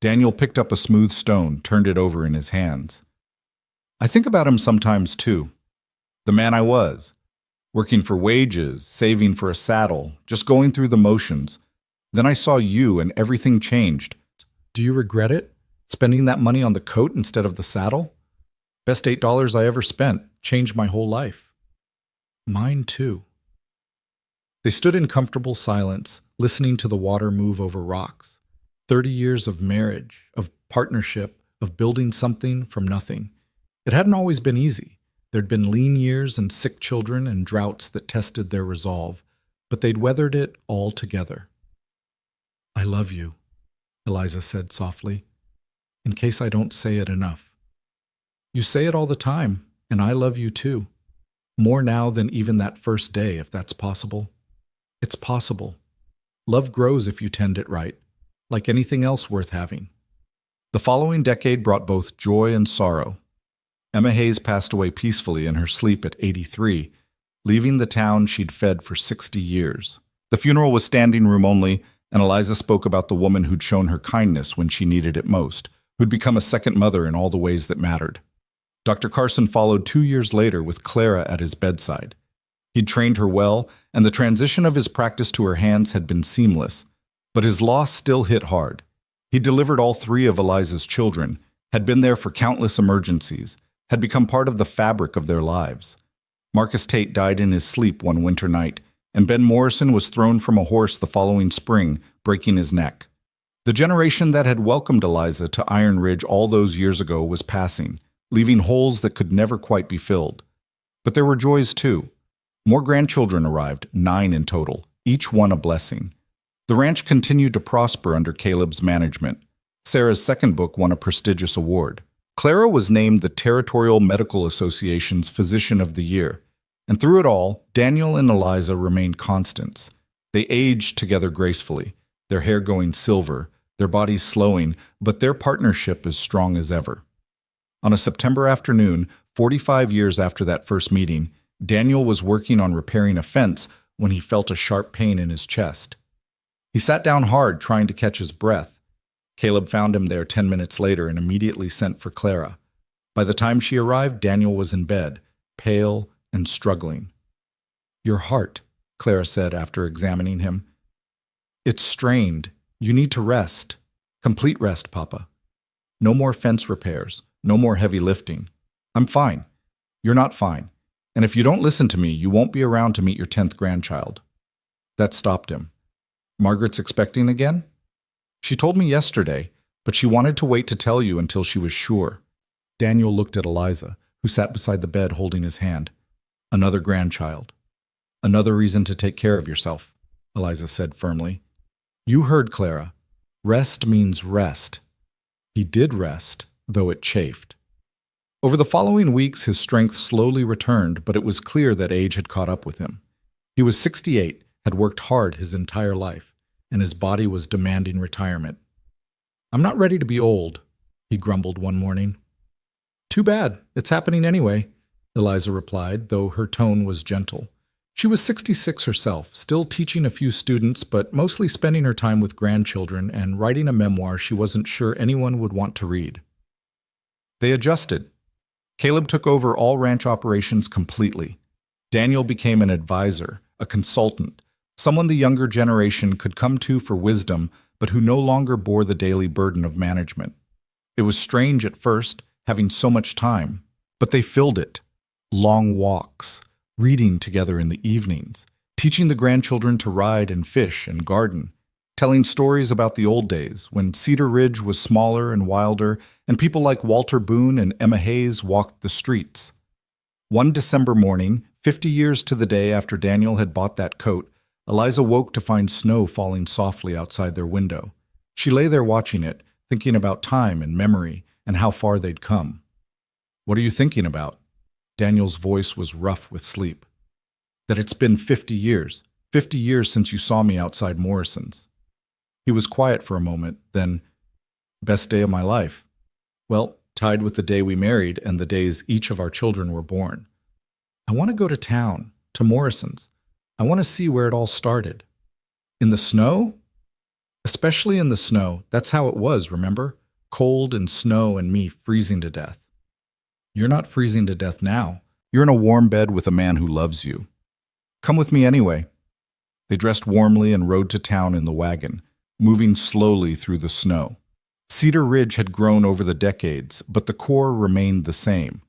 Daniel picked up a smooth stone, turned it over in his hands. I think about him sometimes too. The man I was, working for wages, saving for a saddle, just going through the motions. Then I saw you and everything changed. Do you regret it? Spending that money on the coat instead of the saddle? Best $8 I ever spent. Changed my whole life. Mine too. They stood in comfortable silence, listening to the water move over rocks. 30 years of marriage, of partnership, of building something from nothing. It hadn't always been easy. There'd been lean years and sick children and droughts that tested their resolve, but they'd weathered it all together. I love you, Eliza said softly, in case I don't say it enough. You say it all the time, and I love you too. More now than even that first day, if that's possible. It's possible. Love grows if you tend it right, like anything else worth having. The following decade brought both joy and sorrow. Emma Hayes passed away peacefully in her sleep at 83, leaving the town she'd fed for 60 years. The funeral was standing room only, and Eliza spoke about the woman who'd shown her kindness when she needed it most, who'd become a second mother in all the ways that mattered. Dr. Carson followed 2 years later with Clara at his bedside. He'd trained her well, and the transition of his practice to her hands had been seamless, but his loss still hit hard. He delivered all 3 of Eliza's children, had been there for countless emergencies, had become part of the fabric of their lives. Marcus Tate died in his sleep one winter night, and Ben Morrison was thrown from a horse the following spring, breaking his neck. The generation that had welcomed Eliza to Iron Ridge all those years ago was passing, leaving holes that could never quite be filled. But there were joys too. More grandchildren arrived, 9 in total, each one a blessing. The ranch continued to prosper under Caleb's management. Sarah's second book won a prestigious award. Clara was named the Territorial Medical Association's Physician of the Year. And through it all, Daniel and Eliza remained constants. They aged together gracefully, their hair going silver, their bodies slowing, but their partnership as strong as ever. On a September afternoon, 45 years after that first meeting, Daniel was working on repairing a fence when he felt a sharp pain in his chest. He sat down hard, trying to catch his breath. Caleb found him there 10 minutes later and immediately sent for Clara. By the time she arrived, Daniel was in bed, pale and struggling. "Your heart," Clara said after examining him. "It's strained. You need to rest. Complete rest, Papa. No more fence repairs. No more heavy lifting. I'm fine. You're not fine. And if you don't listen to me, you won't be around to meet your 10th grandchild." That stopped him. "Margaret's expecting again?" "She told me yesterday, but she wanted to wait to tell you until she was sure." Daniel looked at Eliza, who sat beside the bed holding his hand. "Another grandchild. Another reason to take care of yourself," Eliza said firmly. "You heard Clara. Rest means rest." He did rest, though it chafed. Over the following weeks, his strength slowly returned, but it was clear that age had caught up with him. He was 68, had worked hard his entire life, and his body was demanding retirement. "I'm not ready to be old," he grumbled one morning. "Too bad. It's happening anyway," Eliza replied, though her tone was gentle. She was 66 herself, still teaching a few students, but mostly spending her time with grandchildren and writing a memoir she wasn't sure anyone would want to read. They adjusted. Caleb took over all ranch operations completely. Daniel became an advisor, a consultant, someone the younger generation could come to for wisdom, but who no longer bore the daily burden of management. It was strange at first, having so much time, but they filled it. Long walks, reading together in the evenings, teaching the grandchildren to ride and fish and garden, telling stories about the old days when Cedar Ridge was smaller and wilder and people like Walter Boone and Emma Hayes walked the streets. One December morning, 50 years to the day after Daniel had bought that coat, Eliza woke to find snow falling softly outside their window. She lay there watching it, thinking about time and memory and how far they'd come. "What are you thinking about?" Daniel's voice was rough with sleep. "That it's been 50 years. 50 years since you saw me outside Morrison's." He was quiet for a moment, then, "Best day of my life." "Well, tied with the day we married and the days each of our children were born. I want to go to town, to Morrison's. I want to see where it all started." "In the snow?" "Especially in the snow. That's how it was, remember? Cold and snow and me freezing to death." "You're not freezing to death now. You're in a warm bed with a man who loves you. Come with me anyway." They dressed warmly and rode to town in the wagon, moving slowly through the snow. Cedar Ridge had grown over the decades, but the core remained the same.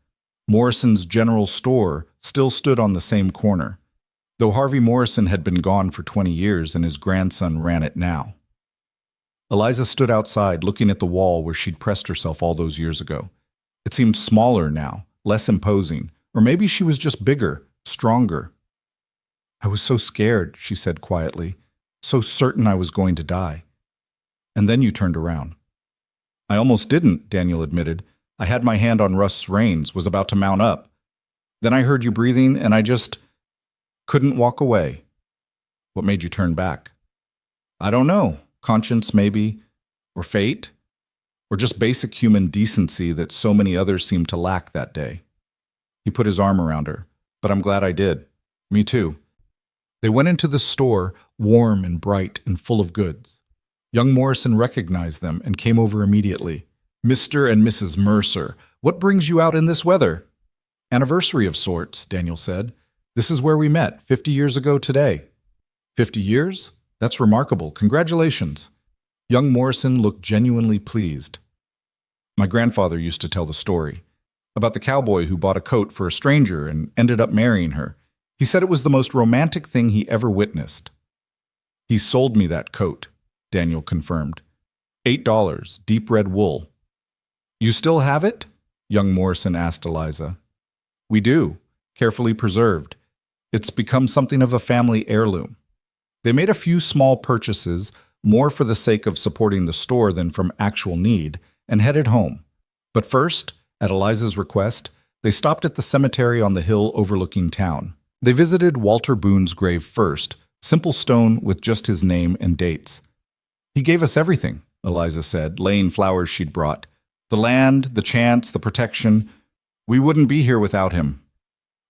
Morrison's General Store still stood on the same corner, though Harvey Morrison had been gone for 20 years and his grandson ran it now. Eliza stood outside, looking at the wall where she'd pressed herself all those years ago. It seemed smaller now, less imposing, or maybe she was just bigger, stronger. "I was so scared," she said quietly, "so certain I was going to die. And then you turned around." "I almost didn't," Daniel admitted. "I had my hand on Russ's reins, was about to mount up. Then I heard you breathing, and I just couldn't walk away." "What made you turn back?" "I don't know. Conscience, maybe. Or fate. Or just basic human decency that so many others seemed to lack that day." He put his arm around her. "But I'm glad I did. Me too." They went into the store, warm and bright and full of goods. Young Morrison recognized them and came over immediately. "Mr. and Mrs. Mercer, what brings you out in this weather?" "Anniversary of sorts," Daniel said. "This is where we met, 50 years ago today." 50 years? That's remarkable. Congratulations." Young Morrison looked genuinely pleased. "My grandfather used to tell the story about the cowboy who bought a coat for a stranger and ended up marrying her. He said it was the most romantic thing he ever witnessed." "He sold me that coat," Daniel confirmed. $8, deep red wool." "You still have it?" young Morrison asked Eliza. "We do, carefully preserved. It's become something of a family heirloom." They made a few small purchases, more for the sake of supporting the store than from actual need, and headed home. But first, at Eliza's request, they stopped at the cemetery on the hill overlooking town. They visited Walter Boone's grave first, simple stone with just his name and dates. "He gave us everything," Eliza said, laying flowers she'd brought. "The land, the chance, the protection. We wouldn't be here without him."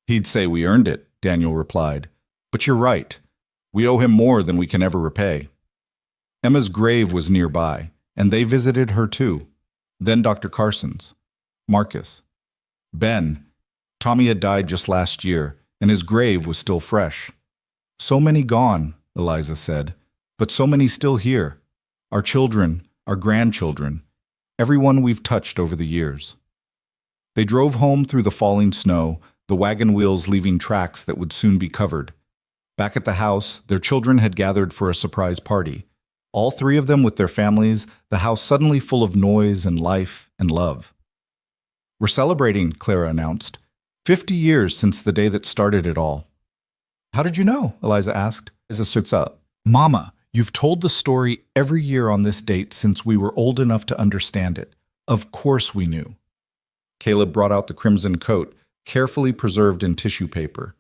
"He'd say we earned it," Daniel replied. "But you're right. We owe him more than we can ever repay." Emma's grave was nearby, and they visited her too. Then Dr. Carson's. Marcus. Ben. Tommy had died just last year, and his grave was still fresh. "So many gone," Eliza said, "but so many still here. Our children, our grandchildren, everyone we've touched over the years." They drove home through the falling snow, the wagon wheels leaving tracks that would soon be covered. Back at the house, their children had gathered for a surprise party. All three of them with their families, the house suddenly full of noise and life and love. "We're celebrating," Clara announced. 50 years since the day that started it all." "How did you know?" Eliza asked. "Mama, you've told the story every year on this date since we were old enough to understand it. Of course we knew." Caleb brought out the crimson coat, carefully preserved in tissue paper.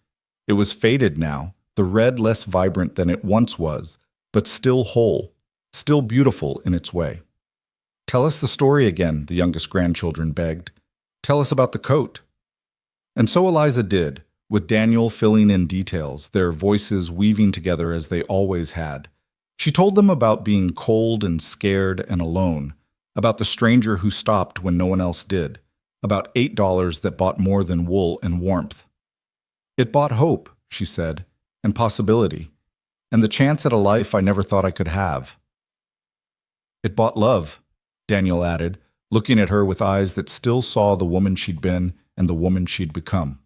It was faded now, the red less vibrant than it once was, but still whole, still beautiful in its way. "Tell us the story again," the youngest grandchildren begged. "Tell us about the coat." And so Eliza did, with Daniel filling in details, their voices weaving together as they always had. She told them about being cold and scared and alone, about the stranger who stopped when no one else did, about $8 that bought more than wool and warmth. "It bought hope," she said, "and possibility, and the chance at a life I never thought I could have." "It bought love," Daniel added, looking at her with eyes that still saw the woman she'd been and the woman she'd become.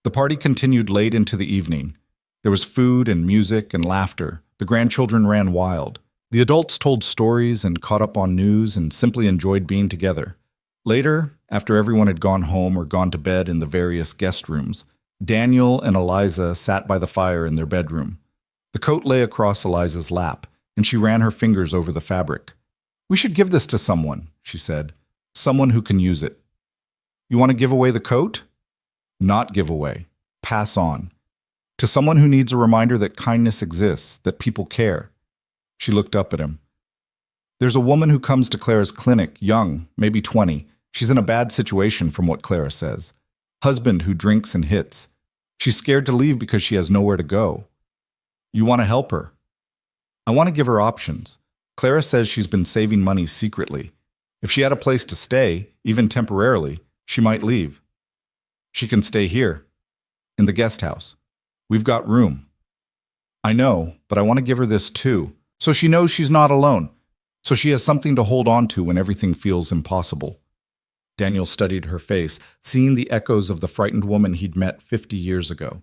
The party continued late into the evening. There was food and music and laughter. The grandchildren ran wild. The adults told stories and caught up on news and simply enjoyed being together. Later, after everyone had gone home or gone to bed in the various guest rooms, Daniel and Eliza sat by the fire in their bedroom. The coat lay across Eliza's lap, and she ran her fingers over the fabric. "We should give this to someone," she said. "Someone who can use it." "You want to give away the coat?" "Not give away. Pass on. To someone who needs a reminder that kindness exists, that people care." She looked up at him. "There's a woman who comes to Clara's clinic, young, maybe 20. She's in a bad situation from what Clara says. Husband who drinks and hits. She's scared to leave because she has nowhere to go. You want to help her?" "I want to give her options. Clara says she's been saving money secretly. If she had a place to stay, even temporarily, she might leave. She can stay here, in the guest house. We've got room." "I know, but I want to give her this too, so she knows she's not alone, so she has something to hold on to when everything feels impossible." Daniel studied her face, seeing the echoes of the frightened woman he'd met 50 years ago.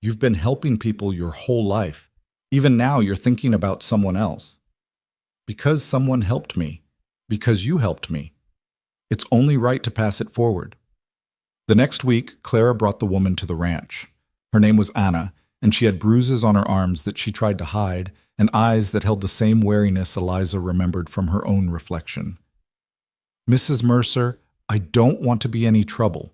"You've been helping people your whole life. Even now you're thinking about someone else." "Because someone helped me. Because you helped me. It's only right to pass it forward." The next week, Clara brought the woman to the ranch. Her name was Anna, and she had bruises on her arms that she tried to hide, and eyes that held the same wariness Eliza remembered from her own reflection. "Mrs. Mercer, I don't want to be any trouble.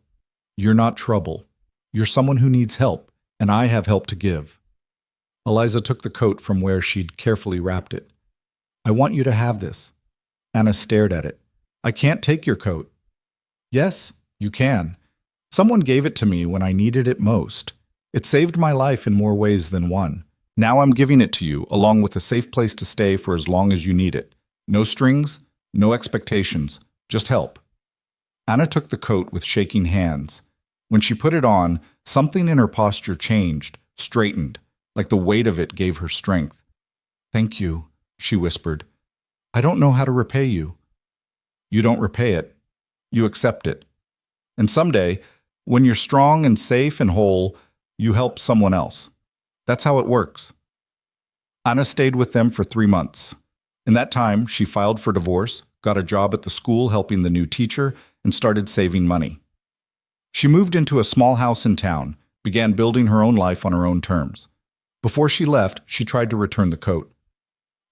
You're not trouble. You're someone who needs help, and I have help to give." Eliza took the coat from where she'd carefully wrapped it. "I want you to have this." Anna stared at it. "I can't take your coat." "Yes, you can. Someone gave it to me when I needed it most. It saved my life in more ways than one. Now I'm giving it to you, along with a safe place to stay for as long as you need it. No strings, no expectations, just help." Anna took the coat with shaking hands. When she put it on, something in her posture changed, straightened, like the weight of it gave her strength. "Thank you," she whispered. "I don't know how to repay you." "You don't repay it. You accept it. And someday, when you're strong and safe and whole, you help someone else. That's how it works." Anna stayed with them for 3 months. In that time, she filed for divorce, got a job at the school helping the new teacher, and started saving money. She moved into a small house in town, began building her own life on her own terms. Before she left, she tried to return the coat.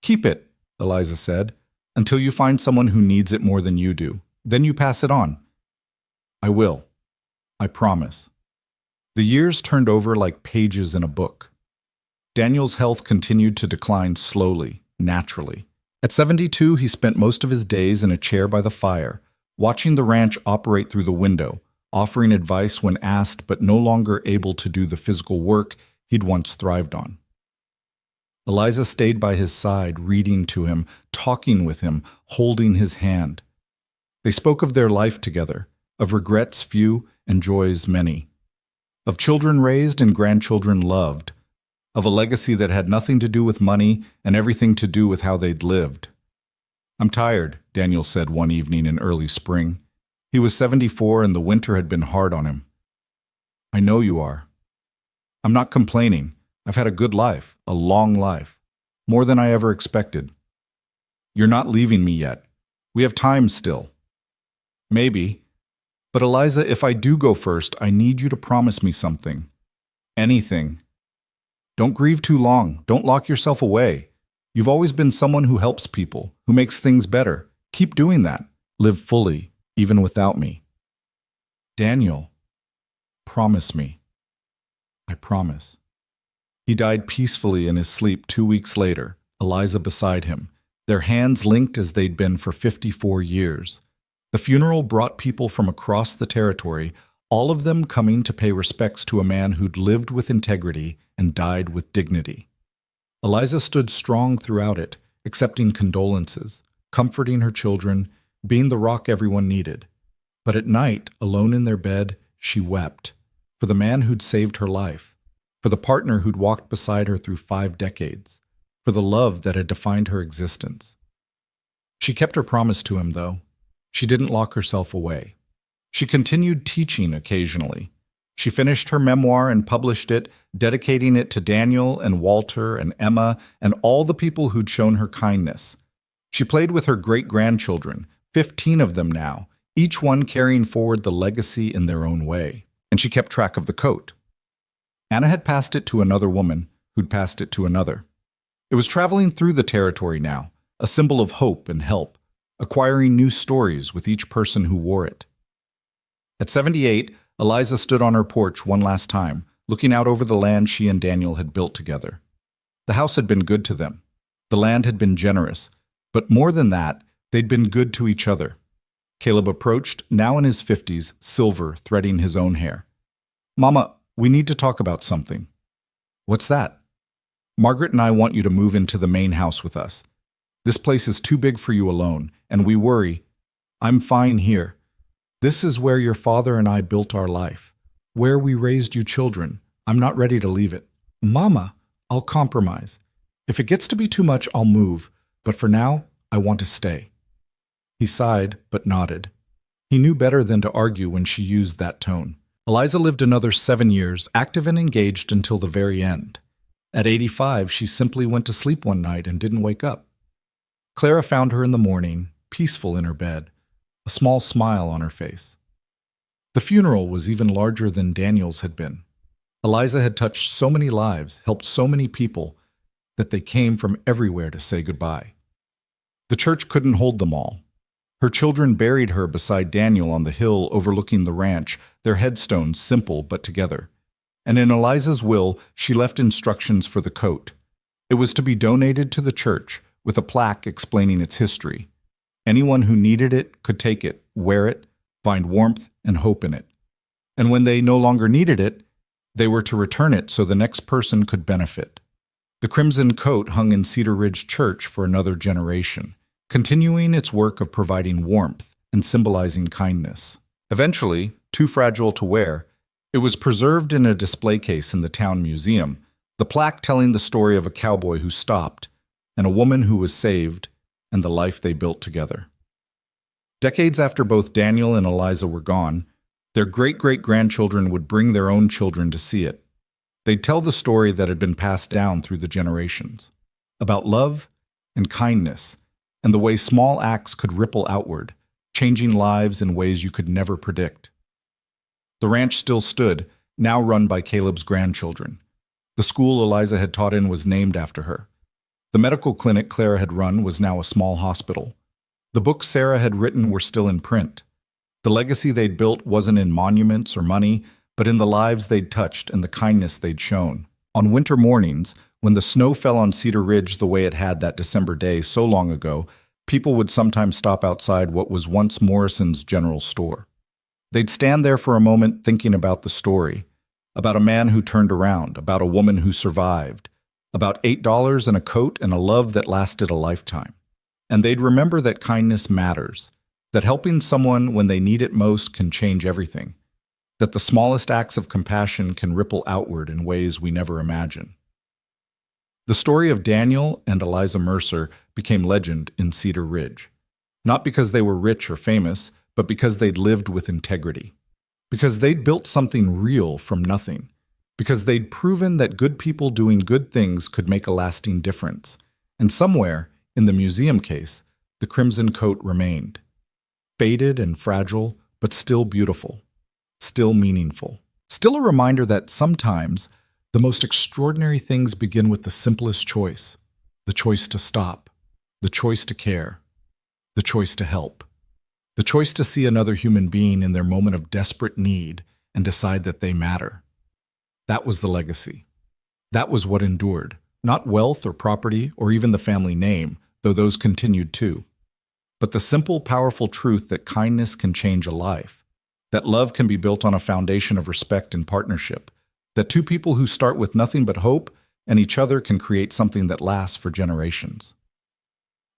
Keep it, Eliza said, until you find someone who needs it more than you do. Then you pass it on. I will. I promise. The years turned over like pages in a book. Daniel's health continued to decline slowly, naturally. At 72, he spent most of his days in a chair by the fire, watching the ranch operate through the window, offering advice when asked but no longer able to do the physical work he'd once thrived on. Eliza stayed by his side, reading to him, talking with him, holding his hand. They spoke of their life together, of regrets few and joys many, of children raised and grandchildren loved, of a legacy that had nothing to do with money and everything to do with how they'd lived. I'm tired, Daniel said one evening in early spring. He was 74 and the winter had been hard on him. I know you are. I'm not complaining. I've had a good life, a long life, more than I ever expected. You're not leaving me yet. We have time still. Maybe. But Eliza, if I do go first, I need you to promise me something. Anything. Don't grieve too long. Don't lock yourself away. You've always been someone who helps people, who makes things better. Keep doing that. Live fully, even without me. Daniel, promise me. I promise. He died peacefully in his sleep 2 weeks later, Eliza beside him, their hands linked as they'd been for 54 years. The funeral brought people from across the territory, all of them coming to pay respects to a man who'd lived with integrity and died with dignity. Eliza stood strong throughout it, accepting condolences, comforting her children, being the rock everyone needed. But at night, alone in their bed, she wept for the man who'd saved her life, for the partner who'd walked beside her through 5 decades, for the love that had defined her existence. She kept her promise to him, though. She didn't lock herself away. She continued teaching occasionally. She finished her memoir and published it, dedicating it to Daniel and Walter and Emma and all the people who'd shown her kindness. She played with her great-grandchildren, 15 of them now, each one carrying forward the legacy in their own way. And she kept track of the coat. Anna had passed it to another woman, who'd passed it to another. It was traveling through the territory now, a symbol of hope and help, acquiring new stories with each person who wore it. At 78, Eliza stood on her porch one last time, looking out over the land she and Daniel had built together. The house had been good to them. The land had been generous. But more than that, they'd been good to each other. Caleb approached, now in his 50s, silver threading his own hair. Mama, we need to talk about something. What's that? Margaret and I want you to move into the main house with us. This place is too big for you alone, and we worry. I'm fine here. This is where your father and I built our life, where we raised you children. I'm not ready to leave it. Mama, I'll compromise. If it gets to be too much, I'll move, but for now, I want to stay. He sighed, but nodded. He knew better than to argue when she used that tone. Eliza lived another 7 years, active and engaged until the very end. At 85, she simply went to sleep one night and didn't wake up. Clara found her in the morning, peaceful in her bed, a small smile on her face. The funeral was even larger than Daniel's had been. Eliza had touched so many lives, helped so many people, that they came from everywhere to say goodbye. The church couldn't hold them all. Her children buried her beside Daniel on the hill overlooking the ranch, their headstones simple but together. And in Eliza's will, she left instructions for the coat. It was to be donated to the church, with a plaque explaining its history. Anyone who needed it could take it, wear it, find warmth and hope in it. And when they no longer needed it, they were to return it so the next person could benefit. The crimson coat hung in Cedar Ridge Church for another generation, continuing its work of providing warmth and symbolizing kindness. Eventually, too fragile to wear, it was preserved in a display case in the town museum, the plaque telling the story of a cowboy who stopped, and a woman who was saved, and the life they built together. Decades after both Daniel and Eliza were gone, their great-great-grandchildren would bring their own children to see it. They'd tell the story that had been passed down through the generations, about love and kindness, and the way small acts could ripple outward, changing lives in ways you could never predict. The ranch still stood, now run by Caleb's grandchildren. The school Eliza had taught in was named after her. The medical clinic Clara had run was now a small hospital. The books Sarah had written were still in print. The legacy they'd built wasn't in monuments or money, but in the lives they'd touched and the kindness they'd shown. On winter mornings, when the snow fell on Cedar Ridge the way it had that December day so long ago, people would sometimes stop outside what was once Morrison's general store. They'd stand there for a moment thinking about the story, about a man who turned around, about a woman who survived, about $8 and a coat and a love that lasted a lifetime. And they'd remember that kindness matters, that helping someone when they need it most can change everything, that the smallest acts of compassion can ripple outward in ways we never imagine. The story of Daniel and Eliza Mercer became legend in Cedar Ridge, not because they were rich or famous, but because they'd lived with integrity, because they'd built something real from nothing, because they'd proven that good people doing good things could make a lasting difference. And somewhere, in the museum case, the crimson coat remained, faded and fragile, but still beautiful, still meaningful, still a reminder that sometimes the most extraordinary things begin with the simplest choice, the choice to stop, the choice to care, the choice to help, the choice to see another human being in their moment of desperate need and decide that they matter. That was the legacy. That was what endured, not wealth or property or even the family name, though those continued too, but the simple, powerful truth that kindness can change a life, that love can be built on a foundation of respect and partnership, that two people who start with nothing but hope and each other can create something that lasts for generations.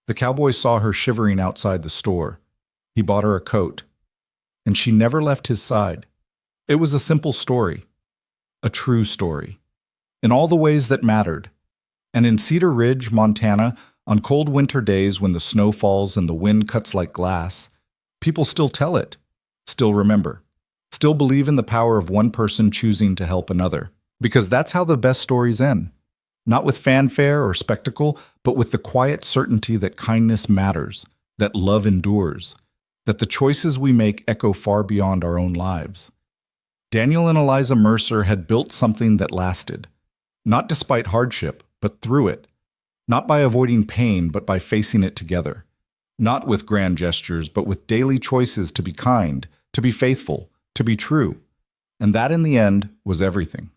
The cowboy saw her shivering outside the store. He bought her a coat, and she never left his side. It was a simple story, a true story, in all the ways that mattered. And in Cedar Ridge, Montana, on cold winter days when the snow falls and the wind cuts like glass, people still tell it, still remember, still believe in the power of one person choosing to help another. Because that's how the best stories end. Not with fanfare or spectacle, but with the quiet certainty that kindness matters, that love endures, that the choices we make echo far beyond our own lives. Daniel and Eliza Mercer had built something that lasted, not despite hardship, but through it, not by avoiding pain, but by facing it together, not with grand gestures, but with daily choices to be kind, to be faithful, to be true. And that in the end was everything.